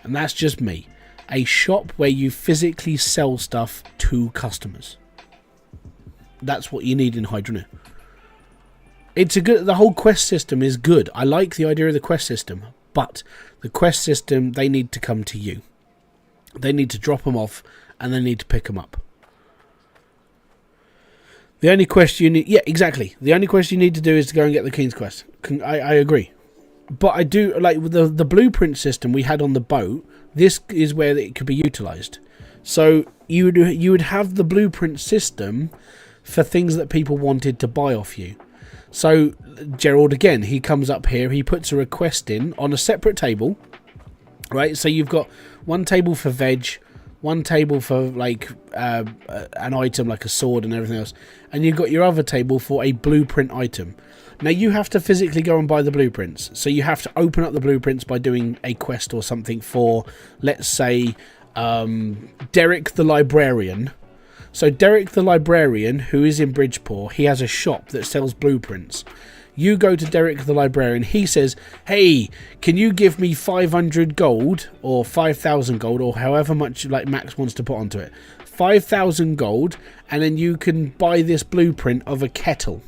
And that's just me. A shop where you physically sell stuff to customers. That's what you need in Hydroneer. The whole quest system is good. I like the idea of the quest system, but the quest system, they need to come to you. They need to drop them off and they need to pick them up. The only quest you need, yeah, exactly. The only quest you need to do is to go and get the King's Quest. I agree. But I do like the blueprint system we had on the boat. This is where it could be utilized. So you would have the blueprint system for things that people wanted to buy off you. So Gerald, again, he comes up here, he puts a request in on a separate table, right? So you've got one table for veg, one table for like an item like a sword and everything else, and you've got your other table for a blueprint item. Now you have to physically go and buy the blueprints, so you have to open up the blueprints by doing a quest or something for, let's say, Derek the Librarian. So Derek the Librarian, who is in Bridgeport, he has a shop that sells blueprints. You go to Derek the Librarian, he says, hey, can you give me 500 gold or 5,000 gold or however much like Max wants to put onto it. 5,000 gold, and then you can buy this blueprint of a kettle,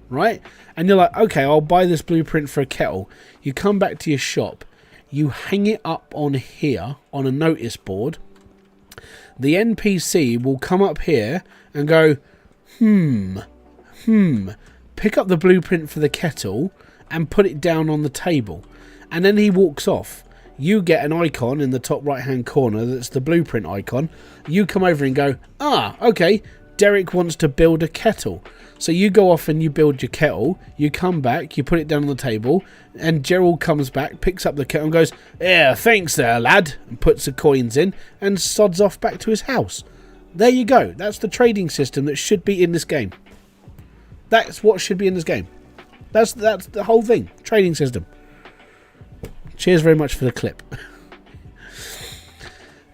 right? And you're like, okay, I'll buy this blueprint for a kettle. You come back to your shop, you hang it up on here on a notice board. The NPC will come up here and go, pick up the blueprint for the kettle and put it down on the table. And then he walks off. You get an icon in the top right hand corner that's the blueprint icon. You come over and go, okay, Derek wants to build a kettle. So you go off and you build your kettle, you come back, you put it down on the table, and Gerald comes back, picks up the kettle and goes, yeah, thanks there, lad, and puts the coins in and sods off back to his house. There you go. That's the trading system that should be in this game. That's what should be in this game. That's the whole thing. Trading system. Cheers very much for the clip.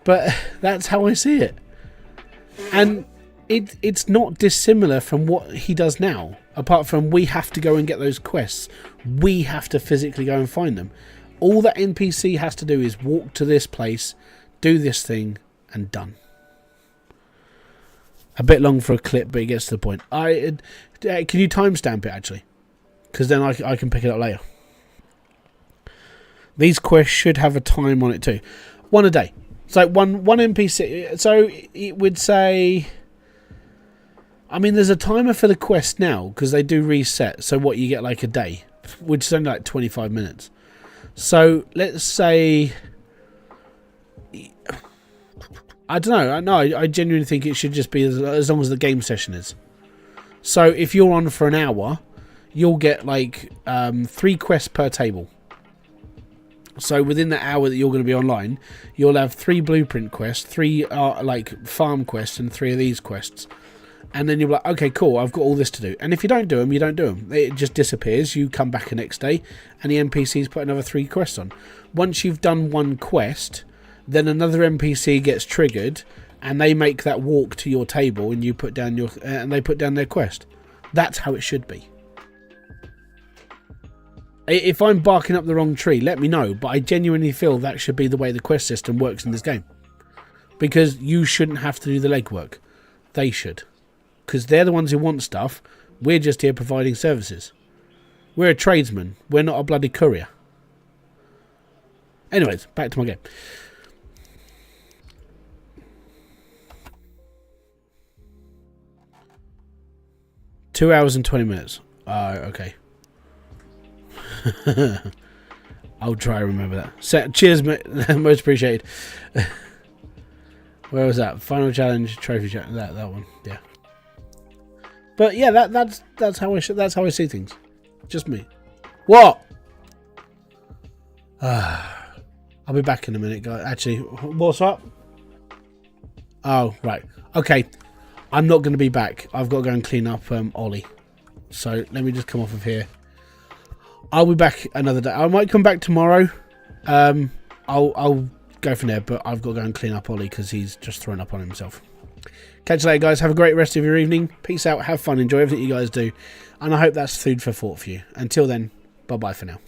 But that's how I see it. And it's not dissimilar from what he does now. Apart from we have to go and get those quests. We have to physically go and find them. All that NPC has to do is walk to this place, do this thing, and done. A bit long for a clip, but it gets to the point. Can you timestamp it, actually? Because then I can pick it up later. These quests should have a time on it too. One a day. So one NPC. So it would say... I mean, there's a timer for the quest now, because they do reset. So what, you get like a day, which is only like 25 minutes. So let's say... I don't know. No, I genuinely think it should just be as long as the game session is. So if you're on for an hour, you'll get like 3 quests per table. So within the hour that you're going to be online, you'll have 3 blueprint quests, 3 like farm quests, and 3 of these quests. And then you're like, okay, cool, I've got all this to do. And if you don't do them, you don't do them. It just disappears. You come back the next day, and the NPCs put another 3 quests on. Once you've done one quest, then another NPC gets triggered, and they make that walk to your table, and you put down your and they put down their quest. That's how it should be. If I'm barking up the wrong tree, let me know. But I genuinely feel that should be the way the quest system works in this game, because you shouldn't have to do the legwork. They should. Because they're the ones who want stuff. We're just here providing services. We're a tradesman. We're not a bloody courier. Anyways, back to my game. Two hours and 20 minutes. Okay. I'll try to remember that. Cheers, mate. Most appreciated. Where was that? Final challenge, trophy challenge. That one. Yeah. But yeah, that's how I see things. Just me. What? I'll be back in a minute, guys. Actually, what's up? Oh, right. Okay. I'm not going to be back. I've got to go and clean up Ollie. So let me just come off of here. I'll be back another day. I might come back tomorrow. I'll go from there, but I've got to go and clean up Ollie because he's just thrown up on himself. Catch you later, guys. Have a great rest of your evening. Peace out. Have fun. Enjoy everything you guys do. And I hope that's food for thought for you. Until then, bye-bye for now.